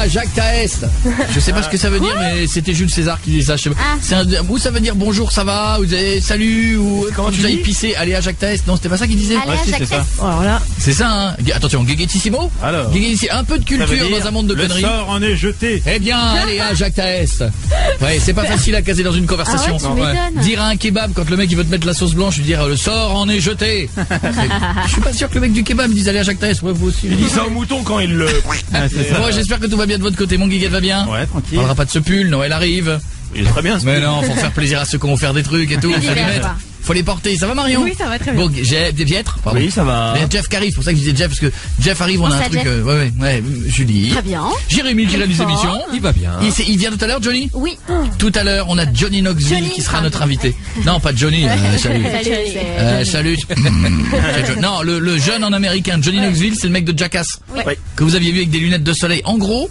Jacques Taest. Je sais pas ce que ça veut dire, mais c'était Jules César qui disait ça. Je sais pas. Ou ça veut dire bonjour, ça va, vous avez salut, ou comment tu dis pisser, allez à Jacques Taest. Non, c'était pas ça qu'il disait. Allez à Jacques Taest. Alors là, c'est ça, hein. Attention, Guéguetissimo. Alors. Un peu de culture dans un monde de conneries. Le sort en est jeté. Eh bien, allez à Jacques Taest. Ouais, c'est pas facile à caser dans une conversation. Ah ouais, tu m'étonnes. Dire à un kebab quand le mec il veut te mettre la sauce blanche, lui dire le sort en est jeté. Je suis pas sûr que le mec du kebab dise allez à Jacques Taest. Ouais, vous aussi. Il dit ça au mouton quand il le... Bon, j'espère que tout va bien de votre côté. Mon Guiguette va bien. Ouais, On tranquille. parlera pas de ce pull, Noël arrive. Il est très bien. Mais non, faut faire plaisir à ceux qui vont faire des trucs et tout. Faut les mettre. Faut les porter. Ça va, Marion? oui, ça va très bien. Bon, Piètre, pardon. Oui, ça va. Il y a Jeff qui arrive, c'est pour ça que je disais Jeff, parce que Jeff arrive, on a un truc. Ouais, Julie. Très bien. Jérémy qui réalise l'émission. Il va bien. Il vient tout à l'heure, Johnny? Oui. Tout à l'heure, on a Johnny Knoxville qui sera notre invité. Non, pas Johnny. Salut. Salut. Non, le jeune en américain, Johnny Knoxville, c'est le mec de Jackass. Oui. Que vous aviez vu avec des lunettes de soleil. En gros,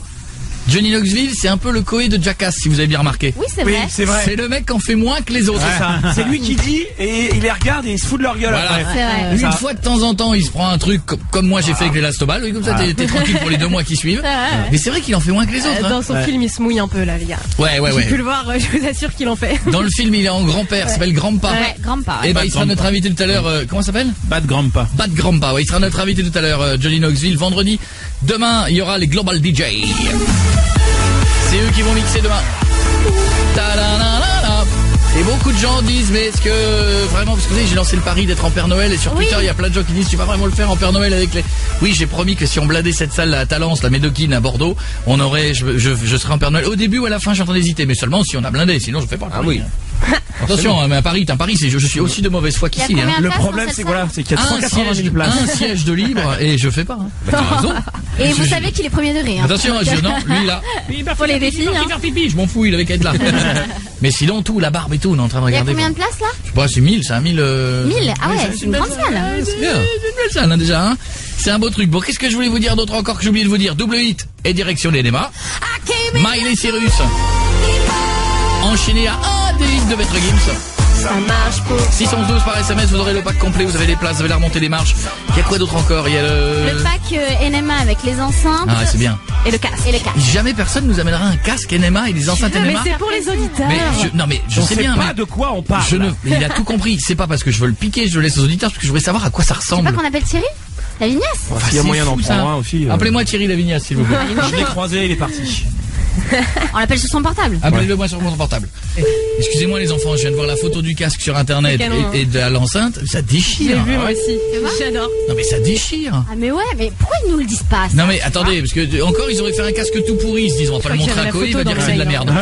Johnny Knoxville, c'est un peu le Coé de Jackass, si vous avez bien remarqué. Oui, c'est vrai. c'est vrai. C'est le mec qui en fait moins que les autres. C'est ça. C'est lui qui dit et il les regarde et il se fout de leur gueule Voilà. après. C'est vrai. Une fois de temps en temps, il se prend un truc comme moi j'ai fait avec les Lastobal. Oui, comme ça, t'es tranquille pour les 2 mois qui suivent. Mais c'est vrai qu'il en fait moins que les autres. dans son film, il se mouille un peu là, les gars. Ouais. J'ai pu le voir, je vous assure qu'il en fait. Dans le film, il est en grand-père, s'appelle Grandpa. Ouais, grand-père. Et il sera notre invité tout à l'heure. Comment ça s'appelle? Bad Grandpa. Bad Grandpa. Ouais, il sera notre invité tout à l'heure, Johnny Knoxville. Vendredi. Demain, il y aura les Global DJ. C'est eux qui vont mixer demain. Ta-da-da-da-da. Et beaucoup de gens disent, mais est-ce que vraiment, parce que vous savez, j'ai lancé le pari d'être en Père Noël et sur Twitter, il y a plein de gens qui disent, tu vas vraiment le faire en Père Noël avec les... Oui, j'ai promis que si on bladait cette salle à Talence, la Médoquine à Bordeaux, on aurait, je serais en Père Noël. Au début ou à la fin, je suis en train d'hésiter, mais seulement si on a blindé, sinon je fais pas. Ah oui. Attention, mais à Paris, je suis aussi de mauvaise foi qu'ici. Hein. Le problème, c'est voilà, c'est qu'il y a 180 000 places. Un siège de libre et je fais pas. Hein. Bah, t'as raison. Et vous savez qu'il est premier degré. Hein. Attention, non, lui là. Pour les défis. Faire pipi, je m'en fous, il avait qu'à être là. Mais sinon, tout, la barbe et tout, on est en train de Il y a regarder. combien de places là? Je sais pas, c'est 1000, c'est un 1000. 1000. Ah ouais, c'est une grande salle. C'est bien. C'est une belle salle, hein, déjà, hein. C'est un beau truc. Bon, qu'est-ce que je voulais vous dire d'autre encore que j'ai oublié de vous dire? Double hit et direction les NEMA. Miley Cyrus. Enchaîné à un des hits de Maître Gims. Ça marche pour 612 par SMS, vous aurez le pack complet, vous avez les places, vous avez la remontée des marches. Il y a quoi d'autre encore? Il y a le pack NMA avec les enceintes. Ah, c'est bien. Et le casque. Jamais personne nous amènera un casque NMA et des enceintes NMA. Mais c'est pour les auditeurs. Mais je sais bien. Pas de quoi on parle. Il a tout compris. C'est pas parce que je veux le piquer, je le laisse aux auditeurs, parce que je voudrais savoir à quoi ça ressemble. C'est pas qu'on appelle Thierry La Vignasse? Il y a moyen d'en prendre un aussi. Appelez-moi Thierry Lavignasse, s'il vous plaît. Je l'ai croisé, il est parti. On l'appelle sur son portable. Appelez-le moi sur mon portable. Excusez-moi les enfants, je viens de voir la photo du casque sur internet et de l'enceinte, ça déchire. J'ai vu moi aussi. J'adore. Non mais ça déchire. Ah mais ouais, mais pourquoi ils nous le disent pas ça? Non mais attendez, parce que encore ils auraient fait un casque tout pourri, ils se disent on va pas le montrer à Coé, il va dire que c'est de la merde.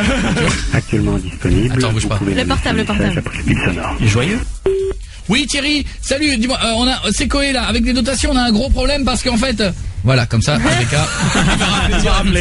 Actuellement disponible. Attends, bouge pas. Le portable. Il est joyeux. Oui Thierry, salut, dis-moi, c'est Coé là, avec les dotations on a un gros problème parce qu'en fait, voilà, comme ça, avec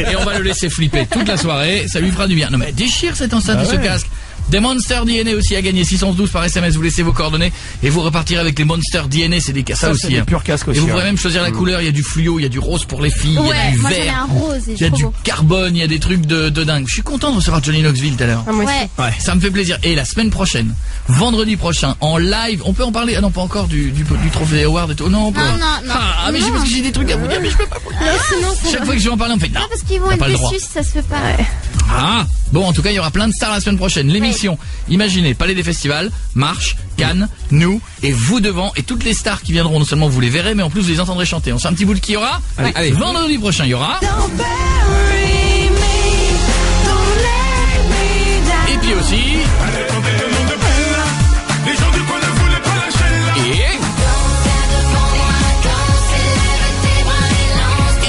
et on va le laisser flipper toute la soirée, ça lui fera du bien. Non mais déchire cette enceinte et ce casque. Des Monster DNA aussi à gagner, 612 par SMS, vous laissez vos coordonnées et vous repartirez avec les Monster DNA, c'est des ça aussi. C'est des purs casques aussi. Et vous pourrez même choisir la couleur, il y a du fluo, il y a du rose pour les filles, il y a du moi vert, j'en ai un rose, il y a du carbone, il y a des trucs de dingue. Je suis content de recevoir Johnny Knoxville tout à l'heure. Ouais. Ça me fait plaisir. Et la semaine prochaine, vendredi prochain, en live, on peut en parler. Ah non, pas encore du trophée Award et tout. Non, on peut. Non. Ah, mais parce que j'ai des trucs à vous dire, mais je peux pas vous le dire. Chaque fois que je vais en parler, on me fait non. Non, parce qu'ils vont être déçus si ça se fait pas. Ah, bon, en tout cas, il y aura plein de stars la semaine prochaine. L'émission, imaginez, Palais des Festivals, Marche, Cannes, nous, et vous devant, et toutes les stars qui viendront, non seulement vous les verrez, mais en plus vous les entendrez chanter. On sait un petit bout de qui il y aura? Allez, vendredi prochain, il y aura. Et puis aussi.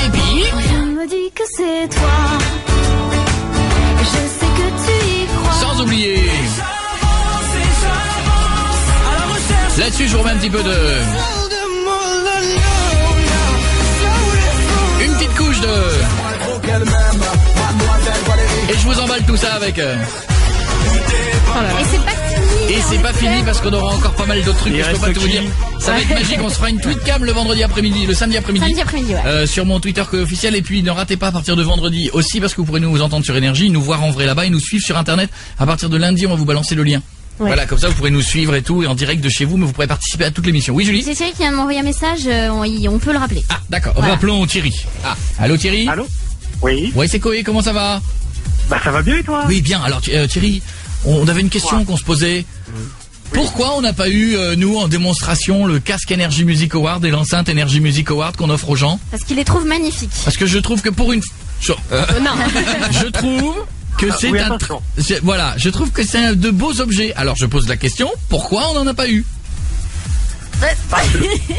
Et puis. Je me dis que c'est toi. Je sais que tu y crois. Sans oublier. Là-dessus, je vous remets un petit peu de... Une petite couche de... Et je vous emballe tout ça avec... Et c'est pas fini. Et c'est pas fini parce qu'on aura encore pas mal d'autres trucs que je peux pas tout vous dire. Ça va être magique, on se fera une tweet cam le vendredi après-midi, le samedi après-midi. Sur mon Twitter officiel, et puis ne ratez pas à partir de vendredi aussi parce que vous pourrez nous entendre sur Énergie, nous voir en vrai là-bas et nous suivre sur internet. À partir de lundi, on va vous balancer le lien. Ouais. Voilà, comme ça vous pourrez nous suivre et tout, et en direct de chez vous, mais vous pourrez participer à toute l'émission. Oui, Julie? C'est Thierry qui vient de m'envoyer un message, on peut le rappeler. Ah, d'accord. Voilà. Rappelons Thierry. Ah, allô Thierry? Allô? Oui. Ouais, c'est Koé, comment ça va? Bah ça va bien et toi? Oui, bien. Alors Thierry, on avait une question qu'on se posait. Pourquoi on n'a pas eu, nous, en démonstration, le casque Energy Music Award et l'enceinte Energy Music Award qu'on offre aux gens? Parce qu'il les trouve magnifiques. Parce que je trouve que pour une... Non. Je trouve que c'est oui, un... attention. Voilà, je trouve que c'est de beaux objets. Alors je pose la question, pourquoi on n'en a pas eu?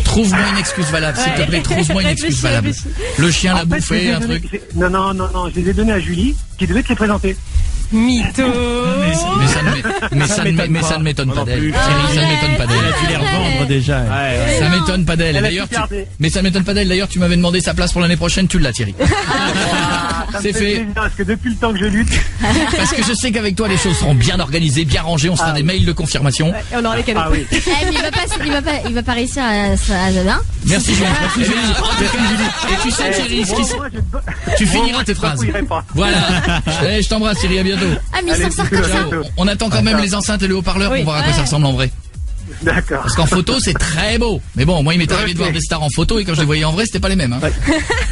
Trouve-moi une excuse valable, s'il te plaît, trouve-moi une excuse valable. Le chien l'a En fait, je les bouffé, ai un donnés- truc. Non, je les ai donnés à Julie, qui devait te les présenter. Mytho. Mais ça ne m'étonne pas d'elle. Moi non Thierry, ça ne m'étonne pas Elle a d'elle. dû les revendre déjà. Ouais. Ça m'étonne pas d'elle. Elle a D'ailleurs, tout gardé. mais ça m'étonne pas d'elle. D'ailleurs, tu m'avais demandé sa place pour l'année prochaine, tu l'as, Thierry. Ça me C'est fait. plaisir, parce que depuis le temps que je lutte, Parce que je sais qu'avec toi, les choses seront bien organisées, bien rangées. On se fera des mails de confirmation. Et on aura les cadeaux. ah oui. Eh, mais il va pas réussir à Jadin. Merci, Julie. Merci, Julie. Et tu sais, Thierry, Moi, tu finiras tes phrases. pas. Voilà. Allez, je t'embrasse, Thierry. À bientôt. Ah, mais il s'en sort comme ça. Ciao. On attend quand même les enceintes et le haut-parleur pour voir à quoi ça ressemble en vrai. D'accord. Parce qu'en photo, c'est très beau. Mais bon, moi, il m'est arrivé de voir des stars en photo et quand je les voyais en vrai, c'était pas les mêmes. Hein.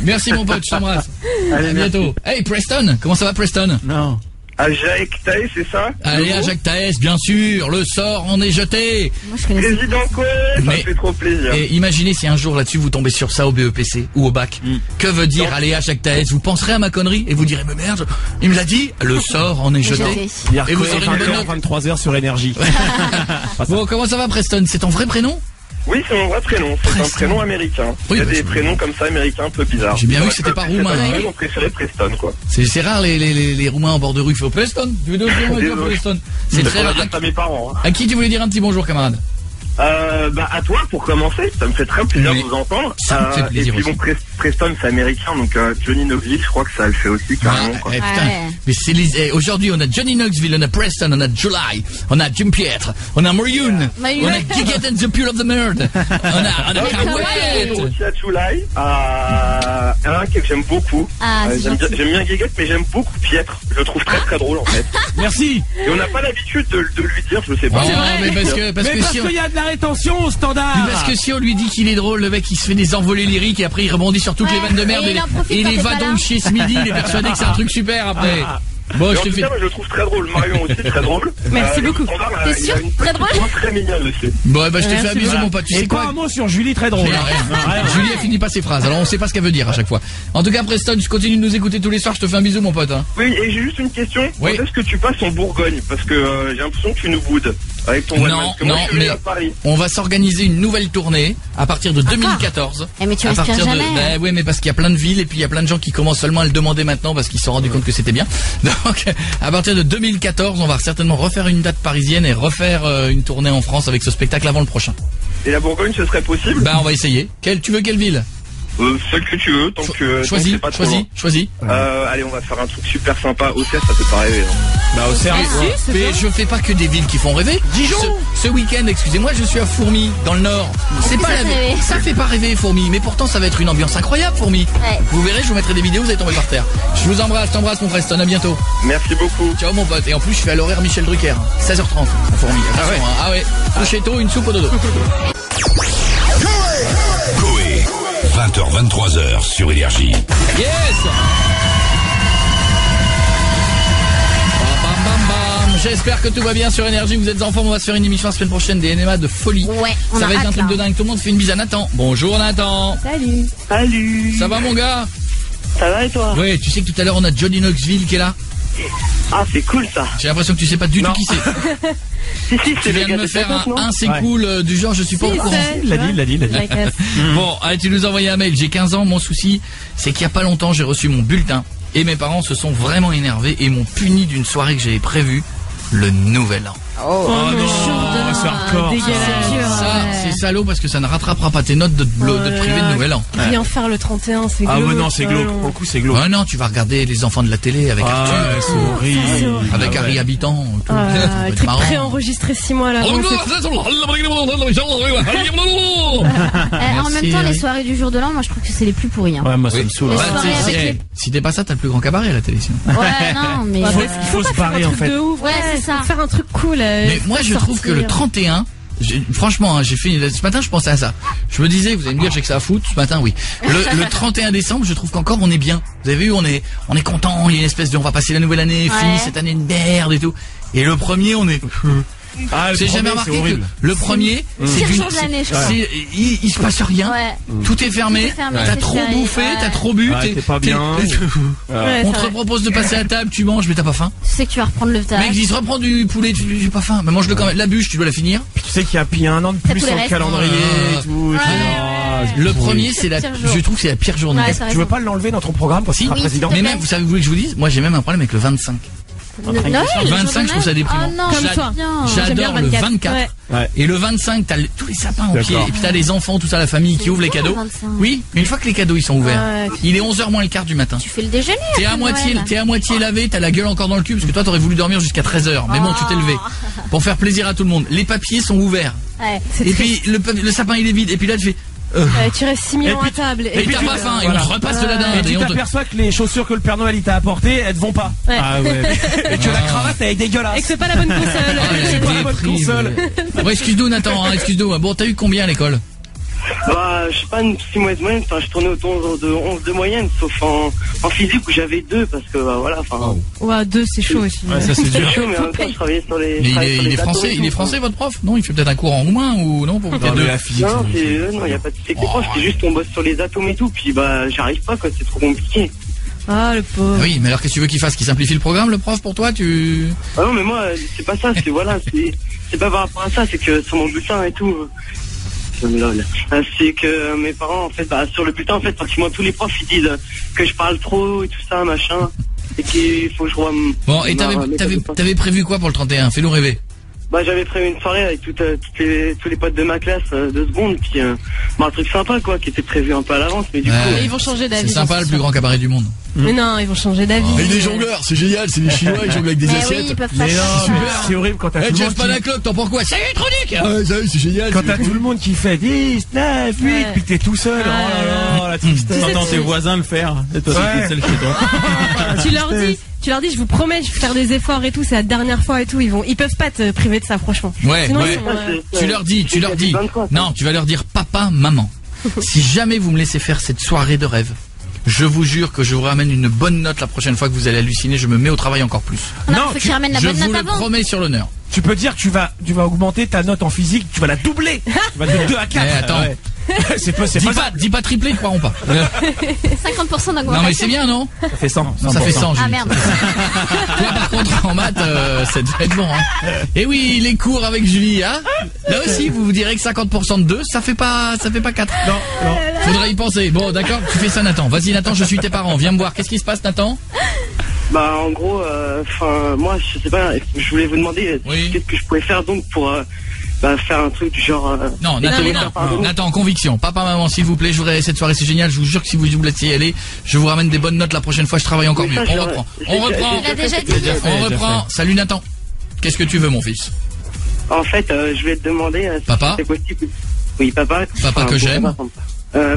Merci, mon pote. Je t'embrasse. Allez, À bientôt. Hey, Preston. Comment ça va, Preston? Non. Jacques Taé, c'est ça? Allez, à Jacques Taès, bien sûr. Le sort en est jeté. Moi, je connais ça. Président Coé, ça me Mais- fait trop plaisir. Et imaginez si un jour là-dessus vous tombez sur ça au BEPC ou au bac. Que veut dire aller à Jacques Taès? Vous penserez à ma connerie et vous direz mais merde, il me l'a dit, le sort en est jeté. Jeté. Hier, Et vous aurez une bonne note. 23h sur Énergie. Bon, comment ça va, Preston? C'est ton vrai prénom? Oui, c'est mon vrai prénom. C'est un Preston. prénom américain. Oui, Il y a bah, des je- prénoms comme ça américains un peu bizarres. J'ai bien vu Ouais, que c'était pas c'est roumain, hein. Mon préféré Preston, quoi. C'est rare les Roumains en bord de rue. Il faut Preston. Tu veux dire Preston? C'est très On va rare. dire ça à mes parents. Hein. À qui tu voulais dire un petit bonjour, camarade? Bah à toi pour commencer, ça me fait très plaisir Mais de vous entendre. ça me fait plaisir et puis aussi. bon, Preston c'est américain, donc Johnny Knoxville, je crois que ça le fait aussi carrément. Quoi. Putain. Ouais. Mais c'est aujourd'hui on a Johnny Knoxville, on a Preston, on a July, on a Jim Pietre, on a Maroon, Maroon. on a Giget and the Pure of the Merde, on a Kawet. Aussi à July, un que j'aime beaucoup. Ah, c'est J'aime gentil. bien Guéguette, mais j'aime beaucoup Pietre. Je le trouve très très drôle en fait. Merci. Et on n'a pas l'habitude de lui dire, je sais Oh, pas. mais parce que si on... qu'il y a de la rétention au standard. Parce que si on lui dit qu'il est drôle, le mec il se fait des envolées lyriques et après il rebondit sur toutes Ouais, les vannes de merde et il en profite et il quand les t'es va pas donc là. chier ce midi, il est persuadé que c'est un truc super après. Bon, Mais je en te tout fais. cas, moi, je le trouve très drôle. Marion aussi, très drôle. Merci beaucoup. Le standard, T'es il a sûr? une Très petite drôle. voix très mignonne aussi. Bon, bah je te fais un Merci, bisou voilà. mon pote. Tu Et sais pas quoi? un mot sur Julie, très drôle. Rien. Julie a fini pas ses phrases, alors on sait pas ce qu'elle veut dire à chaque fois. En tout cas, Preston, tu continues de nous écouter tous les soirs, je te fais un bisou mon pote. Hein. Oui, et j'ai juste une question. Oui. Quand est-ce que tu passes en Bourgogne? Parce que j'ai l'impression que tu nous boudes avec ton one man. Parce que moi, je suis venu à Paris. on va s'organiser une nouvelle tournée à partir de 2014. Eh, mais tu à respires partir de, jamais. bah oui, mais parce qu'il y a plein de villes et puis il y a plein de gens qui commencent seulement à le demander maintenant parce qu'ils se sont rendus compte que c'était bien. Donc, à partir de 2014, on va certainement refaire une date parisienne et refaire une tournée en France avec ce spectacle avant le prochain. Et la Bourgogne, ce serait possible? Bah, on va essayer. Tu veux quelle ville? Celle que tu veux, tant que Choisis, c'est pas trop loin. choisis. Allez, on va faire un truc super sympa. Auxerre, ça fait pas rêver. Hein. Bah, au service. Mais je fais pas que des villes qui font rêver. Dijon. Ce week-end, excusez-moi, je suis à Fourmi, dans le Nord. C'est pas ça la fait rêver. Ça fait pas rêver, Fourmi, mais pourtant ça va être une ambiance incroyable, Fourmi. Ouais. Vous verrez, je vous mettrai des vidéos, vous allez tomber par terre. Je vous embrasse, t'embrasse mon Preston, à bientôt. Merci beaucoup. Ciao mon pote. Et en plus, je suis à l'horaire Michel Drucker, 16h30 à Fourmi. Attention, hein. Ah ouais. Coucher tôt, une soupe au dodo. Coé, 20h, 23h sur Énergie. Yes. Bam, bam, bam. J'espère que tout va bien sur Énergie. Vous êtes en forme. On va se faire une émission la semaine prochaine des NMA de folie. Ouais, on Ça a va être un hâte, truc là. de dingue. Tout le monde fait une bise à Nathan. Bonjour Nathan. Salut. Salut. Ça va mon gars? Ça va et toi? Ouais, tu sais que tout à l'heure on a Johnny Knoxville qui est là. Ah, c'est cool ça. J'ai l'impression que tu sais pas du tout qui c'est. Si, Tu c'est viens de le me gars faire de un c'est Ouais. cool du genre je suis pas au courant. Il l'a dit. La casse. Bon, allez, tu nous as envoyé un mail. J'ai 15 ans. Mon souci, c'est qu'il y a pas longtemps, j'ai reçu mon bulletin et mes parents se sont vraiment énervés et m'ont puni d'une soirée que j'avais prévue le nouvel an. Oh, non, non, c'est hardcore, dégueulasse. Ça, c'est salaud parce que ça ne rattrapera pas tes notes de te priver de nouvel an. Rien faire le 31, c'est Ah glauque. ouais, non, c'est glauque. Pour le coup, c'est glauque. Ouais, non, tu vas regarder les enfants de la télé avec Ah, Arthur, ouais, c'est horrible. c'est horrible. avec Ah, Harry ouais. Habitant. Tout. Ah, Ça va être truc marrant. préenregistré 6 mois à l'avance. En même temps, Harry. les soirées du jour de l'an, moi je trouve que c'est les plus pourries. Hein. Ouais, moi, ça Oui. me saoule. Les Ouais, soirées tu sais, avec si t'es pas ça, t'as le plus grand cabaret à la télé. sinon. Ouais, non, mais. Il faut se barrer, en fait. De ouf. Ouais, c'est ça. Faut faire un truc cool. Mais moi, je trouve que le 31, Franchement, j'ai fait ce matin, je pensais à ça. Je me disais, vous allez me dire, j'ai que ça à foutre. Ce matin, oui. Le 31 décembre, je trouve qu'encore on est bien. Vous avez vu, on est content. Il y a une espèce de, on va passer la nouvelle année, fini cette année de merde et tout. Et le premier, on est. J'ai jamais remarqué que le premier, c'est il se passe rien. Tout est fermé. T'as trop bouffé, t'as trop bu. T'es pas bien. On te propose de passer à table, tu manges, mais t'as pas faim. Tu sais que tu vas reprendre le taf. Mec, il se reprend du poulet, j'ai pas faim. Mais mange-le quand même. La bûche, tu dois la finir. Tu sais qu'il y a un an de plus sur le calendrier et tout. Le premier, je trouve que c'est la pire journée. Tu veux pas l'enlever dans ton programme quand tu seras président? Mais même, vous savez, vous voulez que je vous dise, moi j'ai même un problème avec le 25. Noël, 25, je trouve ça déprimant. Comme toi. J'adore le 24. Et le 25, t'as tous les sapins au pied. Et puis t'as les enfants, tout ça, la famille qui ouvre les cadeaux. Oui, mais une fois que les cadeaux ils sont ouverts, il est 11h moins le quart du matin. Tu fais le déjeuner. T'es à moitié lavé, t'as la gueule encore dans le cul parce que toi t'aurais voulu dormir jusqu'à 13h. Mais bon, tu t'es levé. Pour faire plaisir à tout le monde. Les papiers sont ouverts. Et puis le sapin il est vide. Et puis là tu fais. Tu restes 6 millions à table. Et t'as pas faim, et on te repasse de la dinde. Et tu t'aperçois que les chaussures que le Père Noël il t'a apportées, elles te vont pas. Ah ouais. Et que la cravate elle est dégueulasse. Et que c'est pas la bonne console. C'est pas la bonne console. Bon, excuse-nous Nathan, excuse-nous. Bon, t'as eu combien à l'école? Bah, je sais pas, une 6 mois de moyenne, enfin, je tournais autour de 11 de moyenne, sauf en physique où j'avais 2, parce que, bah, voilà, enfin. Ouais, 2, c'est chaud aussi. Ouais, ça c'est dur. C'est chaud, mais en même temps, je travaillais sur les. Mais il est français, votre prof? Non, il fait peut-être un cours en roumain ou non, pour vous faire de la physique. Non, y a pas de c'est que les profs, c'est juste qu'on bosse sur les atomes et tout, puis bah, j'arrive pas, quoi, c'est trop compliqué. Ah, le pauvre. Oui, mais alors qu'est-ce que tu veux qu'il fasse? Qu'il simplifie le programme, le prof, pour toi? Ah non, mais moi, c'est pas ça, c'est, voilà, c'est pas par rapport à ça, c'est que sur mon bulletin et tout. C'est que mes parents, en fait, bah, sur le bulletin, en fait, pratiquement tous les profs, ils disent que je parle trop et tout ça, machin, et qu'il faut que je vois. Bon, et t'avais prévu quoi pour le 31? Fais-nous rêver. Bah, j'avais prévu une soirée avec tous les potes de ma classe de seconde, puis un truc sympa, quoi, qui était prévu un peu à l'avance, mais du coup. Ils vont changer d'avis. C'est sympa, le plus grand cabaret du monde. Mais non, ils vont changer d'avis. Avec des jongleurs, c'est génial, c'est des Chinois, ils jonglent avec des assiettes. Oui, ils peuvent Mais faire non, ça. c'est horrible quand t'as tout le Jeff monde Panacloc, t'en penses quoi? Salut Tronic! Ah, ça c'est génial. Quand t'as tout le monde qui fait 10, 9, 8, puis que t'es tout seul. Oh là là, la tristesse. T'entends tes voisins le faire. Et toi, c'est seul chez toi. Tu leur dis, je vous promets, je vais faire des efforts et tout, c'est la dernière fois et tout, ils peuvent pas te priver de ça, franchement. Ouais, sinon, ouais. Tu leur dis. Non, tu vas leur dire papa, maman. Si jamais vous me laissez faire cette soirée de rêve, je vous jure que je vous ramène une bonne note la prochaine fois que vous allez halluciner, je me mets au travail encore plus. Non, faut qu'il ramène la bonne note avant. Je vous le promets sur l'honneur. Tu peux dire que tu vas augmenter ta note en physique, tu vas la doubler. Tu vas de 2 à 4. Eh, attends. Ouais. Dis pas triplé, ils croiront pas. 50% d'augmentation. Non mais c'est bien, non? Ça fait 100. Ça fait 100, Ah merde. Toi par contre en maths, ça devrait être bon, hein. Et oui, les cours avec Julie, hein. Là aussi, vous direz que 50% de 2, ça fait pas 4. Non. Faudrait y penser. Bon, d'accord, tu fais ça Nathan. Vas-y Nathan, je suis tes parents. Viens me voir. Qu'est-ce qui se passe Nathan? Bah, en gros, moi, je sais pas, je voulais vous demander qu'est-ce que je pouvais faire donc pour faire un truc du genre. Non, Nathan, conviction. Papa, maman, s'il vous plaît, je voudrais cette soirée, c'est génial. Je vous jure que si vous laissez y aller, je vous ramène des bonnes notes la prochaine fois. Je travaille encore mieux. On reprend. Il a déjà dit. On reprend. Salut Nathan. Qu'est-ce que tu veux, mon fils? En fait, je voulais te demander Papa? si c'est possible. Oui, papa. Papa que j'aime.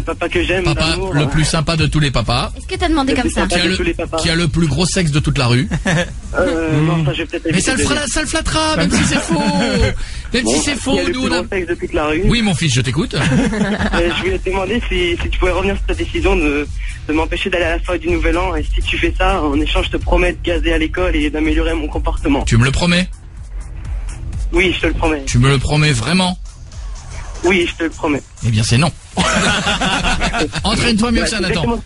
Papa que j'aime. Papa, le plus sympa de tous les papas. Est-ce que t'as demandé comme ça? Qui a le plus gros sexe de toute la rue. Non, ça, je vais peut-être. Mais ça le flattera, même si c'est faux. Même si c'est faux, nous on a. De toute la rue. Oui, mon fils, je t'écoute. Je voulais te demander si tu pouvais revenir sur ta décision de m'empêcher d'aller à la soirée du Nouvel An. Et si tu fais ça, en échange, je te promets de gazer à l'école et d'améliorer mon comportement. Tu me le promets? Oui, je te le promets. Tu me le promets vraiment? Oui, je te le promets. Eh bien, c'est non. Entraîne-toi mieux que ça, Nathan.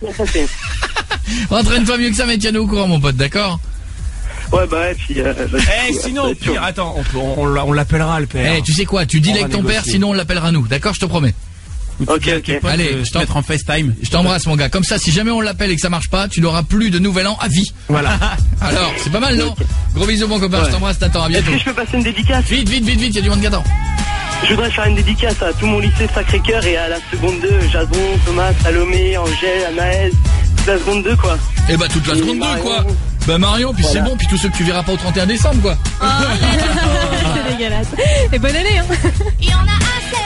Entraîne-toi mieux que ça, mais tiens-nous au courant, mon pote, d'accord? Ouais, bah, et puis. Sinon, attends, on l'appellera le père. Tu sais quoi? Tu dis avec ton père, sinon on l'appellera nous, d'accord? Je te promets. Ok. Allez, je mettre en FaceTime. Je t'embrasse, mon gars. Comme ça, si jamais on l'appelle et que ça marche pas, tu n'auras plus de Nouvel An à vie. Voilà. Alors, c'est pas mal, non? Gros bisous, mon copain. Je t'embrasse, Nathan. À bientôt. Est-ce que je peux passer une dédicace? Vite, il y a du monde gadant. Je voudrais faire une dédicace à tout mon lycée Sacré-Cœur et à la seconde 2, Jason, Thomas, Salomé, Angèle, Anaël, toute la seconde 2, quoi. Eh bah, toute la seconde 2, quoi. Bah, Marion, puis c'est bon, puis tous ceux que tu verras pas au 31 décembre, quoi. C'est dégueulasse. Et bonne année, hein. Il y en a assez.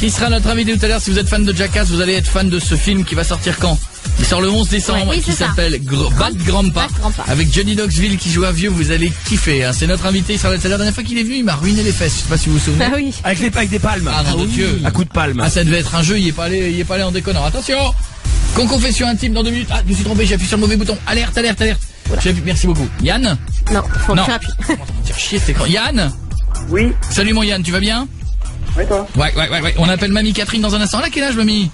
Qui sera notre invité tout à l'heure? Si vous êtes fan de Jackass, vous allez être fan de ce film qui va sortir quand? Il sort le 11 décembre, oui, qui s'appelle Bad Grandpa, avec Johnny Knoxville qui joue un vieux. Vous allez kiffer, hein. C'est notre invité. C'est la dernière fois qu'il est venu, il m'a ruiné les fesses. Je sais pas si vous vous souvenez. Ah oui. Avec des palmes. Ah non, de Dieu. À coup de palme. Ah, ça devait être un jeu. Il est pas allé en déconnant. Attention. Confession intime dans 2 minutes. Ah, je me suis trompé. J'ai appuyé sur le mauvais bouton. Alerte. Merci beaucoup. Yann? Non, faut que tu appuies. Faire chier cet écran. Yann? Oui. Salut mon Yann, tu vas bien? Oui, toi? Ouais. On appelle Mamie Catherine dans un instant. Là, quel âge, Mamie?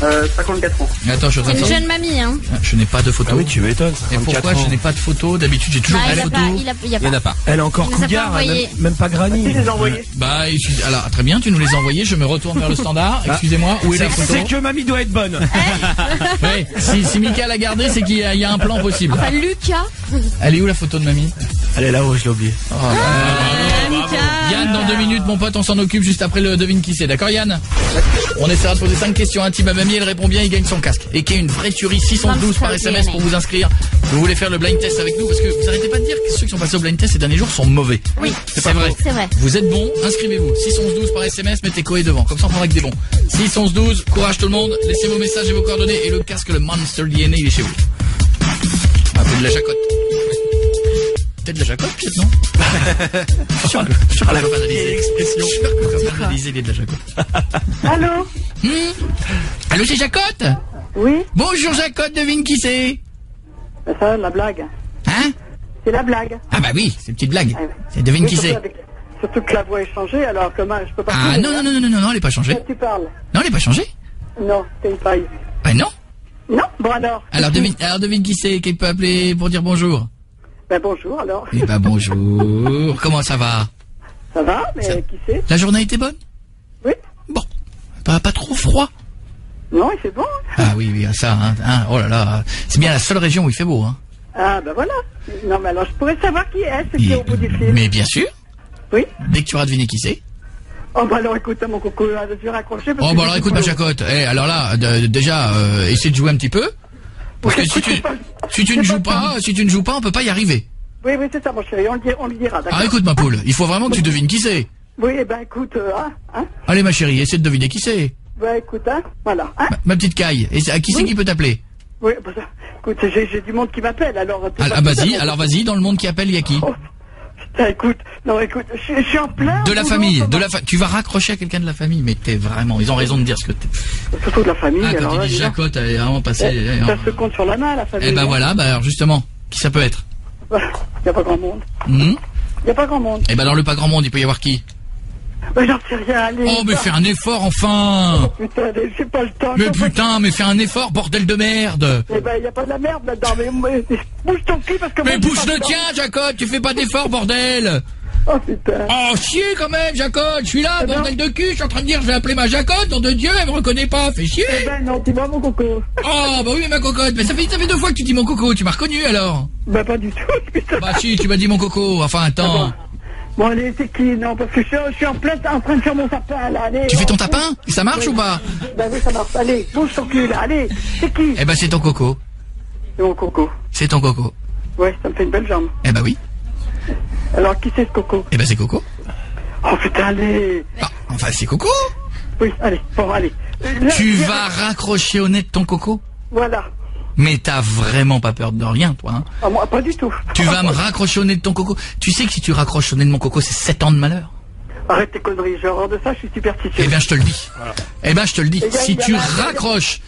54 ans. Attends, je suis en train de Une faire- jeune mamie, hein. Je n'ai pas de photo. Ah oui, tu m'étonnes. Et pourquoi je n'ai pas de photo? D'habitude, j'ai toujours Bah, des il photos. y en a pas. pas. Elle est encore Il nous a pas cougar, envoyé. même pas granny. Je les ai envoyés. Bah, alors, très bien, tu nous les as envoyés. Je me retourne vers le standard. Excusez-moi, où est la photo? C'est que mamie doit être bonne. Ouais, si Mika l'a gardé, c'est qu'il y a un plan possible. Enfin, Lucas. Elle est où la photo de mamie? Elle est là-haut, je l'ai oublié. Yann, dans 2 minutes, mon pote, on s'en occupe juste après le devine qui c'est. D'accord, Yann? On essaiera de poser 5 questions intimes à mamie. Elle répond bien, il gagne son casque. Et qui est une vraie tuerie. 612 par SMS pour vous inscrire. Vous voulez faire le blind test avec nous? Parce que vous arrêtez pas de dire que ceux qui sont passés au blind test ces derniers jours sont mauvais. Oui. C'est vrai. C'est vrai. Vous êtes bons, inscrivez-vous. 612 par SMS, mettez Koé devant. Comme ça, on prendra que des bons. 612, courage tout le monde. Laissez vos messages et vos coordonnées. Et le casque, le Monster DNA, il est chez vous. Un peu de la jacotte. Peut-être de la jacotte, peut-être, non? Je suis sûr que je peux analyser l'expression. Je suis sûr que je peux analyser les de la jacotte. Allô? Allô, c'est Jacotte? Oui? Bonjour Jacotte, devine qui c'est? Ça, la blague. Hein? C'est la blague. Ah bah oui, c'est une petite blague. Ah ouais. C'est devine Oui, qui c'est? Surtout que la voix est changée, alors comment je peux pas... Ah non, elle est pas changée. Quand tu parles? Non, elle est pas changée. Non, c'est une paille. Bah non. Non? Bon alors. Alors devine qui c'est qui peut appeler pour dire bonjour? Ben bonjour alors. Eh bah bonjour. Comment ça va? Ça va, mais qui c'est? La journée était bonne? Oui? Bon. Pas trop froid? Non, il fait bon. Ah oui, ça, hein. Oh là là. C'est bien la seule région où il fait beau, hein. Ah ben voilà. Non mais alors je pourrais savoir qui est, ce qui est au bout du fil. Mais bien sûr. Oui? Dès que tu auras deviné qui c'est. Oh bah alors écoute, mon coco, je vais raccrocher. Oh bah alors écoute ma Jacotte. Alors là, déjà, essaie de jouer un petit peu. Parce que si tu ne joues pas, on peut pas y arriver. Oui, c'est ça mon chéri, on lui dira, d'accord? Ah écoute ma poule, il faut vraiment que tu devines qui c'est. Oui, ben écoute, hein? Allez ma chérie, essaie de deviner qui c'est. Ben écoute, voilà. Hein? Ma petite caille. Et à qui c'est qui peut t'appeler? Oui, bah, écoute, j'ai du monde qui m'appelle, alors... vas-y, dans le monde qui appelle, il y a qui? Oh, putain, écoute, je suis en plein... De la famille, tu vas raccrocher à quelqu'un de la famille, mais t'es vraiment... Ils ont raison de dire ce que t'es... Surtout de la famille, quand alors... tu dis Jacotte, elle est vraiment passée... Ça se compte sur la main, la famille. Eh ben voilà, alors justement, qui ça peut être? Il n'y a pas grand monde. Il n'y a pas grand monde. Eh ben dans le pas grand monde, il peut y avoir qui? Ben j'en sais rien, allez... Oh mais fais un effort enfin! Oh putain, j'ai pas le temps... Mais putain, mais fais un effort, bordel de merde! Eh ben, il n'y a pas de la merde là-dedans, mais bouge ton cul parce que... Mais bouge le tien, Jacotte, tu fais pas d'effort, bordel! Oh putain! Oh chier quand même, Jacotte, je suis là, bordel de cul, je suis en train de dire je vais appeler ma Jacotte, nom de Dieu, elle me reconnaît pas, fais chier! Eh ben non, dis-moi mon coco! Oh bah oui mais ma cocotte, mais ça fait 2 fois que tu dis mon coco, tu m'as reconnu alors? Bah pas du tout, putain! Bah si, tu m'as dit mon coco, enfin attends... Bon allez, c'est qui? Non, parce que je suis en train de faire mon sapin là, allez. Tu fais ton tapin? Ça marche ou pas? Bah oui, ça marche, allez, bouge ton cul là, allez, c'est qui? Eh ben c'est ton coco. C'est mon coco. C'est ton coco. Ouais, ça me fait une belle jambe. Eh ben oui. Alors qui c'est ce coco? Eh ben c'est Coco. Oh putain, allez. Ah, enfin c'est Coco. Oui, allez, bon, allez. Tu vas raccrocher au nez de ton coco? Voilà. Mais t'as vraiment pas peur de rien, toi, hein? Ah, moi, pas du tout. Tu vas me raccrocher au nez de ton coco? Tu sais que si tu raccroches au nez de mon coco, c'est 7 ans de malheur. Arrête tes conneries, j'ai horreur de ça, je suis superstitieux. Eh bien, je te le dis. Voilà. Eh ben, je te le dis. Si tu raccroches,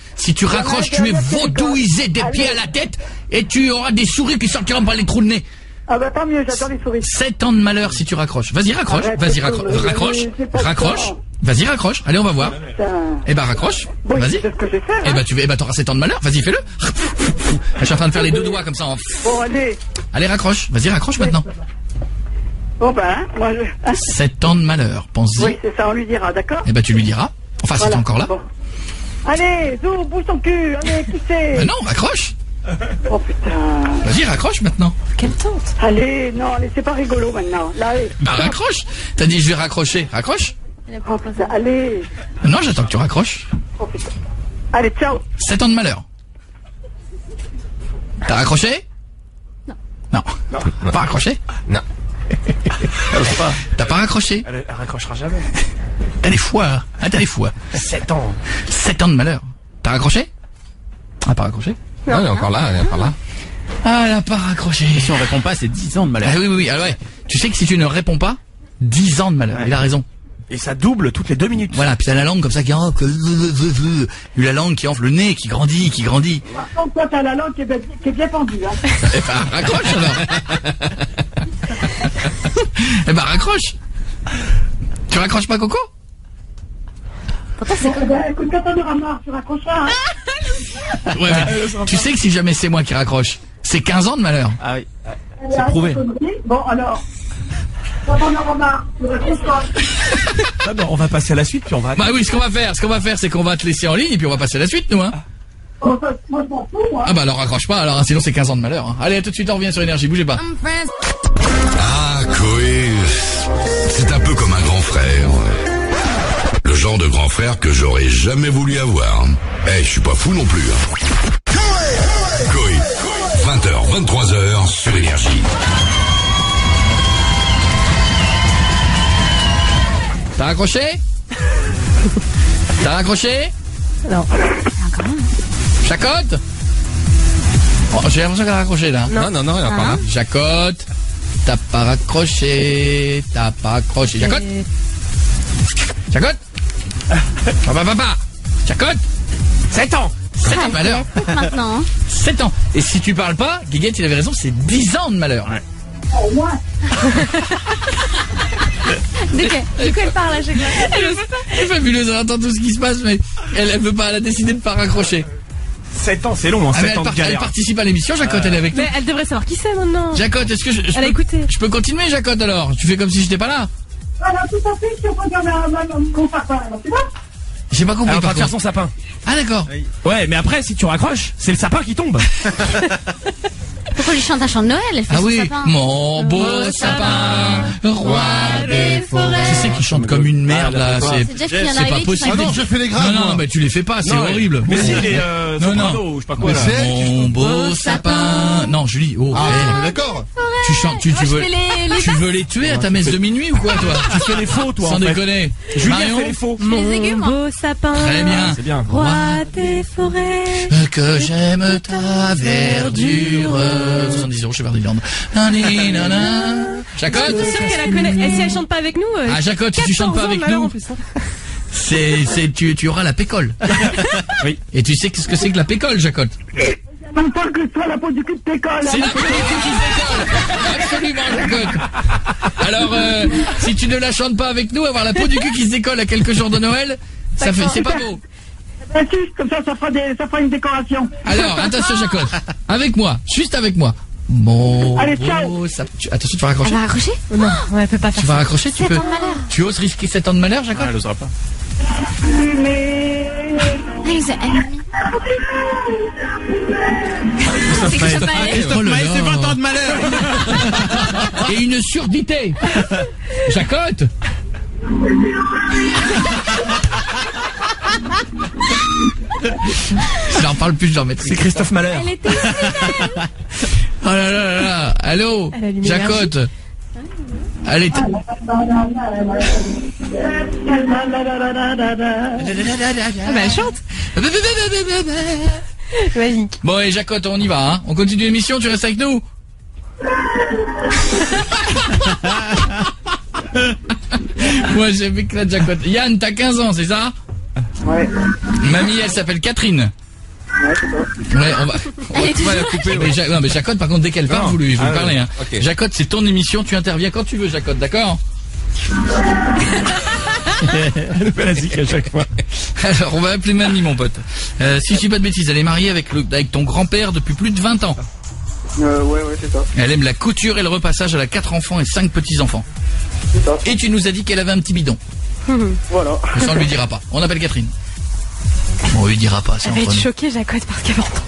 tu es vaudouisé des pieds à la tête et tu auras des souris qui sortiront par les trous de nez. Ah bah tant mieux, j'adore les souris. 7 ans de malheur si tu raccroches. Vas-y, raccroche. Vas-y, raccroche. Vas-y, raccroche. Allez, on va voir. Eh ben, raccroche. Vas-y. C'est ce que j'ai fait. Eh ben, t'auras 7 ans de malheur. Vas-y, fais-le. Je suis en train de faire les 2 doigts comme ça. Bon, allez. Allez, raccroche. Vas-y, raccroche maintenant. Bon ben, moi je... 7 ans de malheur, pense-y. Oui, c'est ça, on lui dira, d'accord? Eh ben, tu lui diras. Enfin, voilà. Si t'es encore là. Bon. Allez, Zou, bouge ton cul. Allez, qui c'est? Ben non, raccroche. Oh putain. Vas-y, raccroche maintenant. Quelle tante? Allez, non, allez, c'est pas rigolo maintenant. Là, allez. Bah, raccroche. T'as dit je vais raccrocher. Raccroche. Oh putain, allez. Non, j'attends que tu raccroches. Oh putain. Allez, ciao. 7 ans de malheur. T'as raccroché? Non. Pas raccroché? Non. T'as pas raccroché? Elle raccrochera jamais. T'as des fois, hein, t'as des fois. 7 ans. 7 ans de malheur. T'as raccroché? Ah, pas raccroché? Non, elle est encore là, elle est encore là. Ah, elle a pas raccroché. Et si on répond pas, c'est 10 ans de malheur. Ah oui. Alors ouais. Tu sais que si tu ne réponds pas, 10 ans de malheur. Ouais. Il a raison. Et ça double toutes les 2 minutes. Voilà, puis t'as la langue comme ça qui enfle, la langue qui enfle, le nez qui grandit. Par contre, toi, t'as la langue qui est bien pendue, hein. Eh ben, raccroche alors. Eh ben, raccroche. Tu raccroches pas, Coco? Écoute, quand on aura marre, tu raccrocheras, hein. Ouais, mais tu sais que si jamais c'est moi qui raccroche, c'est 15 ans de malheur. Ah oui, c'est prouvé. Bon, alors, quand on aura marre, tu raccrocheras. Ah bon, on va passer à la suite, puis on va... Bah oui, ce qu'on va faire, c'est qu'on va te laisser en ligne et puis on va passer à la suite, nous, hein. Moi, je m'en fous, moi. Ah bah alors raccroche pas, alors, hein, sinon c'est 15 ans de malheur, hein. Allez, à tout de suite, on revient sur Énergie, bougez pas. Ah, Koé, c'est un peu comme un grand frère. Le genre de grand frère que j'aurais jamais voulu avoir. Eh, je suis pas fou non plus. Hein. Koé, 20h, 23h sur Énergie. T'as raccroché? T'as raccroché? Non. Jacotte? Oh, j'ai l'impression qu'elle a raccroché là. Non, elle est encore là. Jacotte, t'as pas raccroché. Jacotte? Jacotte? Papa. Jacotte? 7 ans. 7 ans de malheur. Maintenant. 7 ans. Et si tu parles pas, Guiguette, il avait raison, c'est 10 ans de malheur. Ouais. Au moins. Du coup, elle parle à chaque fois. Elle est fabuleuse, elle entend tout ce qui se passe, mais elle veut pas, elle a décidé de pas raccrocher. 7 ans, c'est long, hein, 7 ans de Elle galère. participe à l'émission, Jacotte, elle est avec nous. Mais elle devrait savoir qui c'est maintenant. Jacotte, est-ce que Elle a écouté. je peux continuer, Jacotte, alors? Tu fais comme si j'étais pas là? Alors, tout à fait, je suis en train de faire mon papa, alors, tu vois? J'ai pas compris. Elle va par faire contre. son sapin. Ah d'accord. Ouais, mais après, si tu raccroches, c'est le sapin qui tombe. Pourquoi lui chante un chant de Noël? Elle fait Ah son oui, sapin. mon beau sapin, roi des forêts. Tu sais qu'il chante comme une merde là, c'est Jeff qui vient pas d'arriver, qui possible. chante. Ah non, je fais les graves. Non, mais tu les fais pas, c'est Non, ouais. horrible. Mais si, il est soprano, je sais pas quoi. Mais Là. c'est elle qui Mon beau sapin. Non, Julie, oh, Ah, elle. on est d'accord. Tu chantes, tu Moi, je veux, fais les tu veux les tuer à ta messe de minuit ou quoi, toi? Tu fais les faux, toi, Sans en fait. déconner. Julien Marion, fait les faux. les aigus, moi. Beau sapin. très bien. C'est bien. Roi des forêts. Que j'aime ta verdure. 70 euros chez Verdiland. Jacotte? Je suis sûre qu'elle la connaît. Et si elle chante pas avec nous, Ah, Jacotte, si tu chantes pas 14 ans, avec malheur, nous, en plus, hein. tu auras la pécole. Oui. Et tu sais ce que c'est que la pécole, Jacotte? Même pas que toi, la peau du cul de t'école. C'est la peau du cul qui se décolle. Absolument, Jacotte. Alors, si tu ne la chantes pas avec nous, avoir la peau du cul qui se décolle à quelques jours de Noël, ça fait, c'est pas beau. Ben, si, comme ça fera une décoration. Alors, attention, Jacotte. Avec moi, juste avec moi. Mon Allez, beau ciao. attention, tu vas raccrocher. Elle va raccrocher? Non, ouais, elle peut pas faire Tu ça. vas raccrocher, tu 7 peux. ans de malheur. Tu oses risquer 7 ans de malheur, Jacotte? Elle osera pas. Mais... C'est que je peux pas aller. Oh là là. c'est 20 ans de malheur. Et une surdité. Jacotte. Je n'en parle plus, je leur mettrai. C'est Christophe Malheur. Elle était Oh là là là là. Allô, Elle allume Jacotte. Allez. Ah bah elle chante. Magique. Bon, et Jacotte, on y va, hein. On continue l'émission, tu restes avec nous? Moi, j'ai m'éclate, Jacotte. Yann, t'as 15 ans, c'est ça? Ouais. Mamie, elle s'appelle Catherine. Ouais, c'est ça. Ouais, on va la couper. Mais non, mais Jacotte, par contre, dès qu'elle parle, vous lui parlez, hein. ok. Jacotte, c'est ton émission, tu interviens quand tu veux, Jacotte, d'accord? Elle fait la zik à chaque fois. Alors, on va appeler Mamie, mon pote. Si je dis pas de bêtises, elle est mariée avec ton grand-père depuis plus de 20 ans. Ouais, c'est ça. Elle aime la couture et le repassage, elle a 4 enfants et 5 petits-enfants. C'est ça. Et tu nous as dit qu'elle avait un petit bidon. Voilà. Mais ça, on lui dira pas. On appelle Catherine. On lui dira pas, c'est Elle va entre être nous. choquée, Jacotte, parce qu'elle va entendre.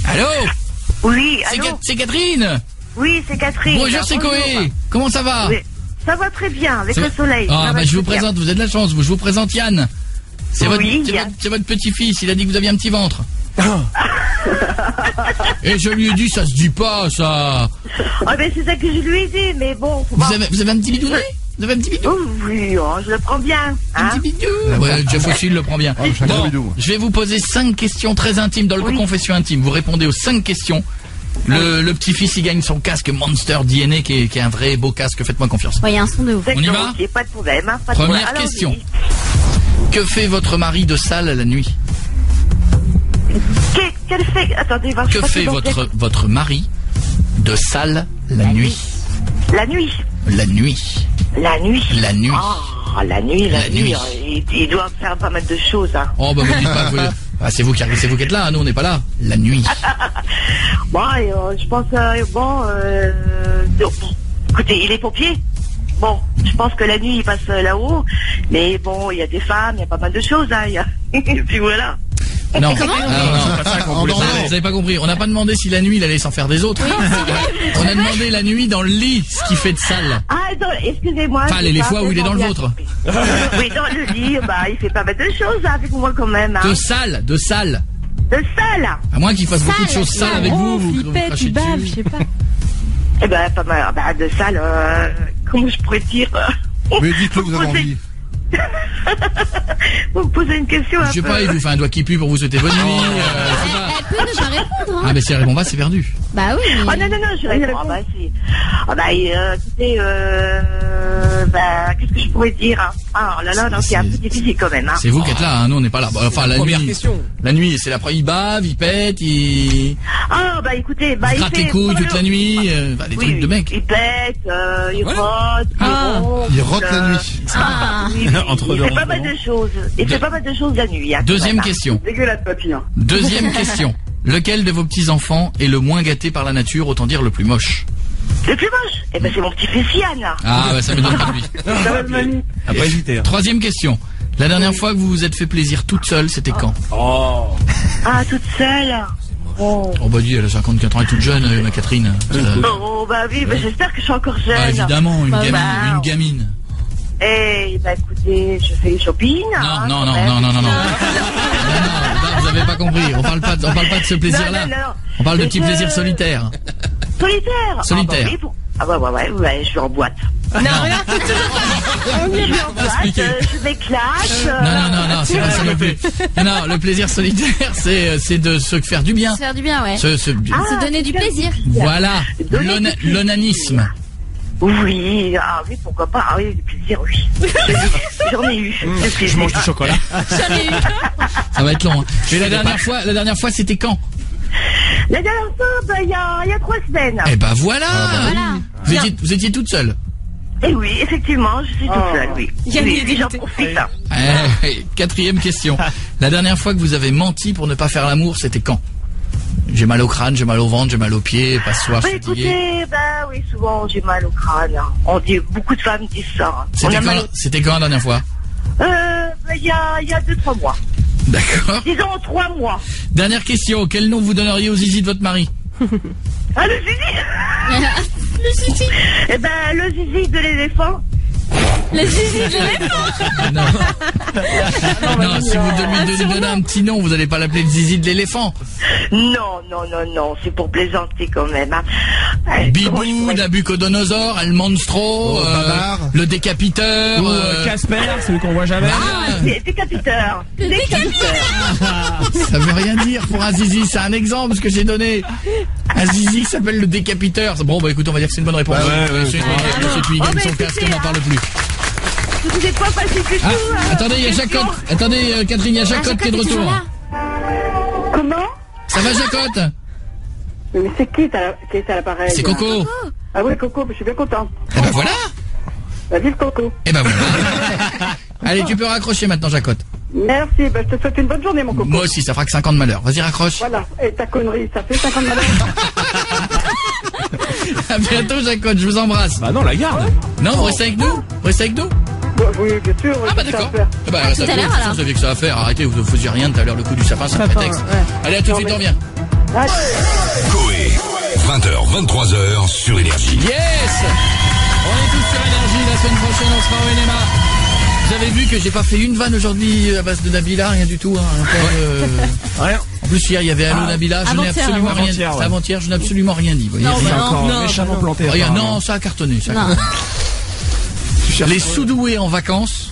Allô? Oui, allô? C'est Catherine? Oui, c'est Catherine. Bonjour, c'est Koé. Comment ça va? Oui. Ça va très bien, avec Ça le va- soleil. Ah, Ça va bah, je très vous bien. présente, vous avez de la chance. Je vous présente Yann. C'est Oui, Yann. votre petit-fils, il a dit que vous aviez un petit ventre. Et je lui ai dit, ça se dit pas, ça. Ah ben c'est ça que je lui ai dit, mais bon. Vous avez un petit bidounet? Vous avez un petit bidou? Oui, je le prends bien. Un petit bidou? Ouais, Jeff aussi, il le prend bien. Bon, je vais vous poser 5 questions très intimes dans le confession intime. Vous répondez aux 5 questions. Le petit-fils, il gagne son casque Monster DNA qui est un vrai beau casque. Faites-moi confiance. Ouais, il y a un son de ouf. On y va? Pas de problème. Hein, Première question. Que fait votre mari de sale la nuit? Quel fait? Attendez, que fait votre mari de sale la nuit? La nuit. La nuit. La nuit. La nuit. Oh, la nuit. Il doit faire pas mal de choses. Hein. Oh, bah, vous dites pas que c'est vous qui êtes là, nous on n'est pas là. La nuit. Bon, je pense, écoutez, il est pompier. Bon, je pense que la nuit il passe là-haut. Mais bon, il y a des femmes, il y a pas mal de choses. Hein, Et puis voilà. Non, Comment vous n'avez pas compris. On n'a pas demandé si la nuit il allait s'en faire des autres. On a demandé la nuit dans le lit, ce qui fait de sale. Ah, excusez-moi. Enfin, les fois où il est dans le vôtre. Oui, dans le lit, il fait pas mal de choses avec moi quand même. Hein. De sale. De sale. À moins qu'il fasse beaucoup de choses sales avec vous. Vous crachez dessus. Je sais pas. Eh ben, pas mal. De sale, comment je pourrais dire? Mais dites-le, vous avez envie. Vous me posez une question je sais pas, il vous fait un doigt qui pue pour vous souhaiter bonne nuit. Elle peut ne pas répondre. Ah mais si elle répond pas, c'est perdu. Bah oui. Mais... Oh non, je réponds. Si. Écoutez, qu'est-ce que je pourrais dire? Ah là là, c'est un peu difficile quand même. Hein. C'est vous qui êtes là, hein, nous on n'est pas là. Enfin la nuit. Question. La nuit, c'est il bave, il pète, il. Ah écoutez, il gratte les couilles toute la nuit, des trucs de mec. Il pète, il rote, il rote la nuit. Il fait pas mal de choses. Il fait pas mal de choses la nuit. Hein, deuxième question. Dégueulasse papy. Hein. Deuxième question. Lequel de vos petits-enfants est le moins gâté par la nature, autant dire le plus moche? Le plus moche? Eh ben c'est mon petit-fils Yann. Ah bah ça me donne pas de lui. Ça va mamie. Ah, pas hésiter. Troisième question. La dernière fois que vous vous êtes fait plaisir toute seule, c'était quand? Ah, toute seule. Oh bah dis, elle a 54 ans et toute jeune, ma Catherine. Oh bah oui, j'espère que je suis encore jeune. Ah évidemment, une gamine. Eh écoutez, je fais les shopping. Non, vous avez pas compris. On parle pas de ce plaisir-là. On parle de petit plaisir solitaire. Solitaire. Ouais, je suis en boîte. Non, regarde, je suis en boîte, je m'éclate. Non, c'est pas ça non plus. Non, le plaisir solitaire, c'est de se faire du bien. Se faire du bien, ouais. Se donner du plaisir. Voilà, l'onanisme. Oui, pourquoi pas. Ah oui, du plaisir, oui. J'en ai eu. Je mange du chocolat. J'en ai eu. Ça va être long. Hein. Et la dernière fois, c'était quand? La dernière fois, il y a 3 semaines. Eh ben voilà. Vous étiez toute seule? Eh oui, effectivement, je suis toute seule, oui. J'en profite. Quatrième question. La dernière fois que vous avez menti pour ne pas faire l'amour, c'était quand? J'ai mal au crâne, j'ai mal au ventre, j'ai mal aux pieds, pas soir, je suis fatigué. Écoutez, oui, souvent j'ai mal au crâne. On dit, beaucoup de femmes disent ça. C'était quand la dernière fois? Il y a 2-3 mois. D'accord. Disons 3 mois. Dernière question, quel nom vous donneriez au zizi de votre mari? Ah, le zizi. Le zizi. Eh ben, le zizi de l'éléphant. Le zizi de l'éléphant. Non, si vous lui donnez un petit nom, vous n'allez pas l'appeler le zizi de l'éléphant. Non, c'est pour plaisanter quand même. Hein. Bibou, Nabucodonosor, El Monstro, le décapiteur. Casper, celui qu'on voit jamais. C'est décapiteur. Ça veut rien dire pour un zizi, c'est un exemple ce que j'ai donné. Un zizi qui s'appelle le décapiteur. Bon, bah écoute, on va dire que c'est une bonne réponse. C'est lui, il gagne son casque, on n'en parle plus. Vous n'êtes pas facile du tout. Attendez, il y a Jacotte. Attendez, Catherine, il y a Jacotte qui est de retour. Comment? Ça va, Jacotte? Mais c'est qui est à l'appareil? C'est Coco. Ah oui, Coco, je suis bien content. Eh ben voilà. Vive Coco. Eh ben voilà. Allez, tu peux raccrocher maintenant, Jacotte. Merci, je te souhaite une bonne journée, mon Coco. Moi aussi, ça fera que 50 de malheur. Vas-y, raccroche. Voilà, et ta connerie, ça fait 50 de malheur. À bientôt, Jacotte, je vous embrasse. Bah non, la garde. Non, vous restez avec nous? Oui, bien sûr. Ah bah d'accord. Tout à l'heure, alors. Vous saviez que ça à faire. Arrêtez, vous ne faisiez rien tout à l'heure, le coup du sapin, c'est un prétexte. Allez, à tout de suite, on revient. Coé, 20h, 23h sur Énergie. Yes! On est tous sur Énergie, la semaine prochaine, on sera au NMA. Vous avez vu que j'ai pas fait une vanne aujourd'hui à base de Nabila, rien du tout. Hein, rien. En plus, hier, il y avait Allo Nabila. Je n'ai absolument rien dit. Avant-hier, je n'ai absolument rien dit. Vous voyez, méchamment planté. Non, ça a cartonné. Les sous-doués en vacances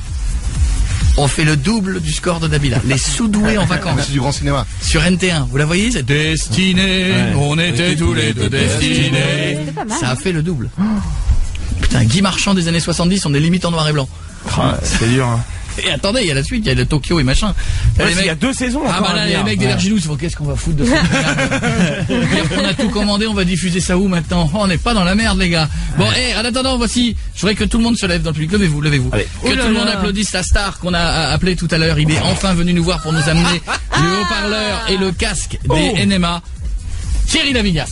ont fait le double du score de Nabila. Les sous-doués en vacances. C'est du grand cinéma. Sur NT1. Vous la voyez, cette destinée. On était tous les deux destinés. Ça a fait le double. Putain, Guy Marchand des années 70, on est limite en noir et blanc. C'est dur, hein. Et attendez, il y a la suite, il y a le Tokyo et machin. Ouais, il y a 2 saisons. Ah bah là, les mecs d'Énergie Loose, qu'est-ce qu'on va foutre de ça? On a tout commandé, on va diffuser ça où maintenant? On n'est pas dans la merde, les gars. Bon, en attendant, voici, je voudrais que tout le monde se lève dans le public. Levez-vous. Allez. Que tout le monde applaudisse la star qu'on a appelé tout à l'heure. Il est enfin venu nous voir pour nous amener le haut-parleur et le casque des NMA. Thierry Laviga.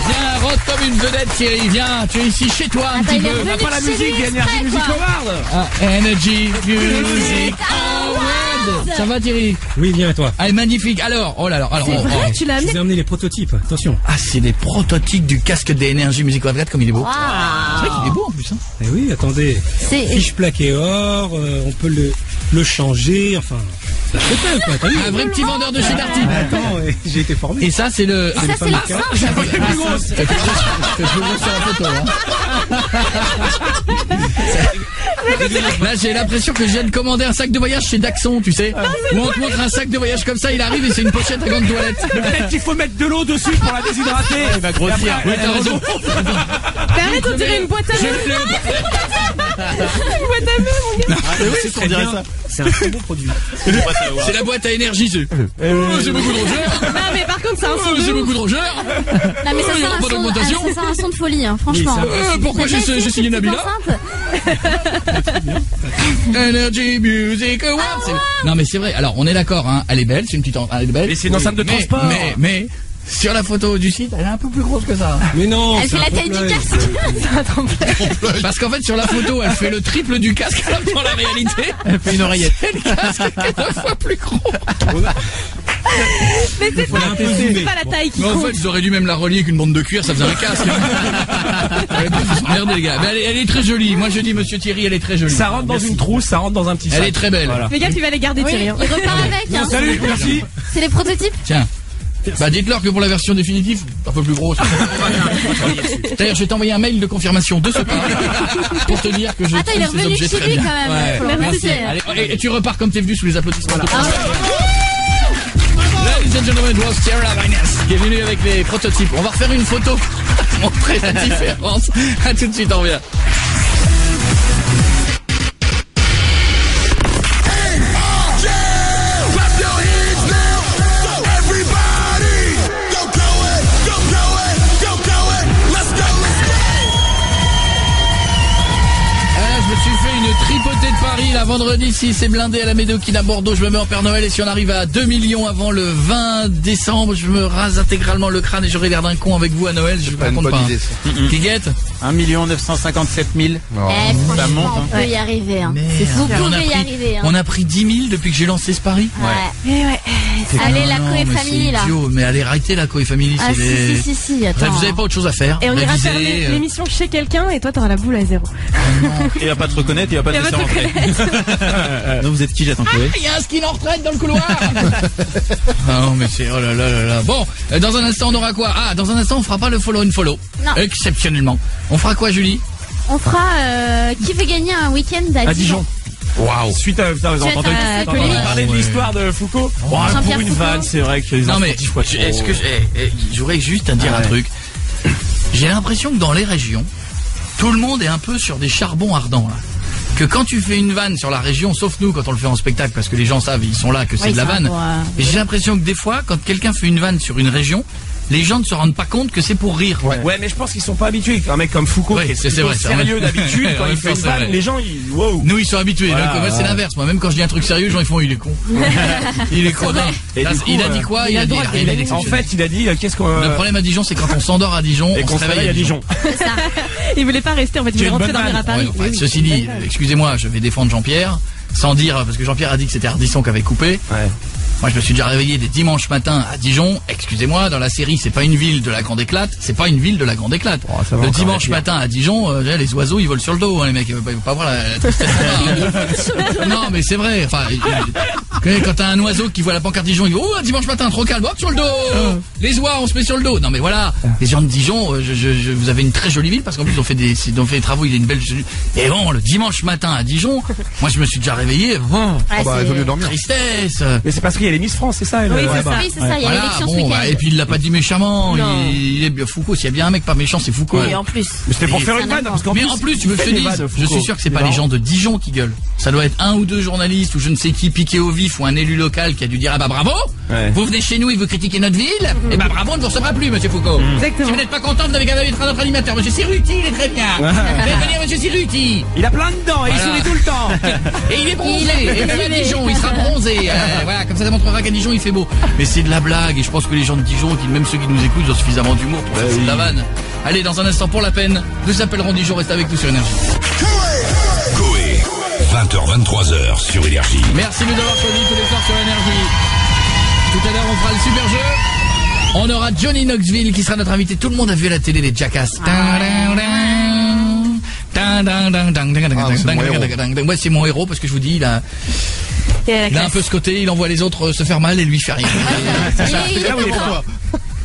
Viens, rentre comme une vedette, Thierry. Viens, tu es ici chez toi un petit peu. On n'a pas la musique, Energy Music Award. Energy Music Award. Ça va, Thierry? Oui, bien, et toi? Ah, magnifique. Alors, C'est vrai, tu l'as Je vous ai amené les prototypes, attention. Ah, c'est des prototypes du casque des Energy Music Award. Regarde comme il est beau. Wow. C'est vrai qu'il est beau en plus. Hein. Eh oui, attendez. Fiche plaqué or, on peut le changer, enfin. Ça fait pas, quoi, un vrai petit vendeur de chez Darty. Attends, j'ai été formé. Et ça, c'est le. Et ça, c'est la fin. C'est plus gros. C'est plus gros sur la photo. Là, j'ai l'impression que je viens de commander un sac de voyage chez Daxon, tu sais. Où on te montre un sac de voyage comme ça, il arrive et c'est une pochette à grande toilette. Peut-être qu'il faut mettre de l'eau dessus pour la déshydrater. Il va grossir. Oui, t'as raison. Mais arrête, on dirait une boîte à meux. Une boîte à meux, mon gars. Oui, on dirait ça. C'est un très bon produit. C'est la boîte à énergie, c'est beaucoup de rongeurs. Non, mais par contre, c'est un son de C'est ouf. beaucoup de rongeurs. Non, mais ça c'est un son de folie, hein, franchement. Pourquoi j'ai signé Nabila? Energy Music Award. Non, mais c'est vrai. Alors, on est d'accord, hein. Elle est belle, c'est une petite. Elle est belle. Mais c'est une enceinte de transport. Mais. Sur la photo du site, elle est un peu plus grosse que ça. Mais non. Elle fait la taille du casque. C'est un tremplin. Parce qu'en fait, sur la photo, elle fait le triple du casque. Alors dans la réalité, elle fait une oreillette. Et le casque est 2 fois plus gros. Mais c'est pas la taille qui mais en compte. fait, ils auraient dû même la relier avec une bande de cuir, ça faisait un casque. Regardez les gars, mais elle est très jolie. Moi je dis Monsieur Thierry, elle est très jolie. Ça rentre dans une trousse, ça rentre dans un petit sac. Elle est très belle. Fais gaffe, tu vas les garder, Thierry. Il repart avec. Hein. Salut, merci. C'est les prototypes. Tiens. Bah dites-leur que pour la version définitive, un peu plus grosse. D'ailleurs, je vais t'envoyer un mail de confirmation de ce pas pour te dire que je Attends, il est trouve ces revenu objets chez très lui bien. quand même. Ouais, merci. Allez, et tu repars comme t'es venu sous les applaudissements. Ladies and gentlemen, was Thierry Lavignès qui est venu avec les prototypes. On va refaire une photo pour montrer la différence. À tout de suite, on revient. Tripotée de Paris, la vendredi 6, c'est blindé à la Médoquine à Bordeaux, je me mets en Père Noël et si on arrive à 2 millions avant le 20 décembre, je me rase intégralement le crâne et j'aurai l'air d'un con avec vous à Noël, je vous raconte pas. Qui guette 1 957 000. Ça monte. On peut y arriver. Hein. Vous pouvez y arriver. Hein. On a pris 10 000 depuis que j'ai lancé ce pari. Ouais. Allez, la Coé Family là. Mais allez, arrêtez la Coé Family. Ah si, attends. Vous avez pas autre chose à faire. Et on ira faire l'émission chez quelqu'un et toi t'auras la boule à 0. Il va pas te reconnaître, il va pas te laisser rentrer. Donc vous êtes qui, j'attends Chloé? Il y a un skin en retraite dans le couloir. Non mais c'est oh là là. Bon, dans un instant on aura quoi? Ah, dans un instant on fera pas le follow and follow. Non. Exceptionnellement. On fera quoi, Julie? On fera qui veut gagner un week-end à Dijon. Waouh. Suite à vous avez entendu parler de l'histoire de Foucault. Pour une vanne, c'est vrai que les non mais est-ce que j'aurais juste à dire un truc. J'ai l'impression que dans les régions, tout le monde est un peu sur des charbons ardents là. Que quand tu fais une vanne sur la région, sauf nous quand on le fait en spectacle, parce que les gens savent, ils sont là, que c'est de la vanne. Et j'ai l'impression que des fois, quand quelqu'un fait une vanne sur une région, les gens ne se rendent pas compte que c'est pour rire. Ouais, mais je pense qu'ils sont pas habitués. Un mec comme Foucault, qui est vrai, sérieux d'habitude, quand il fait une vanne, les gens, wow. Nous, ils sont habitués. Voilà, moi, c'est l'inverse. Moi, même quand je dis un truc sérieux, les gens, ils font, il est con. Il est con. Il a dit quoi? Il a dit, en fait, il a dit, qu'est-ce qu'on... Le problème à Dijon, c'est quand on s'endort à Dijon, et qu'on se réveille à Dijon. C'est ça. Il voulait pas rester, en fait, il voulait rentrer dormir à Paris. Ceci dit, excusez-moi, je vais défendre Jean-Pierre, sans dire, parce que Jean-Pierre a dit que c'était Ardisson qui avait coupé. Moi, je me suis déjà réveillé des dimanches matins à Dijon. Excusez-moi, dans la série, c'est pas une ville de la grande éclate. C'est pas une ville de la grande éclate. Le dimanche matin à Dijon, les oiseaux, ils volent sur le dos, hein, les mecs. Ils veulent pas voir la tristesse. Non, mais c'est vrai. Enfin, Quand t'as un oiseau qui voit la pancarte Dijon, il dit, oh, dimanche matin, trop calme, hop, sur le dos. Les oies, on se met sur le dos. Non, mais voilà. Les gens de Dijon, vous avez une très jolie ville parce qu'en plus, ils ont fait des travaux, il y a une belle, et bon, le dimanche matin à Dijon, moi, je me suis déjà réveillé, ils ont mieux dormir. Tristesse. Mais c'est parce qu'il y a les Miss France, c'est ça? Oui, c'est ça. Oui, c'est ça, il y a l'élection ce week-end. Et puis, il l'a pas dit méchamment. Il est bien Foucault. S'il y a bien un mec pas méchant, c'est Foucault. Oui, en plus. Mais c'était pour faire une vanne, parce qu'en plus. Mais en plus, tu veux que je te dise, je suis sûr que c'est pas les gens de Dijon qui gueulent. Ça doit être un ou deux journalistes ou je ne sais qui piqué au vif ou un élu local qui a dû dire ah bah bravo, vous venez chez nous et vous critiquez notre ville, et bah bravo, on ne vous recevra plus, monsieur Foucault. Exactement. Si vous n'êtes pas content, vous avez qu'à aller être notre animateur. Monsieur Siruti, il est très bien. Vous allez venir, monsieur Siruti. Il a plein de dents et il sourit tout le temps. Et il est bronzé. Et même à Dijon, il sera bronzé. Voilà, comme ça démontrera qu'à Dijon, il fait beau. Mais c'est de la blague et je pense que les gens de Dijon, même ceux qui nous écoutent, ont suffisamment d'humour pour faire de la vanne. Allez, dans un instant, pour la peine, nous appellerons Dijon. Reste avec nous sur Énergie. Coé, 20h, 23h sur Énergie. Merci de nous avoir choisi tous les soirs sur Énergie. Tout à l'heure, on fera le super jeu. On aura Johnny Knoxville qui sera notre invité. Tout le monde a vu à la télé les Jackass. Moi, c'est mon héros parce que je vous dis, il a un peu ce côté, il envoie les autres se faire mal et lui il fait rien. C'est ça. Il est comme toi.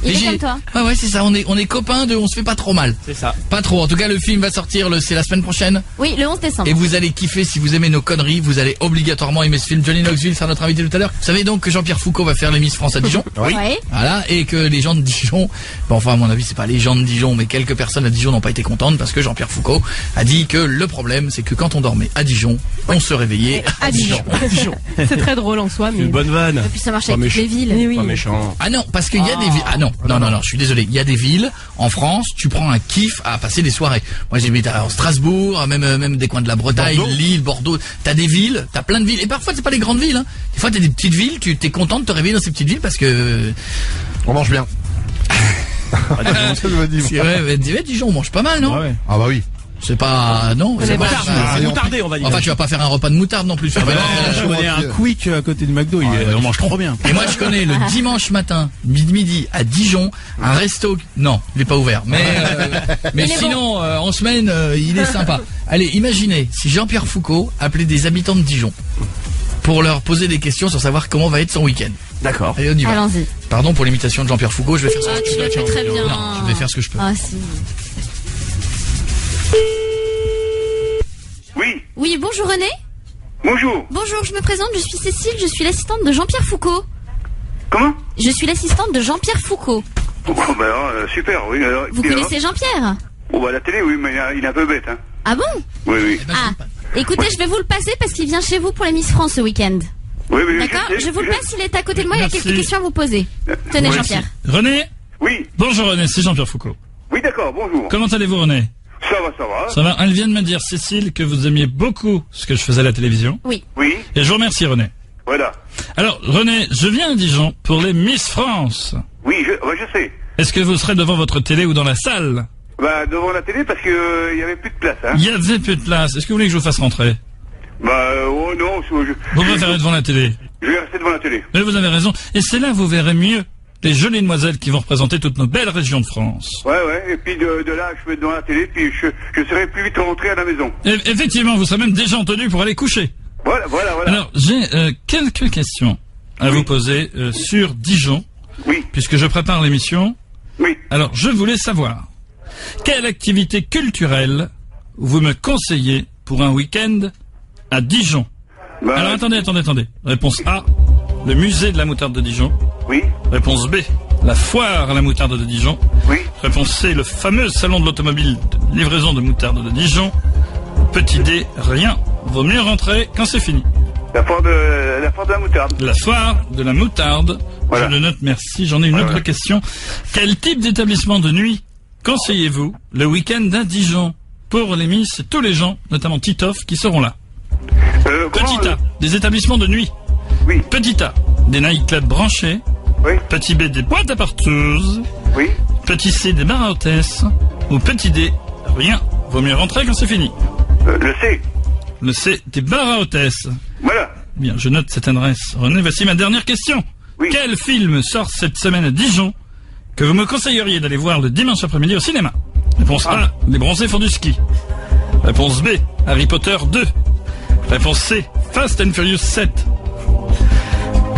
Ouais, c'est ça, on est copains on se fait pas trop mal. C'est ça. Pas trop. En tout cas, le film va sortir c'est la semaine prochaine. Oui, le 11 décembre. Et vous allez kiffer si vous aimez nos conneries, vous allez obligatoirement aimer ce film. Johnny Knoxville sera notre invité tout à l'heure. Vous savez donc que Jean-Pierre Foucault va faire les Miss France à Dijon. Oui. Voilà, et que les gens de Dijon, enfin à mon avis, c'est pas les gens de Dijon, mais quelques personnes à Dijon n'ont pas été contentes parce que Jean-Pierre Foucault a dit que le problème, c'est que quand on dormait à Dijon, on se réveillait à Dijon. C'est très drôle en soi, mais. Une bonne vanne. Et puis ça marche avec toutes les villes. Oui. Pas méchant. Ah non, parce qu'il y a des villes. Ah non, je suis désolé. Il y a des villes en France, tu prends un kiff à passer des soirées. Moi, j'ai mis en Strasbourg, même des coins de la Bretagne, Bordeaux. Lille, Bordeaux. T'as des villes, t'as plein de villes. Et parfois, c'est pas les grandes villes. Hein. Des fois, t'as des petites villes. Tu t'es content de te réveiller dans ces petites villes parce que on mange bien. C'est vrai, mais Dijon, on mange pas mal, non? Ah bah oui. C'est pas... Non, c'est pas... C'est moutardé, on va dire. Enfin, tu vas pas faire un repas de moutarde non plus. Je connais un quick à côté du McDo, on mange trop bien. Et moi, je connais le dimanche matin, midi, à Dijon, un resto... Non, il est pas ouvert. Mais sinon, en semaine, il est sympa. Allez, imaginez si Jean-Pierre Foucault appelait des habitants de Dijon pour leur poser des questions sur savoir comment va être son week-end. D'accord. Allez, on y va. Allons-y. Pardon pour l'imitation de Jean-Pierre Foucault, je vais faire ce que je peux. Tu le fais très bien. Non, je vais faire ce que je peux. Ah si. Oui. Oui, bonjour René. Bonjour. Bonjour, je me présente, je suis Cécile, je suis l'assistante de Jean-Pierre Foucault. Comment? Je suis l'assistante de Jean-Pierre Foucault. Oh, bah alors, super, oui. Alors, vous connaissez Jean-Pierre? Oh, bah à la télé, oui, mais il est un peu bête, hein. Ah bon? Oui. Ah, écoutez, je vais vous le passer parce qu'il vient chez vous pour la Miss France ce week-end. Oui. D'accord, je vous le passe, il est à côté de moi, il y a quelques questions à vous poser. Tenez Jean-Pierre. René? Oui. Bonjour René, c'est Jean-Pierre Foucault. Oui, d'accord, bonjour. Comment allez-vous René? Ça va. Ça va, elle vient de me dire, Cécile, que vous aimiez beaucoup ce que je faisais à la télévision. Oui. Et je vous remercie René. Voilà. Alors René, je viens à Dijon pour les Miss France. Oui, je sais. Est-ce que vous serez devant votre télé ou dans la salle? Bah, devant la télé parce que y avait plus de place, hein. Il y avait plus de place. Est-ce que vous voulez que je vous fasse rentrer? Bah, oh non, Vous préférez devant la télé? Je vais rester devant la télé. Mais vous avez raison. Et c'est là que vous verrez mieux les jolies demoiselles qui vont représenter toutes nos belles régions de France. Ouais. Et puis de là, je vais être devant la télé, puis je serai plus vite rentré à la maison. Effectivement, vous serez même déjà en tenue pour aller coucher. Voilà. Alors, j'ai quelques questions à vous poser sur Dijon. Oui. Puisque je prépare l'émission. Oui. Alors, je voulais savoir, quelle activité culturelle vous me conseillez pour un week-end à Dijon? Bah, alors, attendez. Réponse A, le musée de la moutarde de Dijon. Oui. Réponse B, la foire à la moutarde de Dijon. Oui. Réponse C, le fameux salon de l'automobile de livraison de moutarde de Dijon. Petit D, rien. Vaut mieux rentrer quand c'est fini. La foire de la moutarde. La foire de la moutarde. Voilà. Je le note, merci. J'en ai une autre question. Quel type d'établissement de nuit conseillez-vous le week-end à Dijon pour les Miss et tous les gens, notamment Titoff, qui seront là? Petit A, des établissements de nuit. Oui. Petit A, des nightclubs branchés. Oui. Petit B, des boîtes à parteuses. Oui. Petit C, des bars à hôtesses. Ou petit D, rien. Vaut mieux rentrer quand c'est fini. Le C. Le C, des bars à hôtesses. Voilà. Bien, je note cette adresse. René, voici ma dernière question. Oui. Quel film sort cette semaine à Dijon que vous me conseilleriez d'aller voir le dimanche après-midi au cinéma? Réponse A, Les Bronzés font du ski. Réponse B, Harry Potter 2. Réponse C, Fast and Furious 7.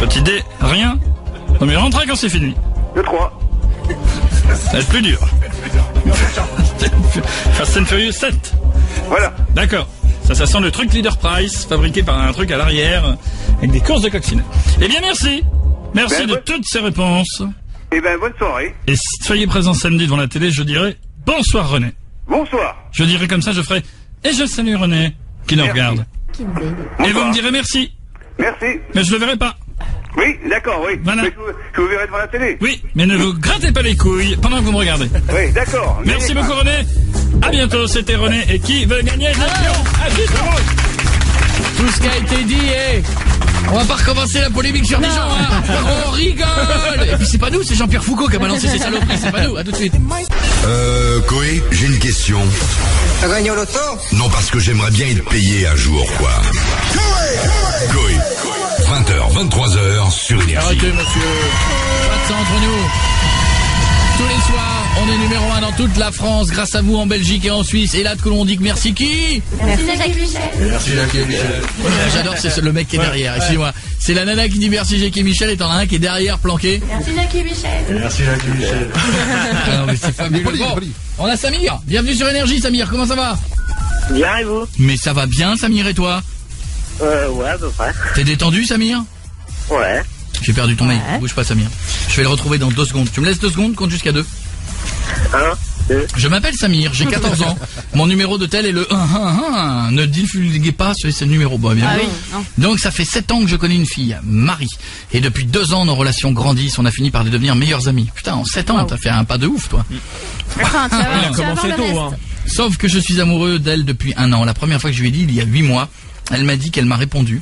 Petite D, rien. Non mais rentrez quand c'est fini. Le 3. Ça va être plus dur. Fast and Furious 7. Voilà. D'accord. Ça sent le truc Leader Price, fabriqué par un truc à l'arrière, avec des courses de coccinelle. Eh bien, merci. Merci de toutes ces réponses. Eh ben, bonne soirée. Et soyez présents samedi devant la télé, je dirai bonsoir René. Bonsoir. Je dirai comme ça, je ferai et je salue René, qui nous regarde. Et vous me direz merci. Merci. Mais je le verrai pas. Oui, d'accord, oui. Voilà. Mais je vous verrai devant la télé. Oui, mais ne vous grattez pas les couilles pendant que vous me regardez. Oui, d'accord. Merci beaucoup René. À bientôt, c'était René. Et qui veut gagner des millions? Tout ce qui a été dit, on va pas recommencer la polémique sur Dijon, hein. On rigole. Et puis c'est pas nous, c'est Jean-Pierre Foucault qui a balancé ces saloperies, c'est pas nous. À tout de suite. Koé, j'ai une question. T'as gagné au loto? Non, parce que j'aimerais bien être payé un jour, quoi. Koé, 20h, 23h sur Énergie. Arrêtez, monsieur. Pas de ça entre nous. Tous les soirs, on est numéro 1 dans toute la France, grâce à vous en Belgique et en Suisse. Et là, que l'on dit que merci qui? Merci Jacques Michel. Merci Jacques et Michel. J'adore, c'est le mec qui est derrière. Excusez-moi. C'est la nana qui dit merci Jacques et Michel et t'en as un qui est derrière planqué. Merci Jacques et Michel. Merci Jacques et Michel. Ah non, mais c'est fabuleux. Bon, on a Samir. Bienvenue sur Énergie, Samir. Comment ça va? Bien, et vous? Mais ça va bien, Samir, et toi? Ouais, à peu près. T'es détendu, Samir? Ouais. J'ai perdu ton mail. Bouge pas, Samir. Je vais le retrouver dans 2 secondes. Tu me laisses 2 secondes, compte jusqu'à 2. 1, 2. Je m'appelle Samir, j'ai 14 ans. Mon numéro de tel est le 1. Ne divulguez pas ce numéro. Bon, bien. Ah oui, non. Donc ça fait 7 ans que je connais une fille, Marie. Et depuis 2 ans, nos relations grandissent. On a fini par devenir meilleurs amis. Putain, en 7 ans, t'as fait un pas de ouf, toi. Enfin, tu Il a commencé tôt, hein. Sauf que je suis amoureux d'elle depuis 1 an. La première fois que je lui ai dit, il y a 8 mois, elle m'a dit qu'elle m'a répondu.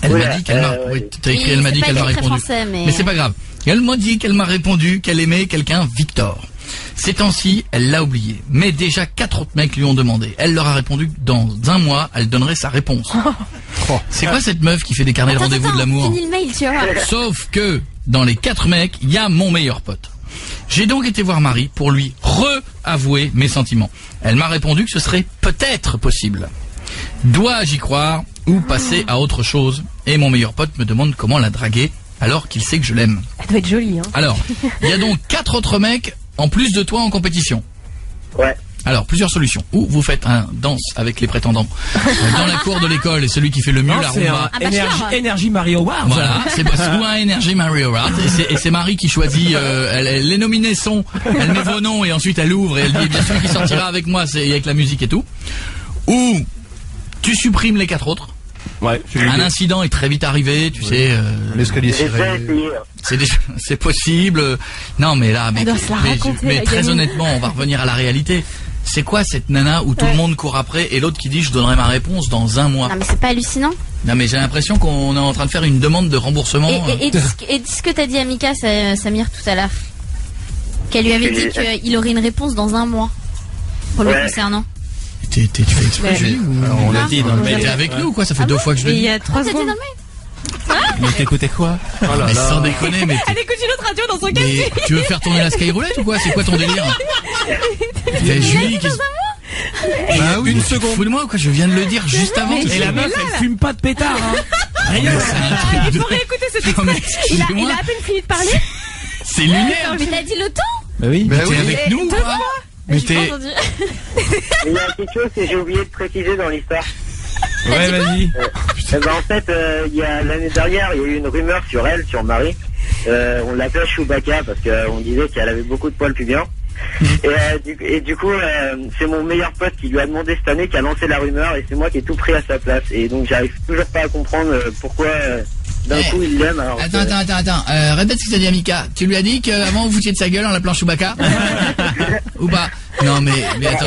Elle m'a dit qu'elle m'a... Oui, t'as écrit, elle m'a dit qu'elle m'a répondu. Français, mais c'est pas grave. Elle m'a dit qu'elle m'a répondu qu'elle aimait quelqu'un, Victor. Ces temps-ci, elle l'a oublié. Mais déjà 4 autres mecs lui ont demandé. Elle leur a répondu que dans 1 mois, elle donnerait sa réponse. C'est quoi cette meuf qui fait des carnets de rendez-vous de l'amour? Finis le mail, tu vois. Sauf que dans les 4 mecs, il y a mon meilleur pote. J'ai donc été voir Marie pour lui re-avouer mes sentiments. Elle m'a répondu que ce serait peut-être possible. Dois-je y croire ou passer à autre chose? Et mon meilleur pote me demande comment la draguer alors qu'il sait que je l'aime. Elle doit être jolie, hein. Alors, il y a donc 4 autres mecs en plus de toi en compétition. Ouais. Alors, plusieurs solutions. Ou vous faites un danse avec les prétendants dans la cour de l'école et celui qui fait le mieux la rumba. Energy Mario Award. Voilà, c'est ou un Energy Mario Award. Et c'est Marie qui choisit. Les nominés sont. Elle met vos noms et ensuite elle ouvre et elle dit bien celui qui sortira avec moi, c'est avec la musique et tout. Ou tu supprimes les 4 autres. Ouais. Un incident est très vite arrivé, tu sais. L'escalier ciré. C'est possible. Non, mais là, mais très honnêtement, on va revenir à la réalité. C'est quoi cette nana où tout le monde court après et l'autre qui dit je donnerai ma réponse dans 1 mois? Non mais c'est pas hallucinant. Non mais j'ai l'impression qu'on est en train de faire une demande de remboursement. Et ce que t'as dit à Mika, Samir, tout à l'heure, qu'elle lui avait dit qu'il aurait une réponse dans 1 mois pour le concernant. Tu fais exprès, Julie? On l'a dit dans le mail. T'es avec nous, quoi? Ça fait 2 fois que je le dis. Il y a 3 secondes. Mais t'écoutais quoi? Oh là là. Sans déconner, mais... Elle écoute une autre radio dans son casting. Mais tu veux faire tourner la Skyroulette ou quoi? C'est quoi ton délire? Julie, bah oui, 1 seconde. Fous de moi ou quoi? Je viens de le dire juste avant. Et la meuf, elle fume pas de pétard, hein. Rien. Il faut réécouter cet extrait. Il a à peine fini de parler. C'est lunaire. Mais t'as dit le temps? Bah oui. Mais t'es avec nous ou pas? Mais t'es... Il y a quelque chose que j'ai oublié de préciser dans l'histoire. Ouais, vas-y. En fait, l'année dernière, il y a eu une rumeur sur elle, sur Marie. On l'appelait Chewbacca parce qu'on disait qu'elle avait beaucoup de poils pubiens. Et du coup, c'est mon meilleur pote qui lui a demandé cette année, qui a lancé la rumeur, et c'est moi qui ai tout pris à sa place. Et donc j'arrive toujours pas à comprendre pourquoi d'un coup il l'aime. Attends, répète ce que t'as dit à Mika. Tu lui as dit qu'avant vous foutiez de sa gueule en l'appelant Chewbacca? Ou pas? Non mais attends.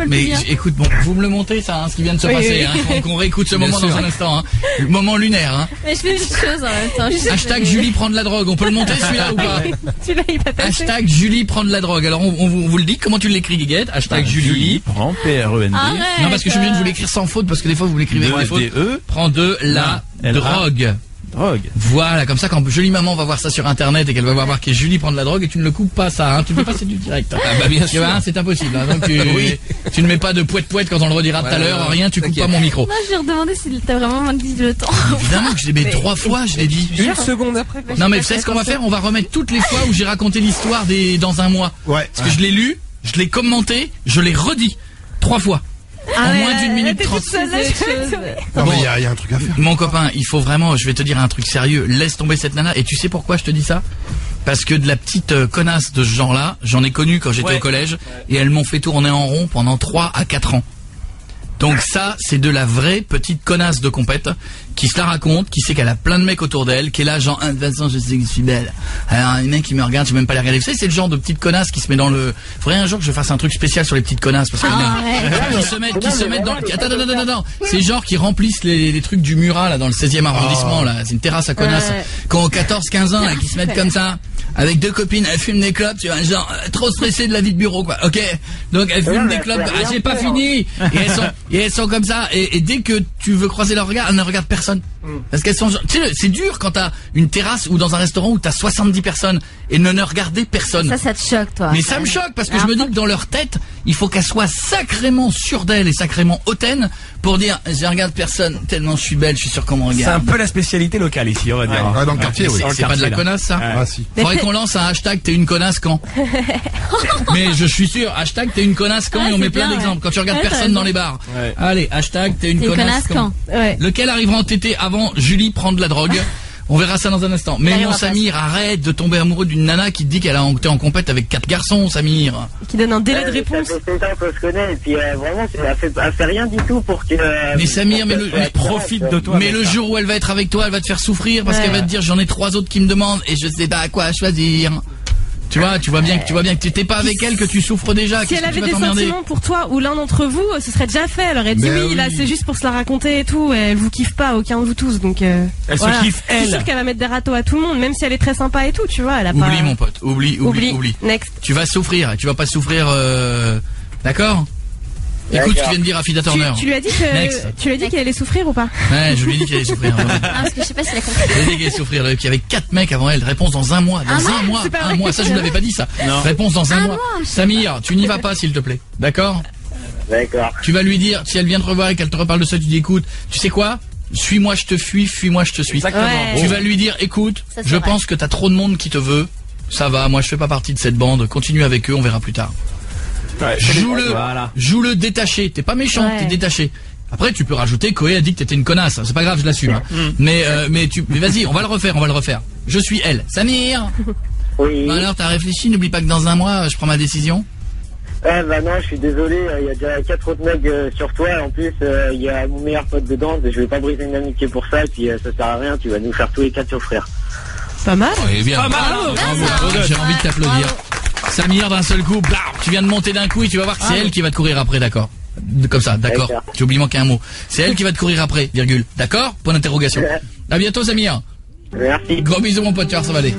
Mais écoute, bon, vous me le montez ça, ce qui vient de se passer, hein, qu'on réécoute ce moment dans un instant, hein. Le moment lunaire, hein. Mais je fais une chose en même temps. Hashtag Julie prend de la drogue. On peut le monter celui-là ou pas? Celui-là il va passer. Hashtag Julie prend de la drogue. Alors on vous le dit, comment tu l'écris, Guiguette? Hashtag Julie prend PREND. Non parce que je suis obligé de vous l'écrire sans faute parce que des fois vous l'écrivez avec des fautes. Prends de la drogue. drogue. Voilà, comme ça quand jolie maman va voir ça sur internet et qu'elle va voir marqué Julie prend de la drogue et tu ne le coupes pas ça, hein. Tu ne fais pas c'est du direct. Ah bah bien sûr. C'est impossible. Hein. Donc tu ne mets pas de poète quand on le redira tout à l'heure, rien, tu coupes pas mon micro. Non, je lui ai redemandé si t'as vraiment dit le temps. Évidemment que je l'ai mis 3 fois, je l'ai dit. Une seconde après. Non mais vous savez ce qu'on va faire? On va remettre toutes les fois où j'ai raconté l'histoire dans un mois. Ouais. Parce que je l'ai lu, je l'ai commenté, je l'ai redit 3 fois. En moins d'une minute 30. Non mais il y a un truc à faire. Mon copain, il faut vraiment, je vais te dire un truc sérieux, laisse tomber cette nana. Et tu sais pourquoi je te dis ça? Parce que de la petite connasse de ce genre-là, j'en ai connu quand j'étais au collège, et elles m'ont fait tourner en rond pendant 3 à 4 ans. Donc ça, c'est de la vraie petite connasse de compète qui se la raconte, qui sait qu'elle a plein de mecs autour d'elle, qui est là genre de toute façon je sais que je suis belle. Alors les mecs qui me regardent, je vais même pas les regarder. Vous savez, c'est le genre de petite connasse qui se met dans le. Faudrait un jour que je fasse un truc spécial sur les petites connasses parce que qui se mettent dans. Attends. C'est genre qui remplissent les trucs du Murat là dans le 16e arrondissement là. C'est une terrasse à connasses. Qui ont 14-15 ans là, qui se mettent comme ça. Avec 2 copines, elles fument des clopes, tu vois, genre trop stressées de la vie de bureau quoi. Ok. Donc elles fument des clopes. Ah j'ai pas fini. Et elles sont comme ça. Et dès que tu veux croiser leur regard, elles ne regardent personne. Parce qu'elles sont, tu sais, c'est dur quand t'as une terrasse ou dans un restaurant où t'as 70 personnes et ne regardez personne. Ça te choque, toi. Mais ça me choque parce que je me dis que dans leur tête, il faut qu'elles soient sacrément sûres d'elles et sacrément hautaines pour dire, je regarde personne tellement je suis belle, je suis sûr qu'on me regarde. C'est un peu la spécialité locale ici, on va dire. Ouais, dans le quartier, oui. C'est pas de la connasse, ça? Ah, si. Faudrait qu'on lance un hashtag t'es une connasse quand. Mais je suis sûr, hashtag t'es une connasse quand et on met plein d'exemples. Quand tu regardes personne dans les bars. Ouais. Allez, hashtag t'es une connasse quand. Ouais. Lequel arrivera en tété avant Julie prend de la drogue? On verra ça dans un instant. Mais mon Samir, arrête de tomber amoureux d'une nana qui te dit qu'elle a été en compète avec 4 garçons, Samir. Qui donne un délai de réponse. Ça fait 5 ans qu'on se connaît et puis vraiment, elle fait rien du tout pour que... mais Samir, profite de toi. Mais le jour où elle va être avec toi, elle va te faire souffrir parce qu'elle va te dire j'en ai 3 autres qui me demandent et je sais pas à quoi choisir. Tu vois bien que tu t'es pas avec elle, que tu souffres déjà. Si elle avait des sentiments pour toi ou l'un d'entre vous, ce serait déjà fait. Elle aurait dit oui, là c'est juste pour se la raconter et tout. Elle vous kiffe pas, aucun de vous tous. Donc elle se kiffe elle. Je suis sûre qu'elle va mettre des râteaux à tout le monde, même si elle est très sympa et tout. Tu vois, elle a oublie pas. Mon pote, oublie. Next. Tu vas souffrir. Tu vas pas souffrir. D'accord. Écoute, tu viens de dire à Fida Turner. Tu lui as dit qu'elle allait souffrir ou pas? Ouais, je lui ai dit qu'elle allait souffrir. Parce que je sais pas si elle a compris. Je lui ai dit qu'elle allait souffrir. Qu'il y avait 4 mecs avant elle. Réponse dans un mois. Un mois. Ça, je ne l'avais pas dit ça. Non. Réponse dans un mois. Samir, tu n'y vas pas, s'il te plaît. D'accord? D'accord. Tu vas lui dire, si elle vient te revoir et qu'elle te reparle de ça, tu dis, écoute, tu sais quoi? Suis-moi, je te fuis, fuis-moi, je te suis. Exactement. Tu vas lui dire, écoute, je pense que t'as trop de monde qui te veut. Ça va, moi, je fais pas partie de cette bande. Continue avec eux, on verra plus tard. Ouais, joue-le détaché. T'es pas méchant, t'es détaché. Après, tu peux rajouter Koé a dit que t'étais une connasse. C'est pas grave, je l'assume. Hein. Mais vas-y, on va le refaire. Je suis elle. Samir. Oui. Bah alors, t'as réfléchi. N'oublie pas que dans un mois, je prends ma décision. Bah non, je suis désolé. Il y a déjà 4 autres mecs sur toi. En plus, il y a mon meilleur pote dedans. Je vais pas briser une amitié pour ça. Et puis ça sert à rien. Tu vas nous faire tous les 4 souffrir. Pas mal. Ouais, bien. Pas mal. J'ai envie de t'applaudir. Samir, d'un seul coup, blam, tu viens de monter d'un coup et tu vas voir que c'est elle qui va te courir après, d'accord? Comme ça, d'accord. Tu oublies manquer un mot. C'est elle qui va te courir après, virgule. D'accord? Point d'interrogation. À bientôt, Samir. Merci. Gros bisous, mon pote, ça va aller.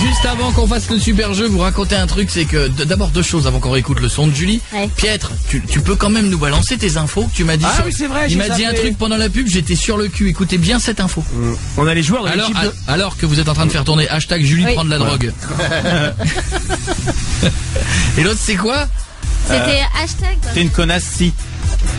Juste avant qu'on fasse le super jeu, vous raconter un truc, c'est que d'abord 2 choses avant qu'on réécoute le son de Julie. Ouais. Pietre, tu peux quand même nous balancer tes infos que tu m'as dit. Ah oui, c'est vrai. Il m'a dit un truc pendant la pub, j'étais sur le cul. Écoutez bien cette info. On a les joueurs de l'équipe de... Alors que vous êtes en train de faire tourner hashtag Julie prend de la drogue. Et l'autre c'est quoi? C'était hashtag. T'es une connasse si.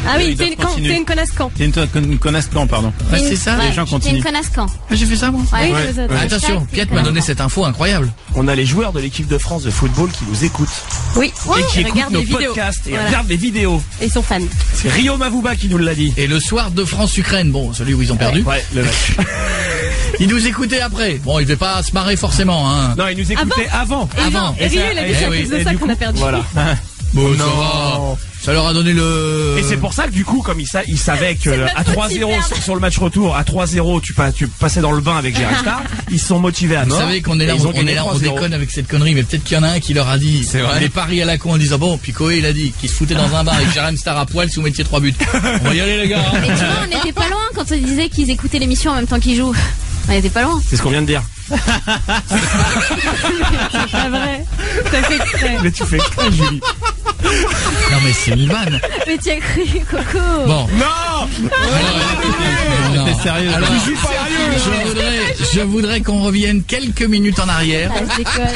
Ah oui, t'es une connasse quand. T'es une connasse quand, pardon. Ouais, c'est ça. Les gens continuent. T'es une connasse quand. J'ai fait ça moi. Ouais. Attention, Piette m'a donné cette info incroyable. On a les joueurs de l'équipe de France de football qui nous écoutent. Oui. Et qui écoutent nos podcasts et regardent les vidéos. Et ils sont fans. C'est Rio Mavuba qui nous l'a dit. Et le soir de France-Ukraine, bon, celui où ils ont perdu. Ouais, le match. Il nous écoutait après. Bon, il devait pas se marrer forcément, hein. Non, il nous écoutait avant. Et Rio, il a dit c'est à cause de ça qu'on a perdu. Voilà. Bon, non. Ça leur a donné le... Et c'est pour ça que du coup, comme ils savaient que à 3-0 sur le match retour, à 3-0, tu passais dans le bain avec Gérard Star, ils se sont motivés à mort. Vous savez qu'on est là, on déconne avec cette connerie, mais peut-être qu'il y en a un qui leur a dit les paris à la con en disant bon, puis Koé il a dit qu'il se foutait dans un bar avec Gérard Star à poil si vous mettiez 3 buts. On va y aller les gars. Et tu vois, on n'était pas loin quand on disait qu'ils écoutaient l'émission en même temps qu'ils jouent. On était pas loin. C'est ce qu'on vient de dire. C'est pas vrai. T'as fait exprès. Mais tu fais exprès, Julie. Non mais c'est une vanne. Mais tu as cru, Coco. Bon. Non. T'es sérieux. Alors, je voudrais qu'on revienne quelques minutes en arrière.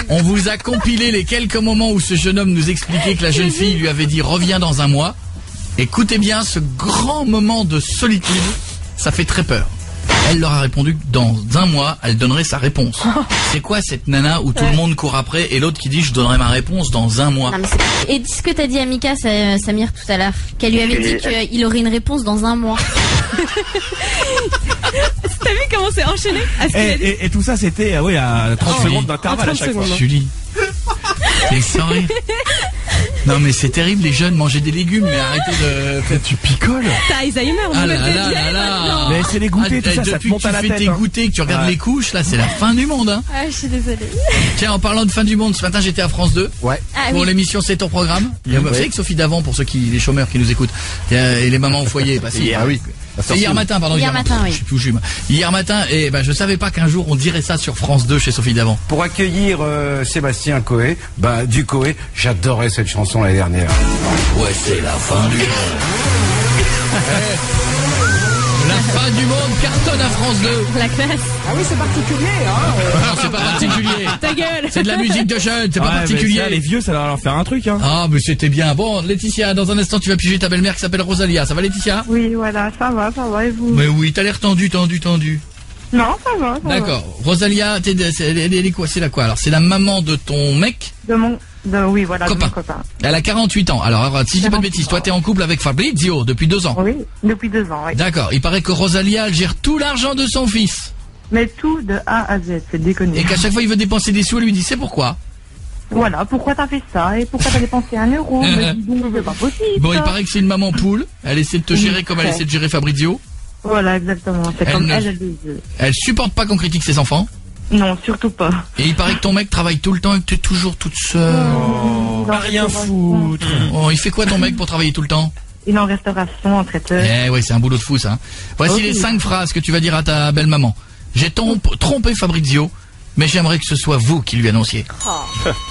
On vous a compilé les quelques moments où ce jeune homme nous expliquait que la jeune fille lui avait dit reviens dans un mois. Écoutez bien ce grand moment de solitude. Ça fait très peur. Elle leur a répondu que dans un mois, elle donnerait sa réponse. C'est quoi cette nana où tout le monde court après et l'autre qui dit je donnerai ma réponse dans un mois. Et ce que t'as dit à Mika, Samir, tout à l'heure, qu'elle lui avait dit qu'il aurait une réponse dans un mois. T'as vu comment c'est enchaîné? Et tout ça, c'était à 30 secondes d'intervalle à chaque fois. Julie, t'es sérieux? Non mais c'est terrible, les jeunes manger des légumes, mais arrêtez de... Tu picoles. T'as Alzheimer, ah là. Mais c'est les goûters, tout ça, ça te monte à la tête. Depuis que tu fais tes goûters, que tu regardes les couches, là c'est la fin du monde. Hein. Ah, je suis désolée. Tiens, en parlant de fin du monde, ce matin j'étais à France 2. Ouais. Pour l'émission C'est ton programme. Vous savez que Sophie Davant, pour les chômeurs qui nous écoutent, et les mamans au foyer, oui. C'est hier matin, pardon. Hier matin, oui. Je sais plus où je suis. Hier matin, et je savais pas qu'un jour on dirait ça sur France 2 chez Sophie Davant. Pour accueillir Sébastien Coé, du Coé, j'adorais cette chanson l'année dernière. Ouais, c'est la fin du monde. La fin du monde cartonne à France 2. La classe. Ah oui, c'est particulier, hein. Non, c'est pas particulier. Ta gueule. C'est de la musique de jeunes, c'est pas particulier. Les vieux, ça va leur faire un truc, hein. Ah, mais c'était bien. Bon, Laetitia, dans un instant, tu vas piger ta belle-mère qui s'appelle Rosalia. Ça va, Laetitia? Oui, voilà, ça va, et vous? Mais oui, t'as l'air tendu. Non, ça va. D'accord. Rosalia, elle est quoi? C'est la quoi? Alors, c'est la maman de ton mec? Oui, voilà, copain. De mon copain. Elle a 48 ans. Alors, si j'ai pas de bêtises, toi, t'es en couple avec Fabrizio depuis 2 ans. Oui, depuis 2 ans, oui. D'accord. Il paraît que Rosalia, elle gère tout l'argent de son fils. Mais tout de A à Z, c'est déconné. Et qu'à chaque fois, il veut dépenser des sous, elle lui dit, c'est pourquoi? Voilà, pourquoi t'as fait ça? Et pourquoi t'as dépensé 1 euro? Mais dis donc, c'est pas possible. Bon, il paraît que c'est une maman poule. Elle essaie de te gérer comme elle essaie de gérer Fabrizio. Voilà, exactement. C'est comme elle Elle supporte pas qu'on critique ses enfants. Non, surtout pas. Et il paraît que ton mec travaille tout le temps et que t'es toujours toute seule. Pas rien foutre. Oh, il fait quoi ton mec pour travailler tout le temps? Il est en restauration, en traiteur. Ouais, c'est un boulot de fou ça. Voici les 5 phrases que tu vas dire à ta belle maman. J'ai trompé Fabrizio, mais j'aimerais que ce soit vous qui lui annonciez.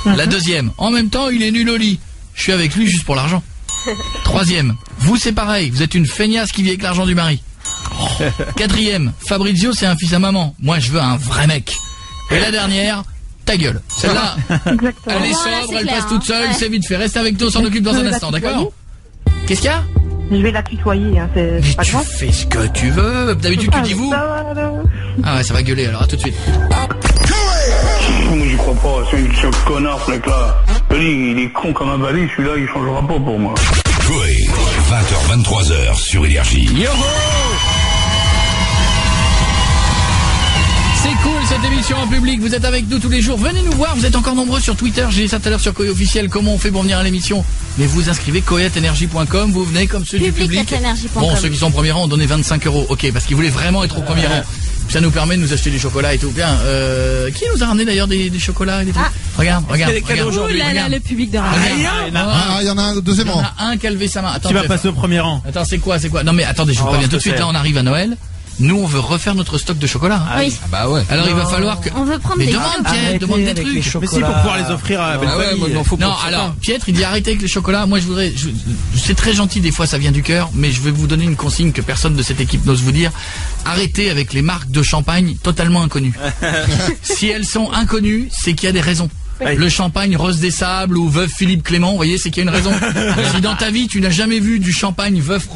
La deuxième, en même temps il est nul au lit. Je suis avec lui juste pour l'argent. Troisième, vous c'est pareil, vous êtes une feignasse qui vit avec l'argent du mari. Quatrième, Fabrizio c'est un fils à maman. Moi je veux un vrai mec. Et la dernière, ta gueule. Celle-là, elle est sobre, elle passe toute seule, c'est vite fait. Reste avec nous, on s'en occupe dans un instant, d'accord? Qu'est-ce qu'il y a? Je vais la tutoyer, hein, c'est pas grave. Tu fais ce que tu veux. D'habitude tu dis vous. Ah ouais, ça va gueuler alors, à tout de suite. Moi j'y crois pas, c'est un connard ce mec là. Il est con comme un balai, celui-là il changera pas pour moi. Coé, 20h, 23h sur Énergie. Yoho! C'est cool cette émission en public, vous êtes avec nous tous les jours, venez nous voir, vous êtes encore nombreux sur Twitter, j'ai dit ça tout à l'heure sur Coé officiel, comment on fait pour venir à l'émission? Mais vous inscrivez coé@energie.com, vous venez comme ceux du public. Bon, ceux qui sont au premier rang ont donné 25 €, ok, parce qu'ils voulaient vraiment être au premier rang. Ça nous permet de nous acheter des chocolats et tout. Bien, qui nous a ramené d'ailleurs des chocolats et des trucs? Regarde. Les cadeaux aujourd'hui. Le public de radio. Il y en a un deuxième rang. Il y en a un qui a levé sa main. Attends, qui va passer au premier rang? Attends, c'est quoi? Non mais attendez, je vous préviens tout de suite, là on arrive à Noël. Nous, on veut refaire notre stock de chocolat. Ah oui. Ah bah ouais. Alors il va falloir que... On veut prendre mais des... demande des trucs. Mais si, pour pouvoir les offrir à la belle famille. Non, alors, Pietre, il dit arrêtez avec les chocolats. Moi, c'est très gentil, des fois ça vient du cœur, mais je vais vous donner une consigne que personne de cette équipe n'ose vous dire. Arrêtez avec les marques de champagne totalement inconnues. Si elles sont inconnues, c'est qu'il y a des raisons. Le champagne Rose des Sables ou Veuve Philippe Clément, vous voyez, c'est qu'il y a une raison. Si dans ta vie tu n'as jamais vu du champagne Veuve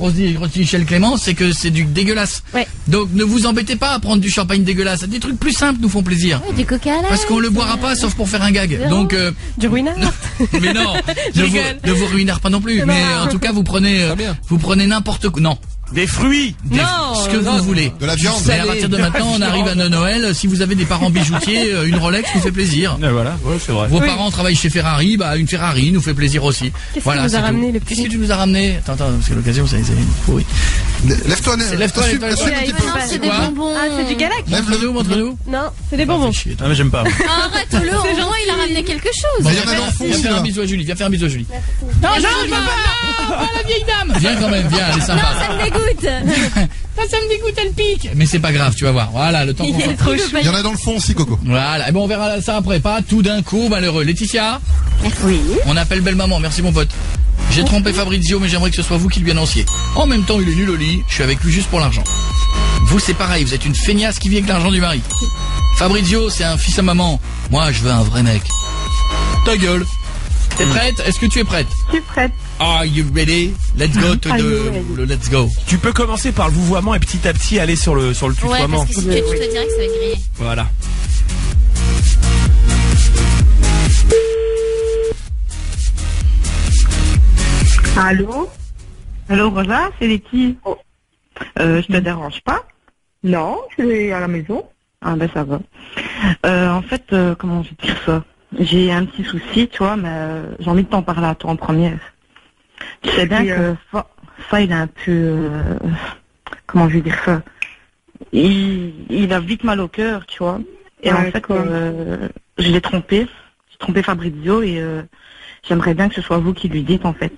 Michel Clément, c'est que c'est du dégueulasse. Donc ne vous embêtez pas à prendre du champagne dégueulasse. Des trucs plus simples nous font plaisir. Du coca à parce qu'on le boira pas sauf pour faire un gag. Donc du ruinard. Mais non, ne vous ruinez pas non plus. Mais en tout cas vous prenez n'importe quoi. Non. Des fruits. Ce que vous voulez. De la viande. Mais à partir de maintenant, on arrive à Noël. Si vous avez des parents bijoutiers, une Rolex nous fait plaisir. Et voilà, ouais, c'est vrai. Vos parents travaillent chez Ferrari, bah une Ferrari nous fait plaisir aussi. Qu'est-ce Voilà, que tu nous as c'est ramené, tout. le petit? Qu'est-ce que tu nous as ramené? Attends, parce que l'occasion, c'est pourri. Lève-toi, lève-toi. assume un petit peu. Non, c'est des bonbons. Ah, c'est du Galac. Montre-nous. Non, c'est des bonbons. Ah, mais j'aime pas. Arrête-le, au moins il a ramené quelque chose. Bah, il y en a dans le fond Viens aussi, faire un là. bisou à Julie. Viens faire un bisou à Julie. Non, je veux pas. La vieille dame. Viens quand même, viens, elle est sympa. Non, ça me dégoûte. Ça me dégoûte, elle pique. Mais c'est pas grave, tu vas voir. Voilà, le temps qu'on Il est trop chou. Il y en a dans le fond aussi, Coco. Voilà, et bon, on verra ça après. Pas tout d'un coup, malheureux. Laetitia, Oui. on appelle belle maman. Merci mon pote. J'ai trompé Fabrizio, mais j'aimerais que ce soit vous qui lui annonciez. En même temps, il est nul au lit. Je suis avec lui juste pour l'argent. Vous, c'est pareil. Vous êtes une feignasse qui vit avec l'argent du mari. Fabrizio, c'est un fils à maman. Moi, je veux un vrai mec. Ta gueule. T'es prête? Est-ce que tu es prête? Je suis prête. Are you ready? Let's go to le let's go. Tu peux commencer par le vouvoiement et petit à petit aller sur le Ouais, tutoiement. parce que si tu tutoies direct, ça va griller. Voilà. Allô? Allô, Rosa, c'est Letty. Je te dérange pas? Non, je suis à la maison. Ah ben ça va. En fait, comment je vais dire ça? J'ai un petit souci, tu vois, mais j'ai envie de t'en parler à toi en première. Tu sais bien que ça, il est un peu... comment je vais dire ça? Il a vite mal au cœur, tu vois. Et en fait, je l'ai trompé. J'ai trompé Fabrizio et j'aimerais bien que ce soit vous qui lui dites, en fait.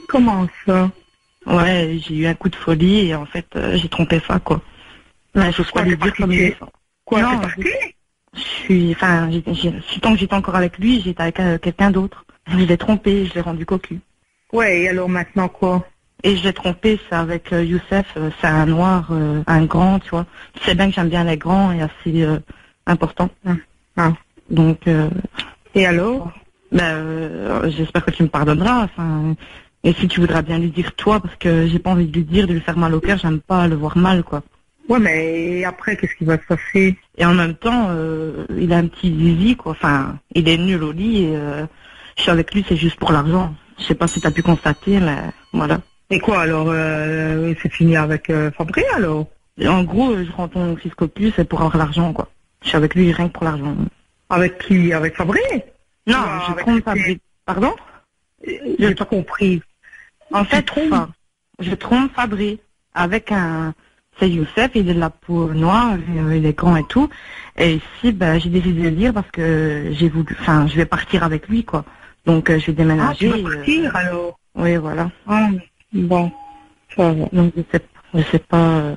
Comment ça? Ouais, j'ai eu un coup de folie et en fait, j'ai trompé ça, quoi. Mais je pas lui dire comme il est. Quoi, non, tant que j'étais encore avec lui, j'étais avec quelqu'un d'autre. Je l'ai trompé, je l'ai rendu cocu. Ouais, et alors maintenant quoi? Et je l'ai trompé, c'est avec Youssef, c'est un noir, un grand, tu vois. Tu sais bien que j'aime bien les grands et assez importants. Donc, et alors? J'espère que tu me pardonneras, enfin... Et si tu voudras bien lui dire toi, parce que j'ai pas envie de lui dire, de lui faire mal au cœur, j'aime pas le voir mal, quoi. Ouais, mais après, qu'est-ce qui va se passer? Et en même temps, il a un petit zizi, quoi. Enfin, il est nul au lit et je suis avec lui, c'est juste pour l'argent. Je sais pas si t'as pu constater, mais voilà. Et quoi, alors, c'est fini avec Fabri, alors? Et en gros, je rends ton fils cocu, c'est pour avoir l'argent, quoi. Je suis avec lui rien que pour l'argent. Avec qui? Avec Fabri? Non, je trompe Fabri. Pardon? J'ai pas compris. En fait, je trompe Fabri avec un... C'est Youssef, il est de la peau noire, il est grand et tout. Et ici, j'ai décidé de le dire parce que j'ai voulu... Enfin, je vais partir avec lui, quoi. Donc, je vais déménager. Ah, tu vas partir, alors? Oui, voilà. Ah, bon. Ça va. Donc, je sais pas...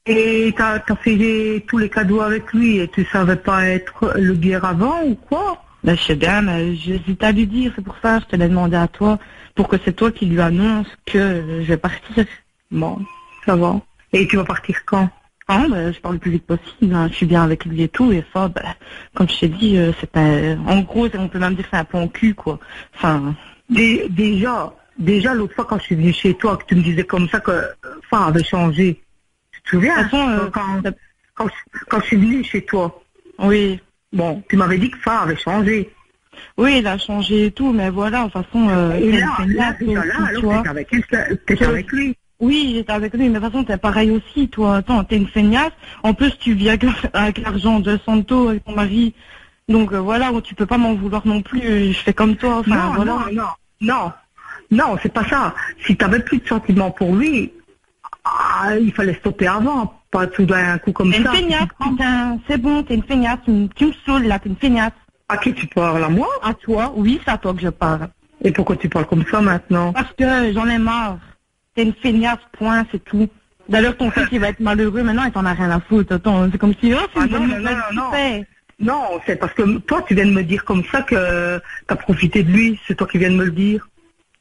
Et t'as fait tous les cadeaux avec lui et tu savais pas être le bière avant ou quoi? Je sais bien, mais j'hésite à lui dire, c'est pour ça que je te l'ai demandé à toi, pour que c'est toi qui lui annonce que je vais partir. Bon, ça va. Et tu vas partir quand? Je parle le plus vite possible, hein. Je suis bien avec lui et tout, et ça, comme je t'ai dit, c'est un... En gros, on peut même dire que c'est un peu en cul, quoi. Enfin... Déjà, l'autre fois quand je suis venue chez toi, que tu me disais comme ça que ça avait changé. Tu te souviens? De toute façon, quand je suis venue chez toi. Oui. Bon, tu m'avais dit que ça avait changé. Oui, il a changé et tout, mais voilà, de toute façon... t'étais avec lui. Oui, j'étais avec lui, mais de toute façon, t'es pareil aussi, toi. Attends, t'es une feignasse. En plus, tu vis avec l'argent de Santo, avec ton mari. Donc, voilà, tu peux pas m'en vouloir non plus. Je fais comme toi, enfin, voilà. Non, c'est pas ça. Si t'avais plus de sentiments pour lui, il fallait stopper avant. Pas tout d'un coup comme ça. T'es une feignasse, putain. C'est bon, t'es une feignasse. Tu me saoules, là, t'es une feignasse. À qui tu parles? À moi? À toi? Oui, c'est à toi que je parle. Et pourquoi tu parles comme ça maintenant? Parce que j'en ai marre. T'es une feignasse, point, c'est tout. D'ailleurs, ton fils, il va être malheureux maintenant, il t'en a rien à foutre. Attends, c'est comme si, non, c'est parce que toi, tu viens de me dire comme ça que t'as profité de lui. C'est toi qui viens de me le dire.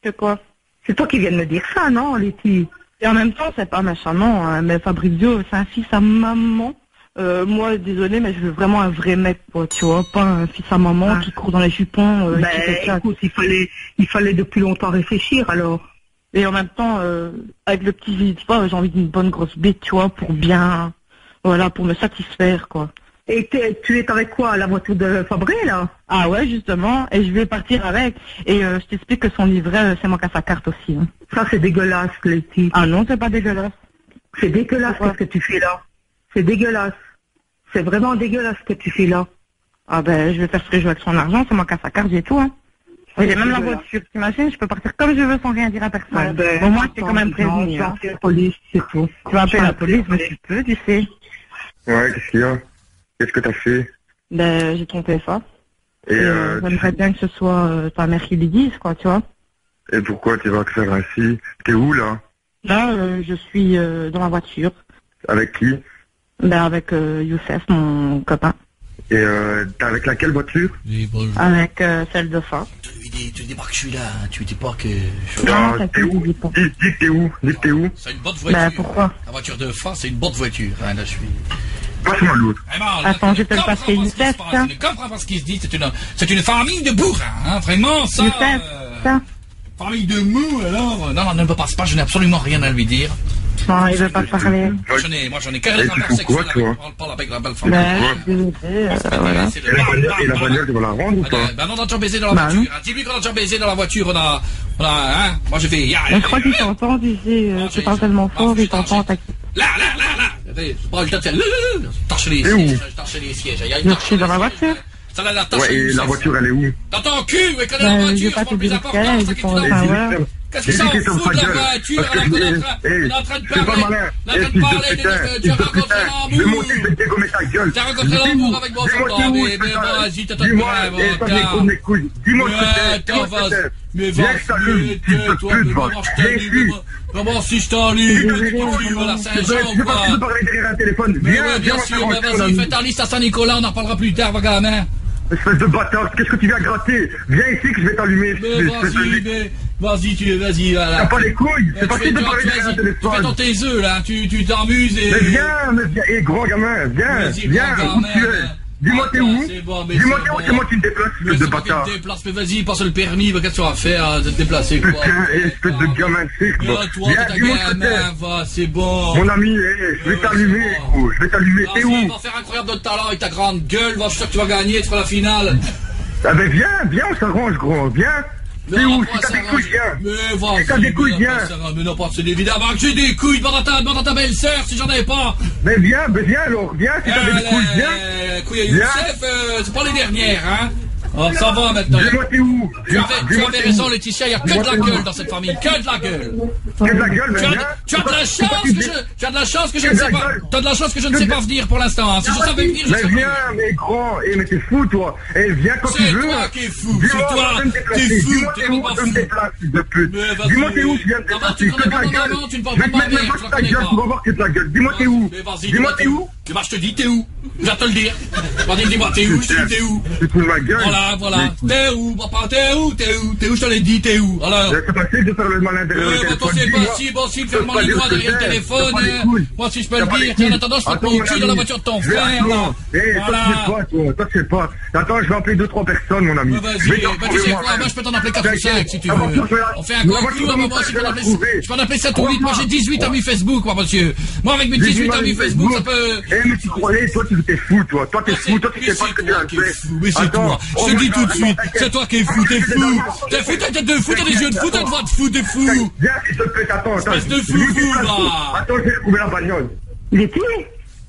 C'est quoi? C'est toi qui viens de me dire ça, non, Letty? Et en même temps, c'est pas méchant, non, hein, mais Fabrizio, c'est un fils à maman. Moi, désolé, mais je veux vraiment un vrai mec, quoi, tu vois, pas un fils à maman qui court dans les jupons. Écoute, il fallait depuis longtemps réfléchir, alors. Et en même temps, avec le petit, tu vois, j'ai envie d'une bonne grosse bête, tu vois, pour bien, voilà, pour me satisfaire, quoi. Et tu es avec quoi, la voiture de Fabré, là? Ah ouais, justement, et je vais partir avec. Et je t'explique que son livret, c'est moi qui ai sa carte aussi. Hein. Ça, c'est dégueulasse, Cléty. Ah non, c'est pas dégueulasse. C'est dégueulasse, qu'est-ce que tu fais là? C'est dégueulasse. C'est vraiment dégueulasse ce que tu fais là. Ah ben, je vais faire ce que je veux avec son argent, c'est moi qui ai sa carte, j'ai tout, hein. J'ai même la voiture, t'imagines, je peux partir comme je veux sans rien dire à personne. Ah ben, au moins, tu es quand même prévenu. Hein. La police, c'est tout. Tu vas appeler la police, mais tu peux, tu sais. Ouais, qu'est-ce qu'il y a? Qu'est-ce que t'as fait? Ben, j'ai trompé ça. Et j'aimerais bien que ce soit ta mère qui lui dise, quoi, tu vois. Et pourquoi tu vas te faire ainsi? T'es où, là? Là, je suis dans la voiture. Avec qui? Ben, avec Youssef, mon copain. Et t'es avec laquelle voiture? Oui, bonjour. Avec celle de fin. Tu dis pas que je suis là, hein. Tu dis pas que... Non, t'es où? Dis que t'es où? Dis que t'es où? C'est une bonne voiture. Ben, pourquoi? La voiture de fin, c'est une bonne voiture. Hein, là, je suis... Passe-moi l'autre. Attends, je vais te le passer, Youssef, ça. Je ne comprends pas ce qui se dit. C'est une famille de bourrins, hein. Vraiment, ça... Youssef, ça. Famille de mous, alors... Non, ne me passe pas, je n'ai absolument rien à lui dire. Non, il veut pas parler. Moi, j'en ai qu'un rapport sexuel avec la belle femme. Voilà. Et la bagnole, tu vas la rendre ou pas? Ben non, on a déjà baisé dans la voiture. Dis-lui qu'on a déjà baisé dans la voiture, on a, hein. Moi, je fais... Je crois qu'il t'entend, tu sais, tu parles tellement fort, il t'entend, t'inquiète. Là. C'est pas le temps de faire... Torche les sièges. Je suis dans la voiture. Ouais, et la voiture, elle est où? Dans ton cul, ouais, connais la voiture, c'est pas le plus important, c'est enfin, voilà. Qu'est-ce que ça en fout de la voiture, alors qu'on est en train de parler, tu as rencontré l'amour. Je vais dégommer ta gueule. Tu as rencontré l'amour avec mon frère, mais vas-y, t'as dis-moi mais vas-y, tais-toi, comment si je t'enlève, voilà, Saint-Jean ou quoi? Je peux parler derrière un téléphone. Viens, bien sûr, vas-y, fais ta liste à Saint-Nicolas, on en reparlera plus tard, gamin. Espèce de bâtard, qu'est-ce que tu viens gratter? Viens ici que je vais t'allumer. Vas-y, voilà. T'as pas les couilles, c'est facile de parler derrière un téléphone. Tu fais dans tes œufs, là, tu t'amuses et... Mais viens, grand gamin, viens, où tu es? Dis-moi t'es où? Dis-moi t'es où, c'est moi qui me déplace, espèce de bâtard. Tu te déplaces, mais vas-y, passe le permis, qu'est-ce que tu vas faire, de te déplacer, quoi? Putain, espèce de gamin de cirque, gamin, va, c'est bon. Mon ami, je vais t'allumer, gros, je vais t'allumer, t'es où? Va faire incroyable de talent avec ta grande gueule, je suis sûr que tu vas gagner, tu feras la finale. Ah ben viens, on s'arrange, gros, viens. T'es où? Si t'as des couilles, viens. Mais vas-y. Si t'as des couilles, viens. Mais non, pas, c'est évidemment que j'ai des couilles. Demande à ta belle-sœur si j'en ai pas. Mais viens alors. Viens si t'as des couilles, viens. Couilles à Youssef, c'est pas les dernières, hein. Oh, ça va maintenant. Dis-moi t'es où? Tu avais raison, Laetitia, il y a que de la gueule dans cette famille. Que de la gueule. Que de la gueule, mais tu as de la chance que je ne sais pas. Tu as de la chance que je ne sais pas venir pour l'instant. Si je savais venir, je serais venu. Mais viens, mais grand. Mais t'es fou, toi. Viens quand tu veux. C'est toi qui es fou. C'est toi. T'es fou. T'es où? Je me déplace, fils de pute. Dis-moi t'es où, tu viens de déplacer. Que de la gueule. Tu ne parles pas de ma mère, je la connais pas. Tu vas voir que de la gueule. Dis-moi t'es où? Dis-moi t'es où? Je te dis t'es où? Je vais te le dire. Vas-y, dis-moi t'es où? Je te dis t'es où? Tu fous ma gueule. Voilà. T'es où, papa? T'es où? Je te l'ai dit, t'es où? Alors. C'est facile de faire le malin derrière le téléphone. C'est facile de faire le malin derrière le téléphone. Moi, si je peux le dire, tiens, en attendant, je peux te monter dans la voiture de ton frère. Toi, tu sais pas. Attends, je vais appeler 2-3 personnes, mon ami. Vas-y, tu sais quoi? Moi, je peux t'en appeler 4 ou 5 si tu veux. On fait un concours, moi aussi, je peux en appeler 7 ou 8. Moi, j'ai 18 amis Facebook, moi, monsieur. Moi, avec mes 18 amis Facebook, ça peut... Mais tu croyais, toi, tu t'es fou, toi. Toi, t'es fou, toi, tu sais pas ce que tu as fait. Mais c'est toi. Je te dis tout de suite, c'est toi qui es fou, t'es fou. T'es fou, t'as tête de fou, t'as des yeux de fou, t'as une voix de fou, t'es fou. Viens, s'il te plaît, attends. Espèce de fou, là. Attends, je vais trouver la bagnole. Il est qui?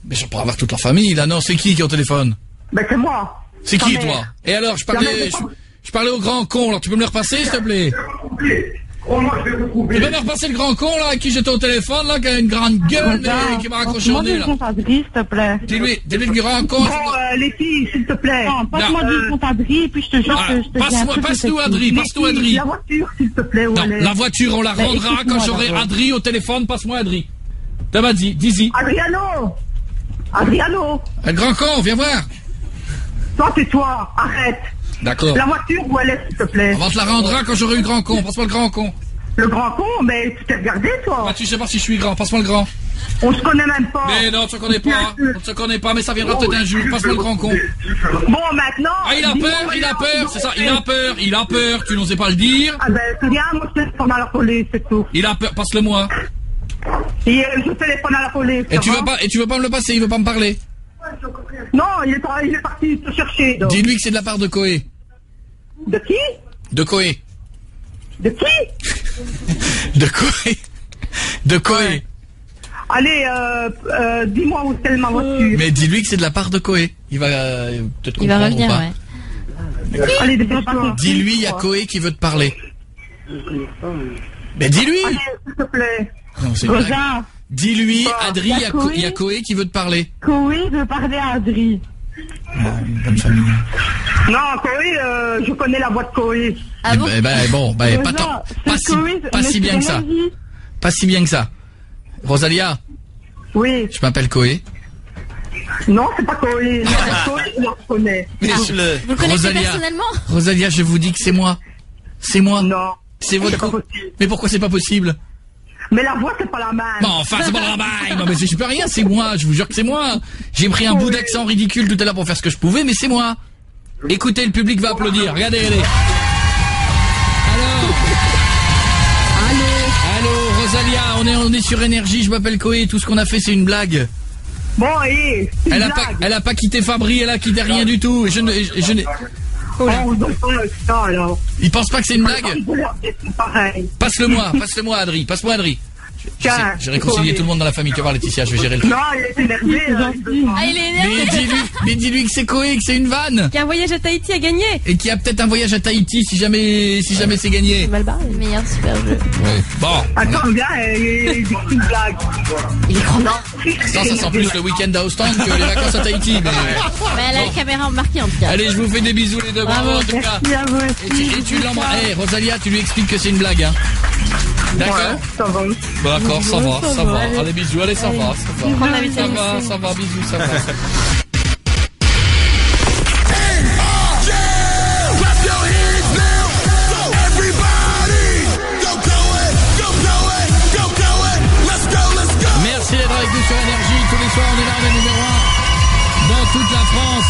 Mais je pourrais avoir toute la famille, là. Non, c'est qui est au téléphone? Ben, c'est moi. C'est qui, toi? Et alors, je parlais au grand con, alors tu peux me le repasser, s'il te plaît? Tu peux me repasser le grand con, là, avec qui j'étais au téléphone, là, qui a une grande gueule, et qui m'a raccroché au nez, là. Dis-moi s'il te plaît. Dis-lui le grand con. Bon, les filles, s'il te plaît. Passe-moi du compte Adri, et puis je te jure que je te dis un truc. Passe-nous Adri. La voiture, s'il te plaît, non, la voiture, on la rendra quand j'aurai Adri au téléphone, passe-moi Adri. T'as pas dit, dis-y. Adriano. Le grand con, viens voir. Toi, tais-toi, arrête. D'accord. La voiture, où elle est, s'il te plaît? On te la rendra quand j'aurai eu le grand con, passe-moi le grand con. Le grand con, mais tu t'es regardé, toi? Bah, tu sais pas si je suis grand, passe-moi le grand. On se connaît même pas. Mais non, tu te connais pas. On se connaît pas, mais ça viendra peut-être un jour. Passe-moi le grand con. Bon, maintenant. Ah, il a peur, c'est ça. Il a peur. Tu n'osais pas le dire. Ah ben, c'est rien, moi je téléphone à la police, c'est tout. Il a peur, passe-le-moi. Et je téléphone à la police. Et tu veux pas me le passer, il veut pas me parler. Non, il est parti te chercher. Donc. Dis-lui que c'est de la part de Koé. De qui? De Koé. De qui? De Koé. De Koé. Allez, dis-moi où est ma voiture. Mais dis-lui que c'est de la part de Koé. Il va peut-être comprendre. Il va revenir, ou pas. ouais. Allez, dépêche-toi. Dis-lui, il y a Koé qui veut te parler. Mais dis-lui. Allez, s'il te plaît. Non, c'est une blague. Rosa. Dis-lui, Adri, il y a Koé qui veut te parler. Koé veut parler à Adri. Une bonne famille. Non, Koé, je connais la voix de Koé. Ah bon? Pas si bien que ça. Pas si bien que ça. Rosalia. Oui. Je m'appelle Koé. Non, c'est pas Koé. Non, Koé, je le connais. Vous le connaissez personnellement? Rosalia, je vous dis que c'est moi. C'est moi. Non. C'est votre. Pas possible. Mais pourquoi c'est pas possible? Mais la voix, c'est pas la même. Bon, enfin, c'est pas la même. Mais je peux rien, c'est moi. Je vous jure que c'est moi. J'ai pris un bout d'accent ridicule tout à l'heure pour faire ce que je pouvais, mais c'est moi. Écoutez, le public va applaudir. Regardez, allez. Allô, Rosalia, on est sur Énergie. Je m'appelle Koé. Tout ce qu'on a fait, c'est une blague. Bon, et elle a pas quitté Fabri, elle a quitté rien du tout. Et je n'ai. Il pense pas que c'est une blague. Passe-le-moi, Adri. Passe-moi, Adri. J'ai réconcilié tout le monde dans la famille. Tu vas voir, Laetitia, je vais gérer le truc. Non, il est énervé. Ah, il est énervé. Mais dis-lui que c'est Koé, que c'est une vanne. Qu'il y a un voyage à Tahiti à gagner. Et qu'il y a peut-être un voyage à Tahiti si jamais c'est gagné. C'est mal barré. Le meilleur super jeu. Ouais. Bon. Attends, gars, il dit une blague. Il est grand. Ça sent plus le week-end à Ostende que les vacances à Tahiti. Mais elle a la caméra embarquée en tout cas. Allez, je vous fais des bisous les deux. Bravo en tout cas. Et tu l'embrasses. Hey, Rosalia, tu lui expliques que c'est une blague, hein. D'accord. Ouais, ça va. D'accord, ça va. Allez, bisous, allez, ça va. Ça va, bisous, ça va. Merci d'être avec nous sur Énergie. Tous les soirs, on est là, on est numéro 1 dans toute la France.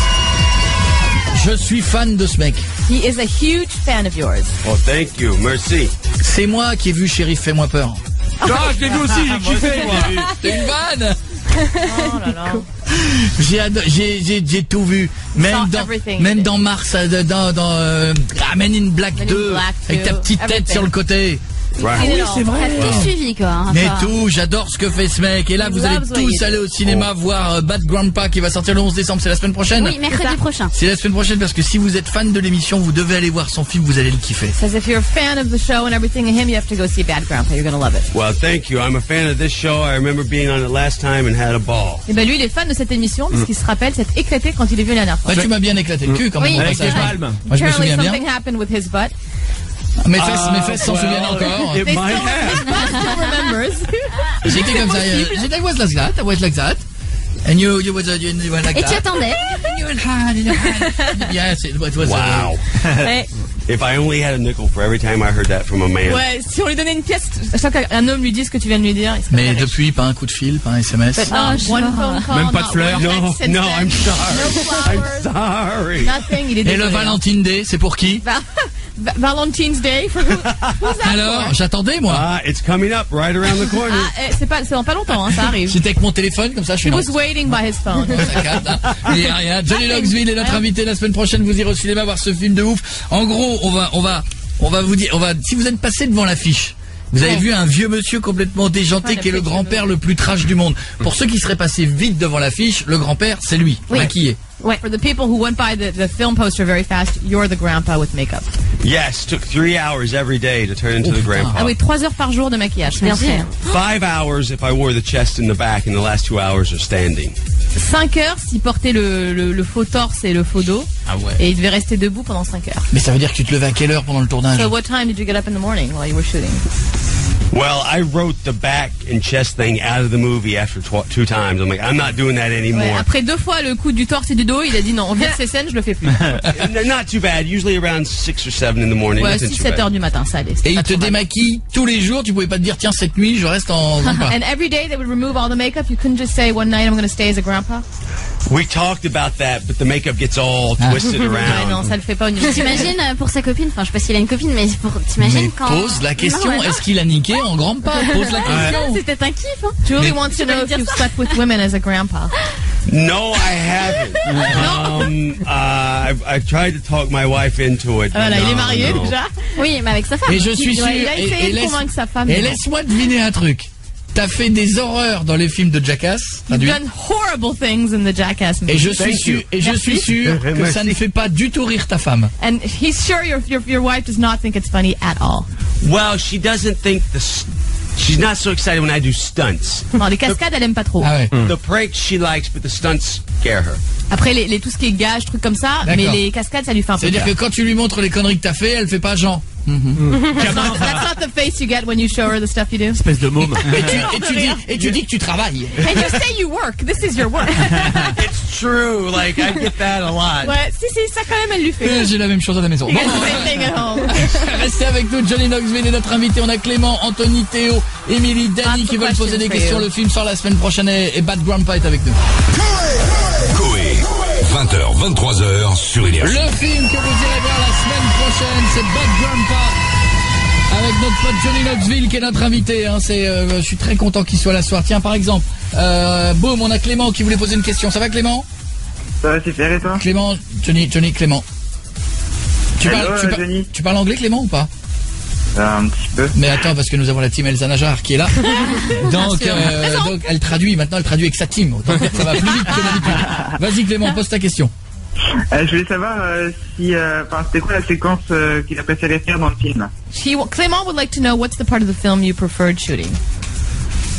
Je suis fan de ce mec. He is a huge fan of yours. Oh, thank you. Merci. C'est moi qui ai vu Shérif Fais-moi peur. Ah, je l'ai vu aussi, j'ai kiffé, moi. C'était une vanne. Oh là là. J'ai tout vu. Même dans Mars, dans Men in Black 2, avec ta petite tête sur le côté. Ouais. Oui, c'est vrai. Tout suivi, quoi. Hein, mais tout, j'adore ce que fait ce mec. Et là, vous allez tous aller au cinéma voir Bad Grandpa qui va sortir le 11 décembre. C'est la semaine prochaine? Oui, mercredi prochain. C'est la semaine prochaine parce que si vous êtes fan de l'émission, vous devez aller voir son film, vous allez le kiffer. Says if you're a fan of the show and everything in him, you have to go see Bad Grandpa. You're gonna love it. Well, thank you. I'm a fan of this show. I remember being on it last time and had a ball. Et ben lui, il est fan de cette émission parce qu'il se rappelle s'être éclaté quand il est vu la dernière fois. Ouais, tu m'as bien éclaté le cul quand même. Oui, avec les palmes. Moi, je me souviens bien. Something happened with his butt. Mes fesses s'en souviennent encore. It might have. J'étais comme ça. I was like that. And you were like that. Et tu attendais. Yes, it was. Wow. If I only had a nickel for every time I heard that from a man. Ouais, si on lui donnait une pièce, à chaque fois qu'un homme lui dit ce que tu viens de lui dire. Mais depuis, pas un coup de fil, pas un SMS. One phone call, même pas de fleurs. No, I'm sorry. I'm sorry. Nothing. Il est Et le Valentine Day, c'est pour qui? Valentine's Day. Alors, j'attendais moi. Ah, it's coming up right around the corner. C'est dans pas longtemps, hein, ça arrive. J'étais avec mon téléphone comme ça, je suis. He was waiting by his phone. Ça capte, hein. Il y a rien. Johnny Knoxville est notre invité la semaine prochaine. Vous irez au cinéma voir ce film de ouf. En gros, on va vous dire, si vous êtes passé devant l'affiche. Vous avez vu un vieux monsieur complètement déjanté qui est le grand-père le plus trash du monde. Pour ceux qui seraient passés vite devant l'affiche, le grand-père, c'est lui, maquillé. Ouais. For the people who went by the film poster very fast, you're the grandpa with makeup. Yes, took 3 hours every day to turn into the grandpa. Ah oui, 3 heures par jour de maquillage. Merci. 5 hours if I wore the chest and the back, and the last 2 hours are standing. 5 heures s'il portait le faux torse et le faux dos. Ah ouais. Et il devait rester debout pendant 5 heures. Mais ça veut dire que tu te levais à quelle heure pendant le tournage? So what time did you get up in the morning while you were shooting? Well, I wrote the back and chest thing out of the movie after 2 times. I'm like, I'm not doing that anymore. Ouais, après 2 fois le coup du torse et du dos, il a dit non, on vire ces scènes, je le fais plus. Not too bad. Usually around 6 or 7 in the morning. Ouais, 6-7 heures du matin, ça allait. Et il te démaquille tous les jours. Tu pouvais pas te dire tiens cette nuit je reste en grandpa. And every day they would remove all the makeup. You couldn't just say one night I'm going to stay as a grandpa. We talked about that, but the makeup gets all twisted around. Ouais, non, ça le fait pas au niveau. T'imagines pour sa copine, enfin je sais pas s'il a une copine, mais t'imagines quand. Pose la question, est-ce qu'il a niqué en grandpa? Pose la question. C'était un kiff. Hein. Julie wants to know if you've slept with women as a grandpa. No, I haven't. I've tried to talk my wife into it. Voilà, il est marié déjà. Oui, mais avec sa femme. Et je suis sûr. Il a essayé de convaincre sa femme. Et laisse-moi deviner un truc. T'as fait des horreurs dans les films de Jackass. You've done horrible things in the Jackass movies. Et je suis sûr que ça ne fait pas du tout rire ta femme. And he's sure your wife does not think it's funny at all. Well, she doesn't think she's not so excited when I do stunts. Non, les cascades, elle aime pas trop. Ah ouais. The pranks she likes, but the stunts scare her. Après, tout ce qui est gage, trucs comme ça, mais les cascades, ça lui fait un peu peur. C'est-à-dire que quand tu lui montres les conneries que t'as fait, elle fait pas genre. That's not the face you get when you show her the stuff you do. Espèce de môme. Et tu dis que tu travailles. And you say you work. This is your work. It's true. Like, I get that a lot. Ouais, si, ça quand même, elle lui fait. J'ai la même chose à la maison. You get the same thing at home. Restez avec nous, Johnny Knoxville est notre invité. On a Clément, Anthony, Théo, Émilie, Danny qui veulent poser des questions. Le film sort la semaine prochaine et Bad Grandpa est avec nous. Coé, 20h, 23h sur Énergie. Le film que vous irez voir la semaine prochaine, c'est Bad Grandpa. Avec notre pote Johnny Knoxville qui est notre invité. Hein. Je suis très content qu'il soit là ce soir. Tiens, par exemple, boum, on a Clément qui voulait poser une question. Ça va, Clément? Ça va super, et toi? Clément, Johnny, Clément. Tu parles anglais, Clément, ou pas? Un petit peu. Mais attends, parce que nous avons la team Elsa Najar qui est là. Donc elle traduit. Maintenant, elle traduit avec sa team. Autant dire que ça va plus vite que d'habitude. Vas-y, Clément, pose ta question. Je voulais savoir si, c'était quoi la séquence qu'il a préféré faire dans le film. Clément would like to know what's the part of the film you preferred shooting.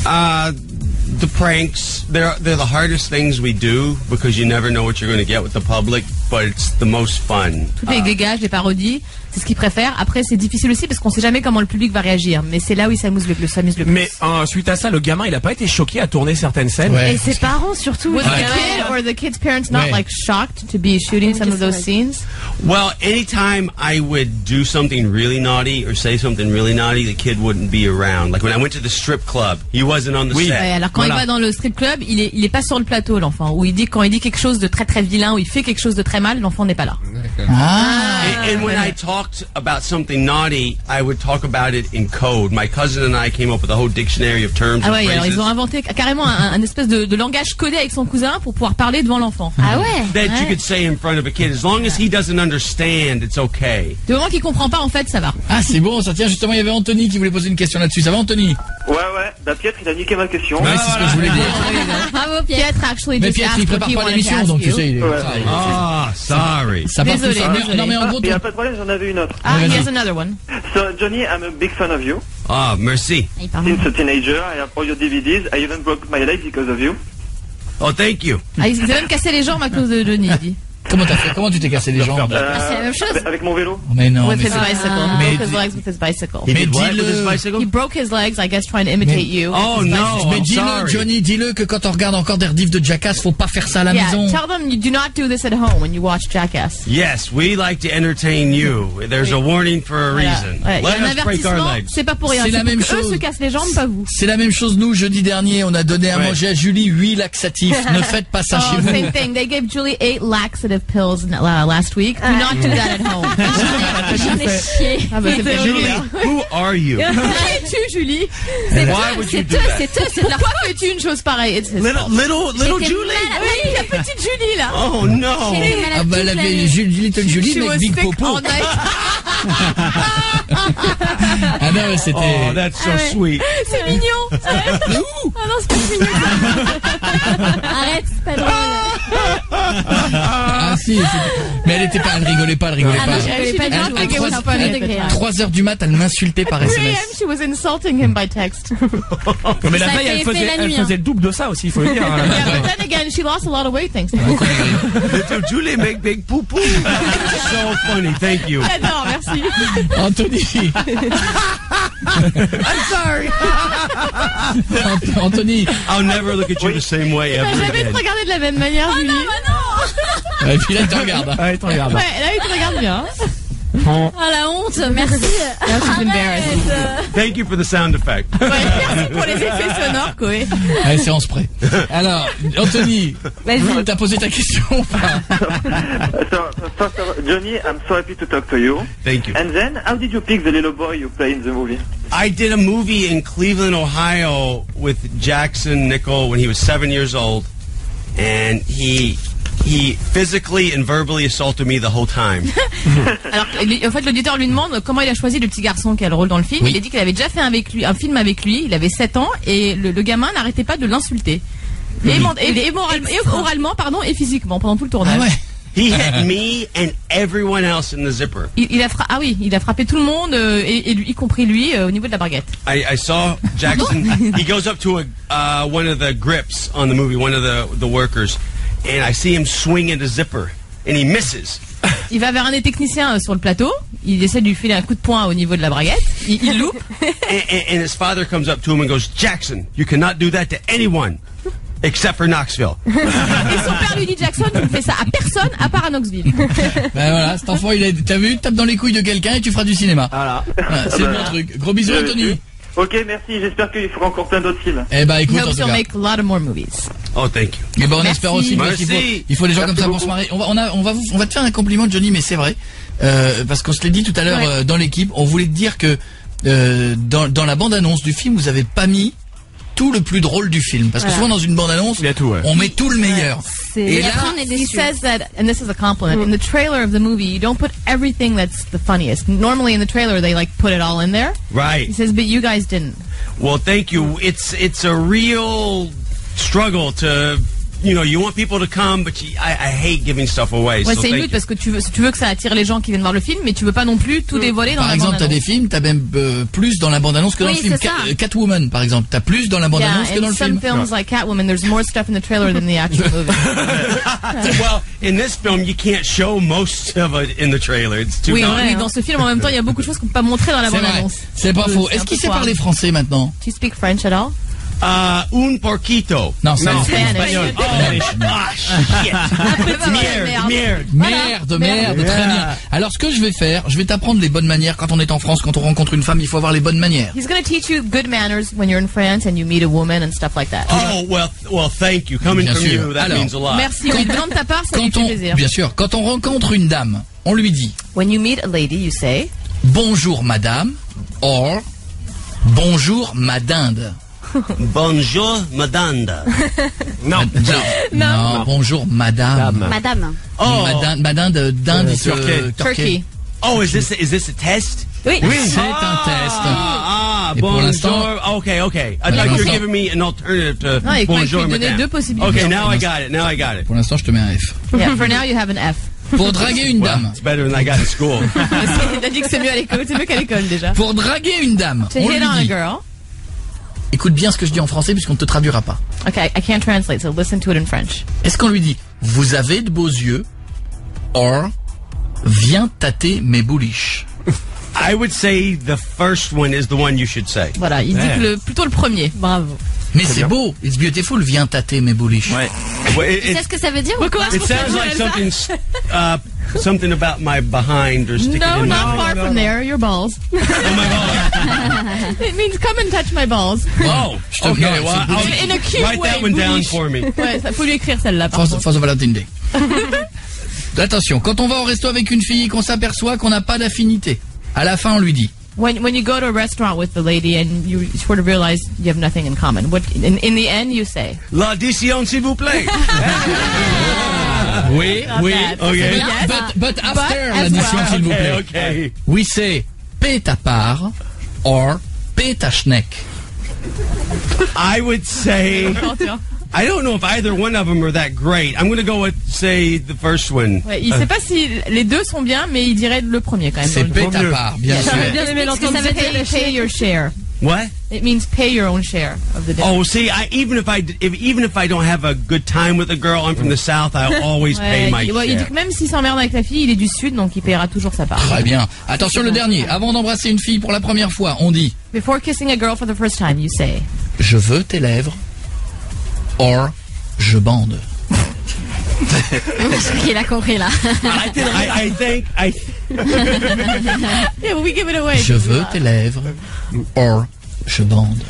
The pranks, they're the hardest things we do because you never know what you're going to get with the public, but it's the most fun. Toutes les gages, les parodies, c'est ce qu'il préfère. Après, c'est difficile aussi parce qu'on sait jamais comment le public va réagir. Mais c'est là où il s'amuse le plus. Mais suite à ça, le gamin, il a pas été choqué à tourner certaines scènes. Ouais. Et ses parents surtout. Was the kid or the kid's parents not like shocked to be shooting some of those scenes? Well, anytime I would do something really naughty or say something really naughty, the kid wouldn't be around. Like when I went to the strip club, he wasn't on the set. Ouais, alors quand il va dans le strip club, il est pas sur le plateau, l'enfant. Quand il dit quelque chose de très très vilain ou il fait quelque chose de très mal, l'enfant n'est pas là. And when I talked about something naughty, I would talk about it in code. My cousin and I came up with a whole dictionary of terms and phrases. Alors ils ont inventé carrément un espèce de langage codé avec son cousin pour pouvoir parler devant l'enfant. Ah ouais. That you could say in front of a kid. As long as he doesn't understand, it's okay. Du moment qu'il comprend pas, en fait, ça va. Ah, c'est bon, ça tient. Justement, il y avait Anthony qui voulait poser une question là-dessus. Ça va, Anthony? Ouais. Pietre, il a niqué ma question. Ouais, c'est ce que je voulais dire. Bravo, Pietre, actually. Mais Pietre, il prépare pas l'émission, donc tu sais. Sorry. Ça part tout ça. Non, mais en gros, il n'y a pas de problème, j'en avais une autre. He has another one. So, Johnny, I'm a big fan of you. Ah, merci. Since a teenager, I have all your DVDs. I even broke my leg because of you. Oh, thank you. Il s'est même cassé les jambes à cause de Johnny, il dit. Comment t'as fait? Comment tu t'es cassé les jambes? C'est la même chose. Avec mon vélo. Mais non. With his bicycle. He broke his legs with his bicycle. He did what with his bicycle? He broke his legs, I guess, trying to imitate you. Oh no, mais dis-le, Johnny, dis-le que quand on regarde encore des rediffs de Jackass, faut pas faire ça à la maison. Tell them you do not do this at home when you watch Jackass. Yes, we like to entertain you. There's a warning for a reason. Let us break our legs. C'est pas pour rien. C'est la même chose. Eux se cassent les jambes, pas vous. C'est la même chose. Nous, jeudi dernier, on a donné à manger à Julie 8 laxatifs. Ne faites pas ça chez vous. Same thing. They gave Julie 8 laxative pills last week. Do not do that at home. J'en ai chié. Ah bah c'est pas Julie, who are you? Qui es-tu, Julie? Why would you do that? C'est eux. Pourquoi fais-tu une chose pareille? Little Julie? Oui, la petite Julie, là. Oh no. Ah bah la vieille Little Julie avec Big Popo. Ah non, mais c'était... Oh, that's so sweet. C'est mignon. Ah non, c'est pas mignon. Arrête, c'est pas drôle. Ah si, mais elle rigolait pas. Elle rigolait pas du tout. À 3h du mat, elle m'insultait par SMS. She was insulting him by text. Mais la veille, elle faisait le double de ça aussi, il faut le dire. Yeah, but then again, she lost a lot of weight thanks to that. Little Julie make big poo poo. So funny, thank you. J'adore, merci. Anthony. I'm sorry. Anthony. I'll never look at you the same way ever Jamais again. te regarder de la même manière, Julie. Et puis là, il te regarde. Ah, il te regarde. Ouais, là, il te regarde bien. Oh la honte, merci. Thank you for the sound effect. Ouais, merci pour les effets sonores, Koé. Allez, séance prêt. Alors, Anthony, t'as posé ta question ou pas? So, first of all, Johnny, I'm so happy to talk to you. Thank you. And then, how did you pick the little boy you play in the movie? I did a movie in Cleveland, Ohio with Jackson Nickel when he was 7 years old. and he physically and verbally assaulted me the whole time. Alors, en fait, l'auditeur lui demande comment il a choisi le petit garçon qui a le rôle dans le film. Oui. Il a dit qu'il avait déjà fait un film avec lui. Il avait 7 ans et le gamin n'arrêtait pas de l'insulter. Et oralement, pardon, et physiquement pendant tout le tournage. Ah ouais. He hit me and everyone else in the zipper. Il a frappé tout le monde, et lui, y compris lui, au niveau de la baguette. I saw Jackson. He goes up to one of the grips on the movie, one of the workers, and I see him swing at a zipper, and he misses. Il va vers un des techniciens sur le plateau. Il essaie de lui filer un coup de poing au niveau de la baguette. Il loupe. And his father comes up to him and goes, "Jackson, you cannot do that to anyone. Except for Knoxville." Et son père lui dit, Jackson, tu ne fais ça à personne à part à Knoxville. Ben voilà, cet enfant, t'as vu, tape dans les couilles de quelqu'un et tu feras du cinéma. Voilà. C'est le bon truc. Gros bisous, Anthony. Ok, merci. J'espère qu'il fera encore plein d'autres films. Eh ben, écoute, en Hope tout you'll cas. make a lot of more movies. Oh, thank you. Et ben, on espère aussi Merci. qu'il faut des gens comme ça pour se marrer. On va te faire un compliment, Johnny, mais c'est vrai. Parce qu'on se l'est dit tout à l'heure dans l'équipe, on voulait te dire que dans la bande-annonce du film, vous avez pas mis tout le plus drôle du film. Parce que souvent dans une bande-annonce, on met tout le meilleur. Et là, après, on est He déçus. says that, and this is a compliment, in the trailer of the movie, you don't put everything that's the funniest. Normally in the trailer, they like put it all in there. Right. He says, but you guys didn't. Well, thank you. It's a real struggle to, you want people to come, but I hate giving stuff away. Ouais, so c'est une thank lutte you. parce que tu veux que ça attire les gens qui viennent voir le film, mais tu veux pas non plus tout dévoiler dans par la exemple, t'as bande-annonce. des films, t'as même plus dans la bande-annonce que dans Oui, le film. c'est ça. Catwoman, par exemple, t'as plus dans la bande-annonce Yeah, que dans in le some film. films like Catwoman, there's more stuff in the trailer than the actual movie. Well, in this film, you can't show most of it in the trailer. It's too Oui, dark. oui, dans ce film, en même temps, il y a beaucoup de choses qu'on peut pas montrer dans la C'est vrai, bande-annonce. c'est pas faux. C'est Est-ce un qu'il peu sait foireux. parler français maintenant? Do you speak French at all? Un porquito. Non, c'est espagnol. Oh, shit. Merde, très bien. Alors ce que je vais faire, je vais t'apprendre les bonnes manières quand on est en France, quand on rencontre une femme, il faut avoir les bonnes manières. He's going to teach you good manners when you're in France and you meet a woman and stuff like that. Oh, well, thank you. Coming Bien from sûr. you, that Alors, means a lot. Merci, oui, venant de ta part, ça lui fait plaisir. Bien sûr, quand on rencontre une dame, on lui dit When you meet a lady, you say bonjour madame, or bonjour ma dinde. Bonjour, madame. Non, bonjour madame. Madame. Oh. Ma dinde, dinde, Turkey. Oh, is this a test? Oui. C'est un test. Et pour Bonjour. l'instant- Okay. I Pour thought you were l'instant- giving me an alternative to Non, il faut bonjour, lui donner madame. deux possibilités. Okay, now I got it. Pour l'instant, je te mets un F. Yeah, for now you have an F. Pour draguer une dame. It's better than I got at school. Il a dit que c'est mieux à l'école, c'est mieux qu'à l'école déjà. Pour draguer une dame, To on hit lui on a dit. girl. Écoute bien ce que je dis en français puisqu'on ne te traduira pas. Okay, I can't translate, so listen to it in French. Est-ce qu'on lui dit vous avez de beaux yeux, or viens tâter mes bouliches? I would say the first one is the one you should say. Voilà, il dit que plutôt le premier. Bravo. Mais c'est beau, it's beautiful, viens tâter mes bouliches. Ouais. Tu sais ce que ça veut dire ou quoi? It sounds like something about my behind or sticking No, in not my far from there. Your balls. It means come and touch my balls. Oh, okay. Well, In a cute write way. that one down bullish. for me. Ouais, ça faut lui écrire celle-là. par contre. First of Valentine Day. Attention, quand on va au resto avec une fille et qu'on s'aperçoit qu'on n'a pas d'affinité, à la fin on lui dit When you go to a restaurant with the lady and you sort of realize you have nothing in common, what in the end you say? L'addition, s'il vous plaît. oui, bad. okay. Yes. But after as l'addition, well. s'il vous plaît. Okay. We say paie ta part, or paie ta schneck. I would say I don't know if either one of them are that great. I'm going to go with say the first one. Ouais, il sait pas si les deux sont bien, mais il dirait le premier quand même. C'est paie ta part, bien sûr. Bien aimé l'entendre. Ça veut dire pay your share. What? It means pay your own share of the dinner. Oh, see, even if I don't have a good time with a girl, I'm from the South. I always pay my il dit share. que même s'il s'emmerde avec la fille, il est du Sud, donc il paiera toujours sa part. Très bien. Attention le dernier. Avant d'embrasser une fille pour la première fois, on dit Before kissing a girl for the first time, you say je veux tes lèvres, or je bande. Il a compris là. I think Yeah, we give it away. Je veux tes lèvres, or je bande.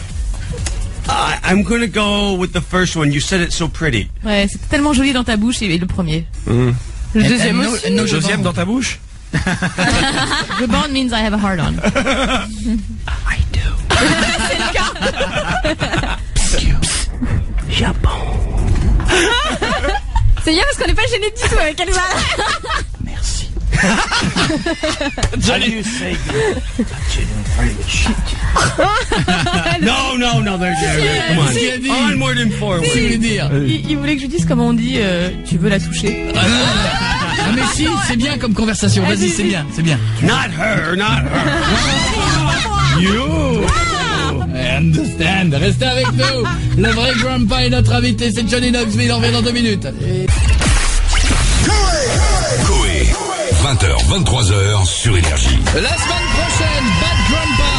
I'm going to go with the first one. You said it so pretty. Ouais, c'est tellement joli dans ta bouche et le premier. Le deuxième aussi. Le deuxième dans ta bouche? The bond means I have a heart on. I do. C'est le cas. Japon. C'est bien parce qu'on n'est pas gêné du tout avec Elsa. Merci. Johnny, no, they're come on. On more than 4 Qu'est-ce qu'il voulait dire? Il voulait que je dise comment on dit tu veux la toucher. Ah mais si, c'est bien comme conversation. Vas-y, c'est bien. Not her. You. I understand. Restez avec nous. Le vrai Grandpa est notre invité. C'est Johnny Knoxville. On revient dans 2 minutes. Coé, 20h, 23h sur Énergie. La semaine prochaine, Bad Grandpa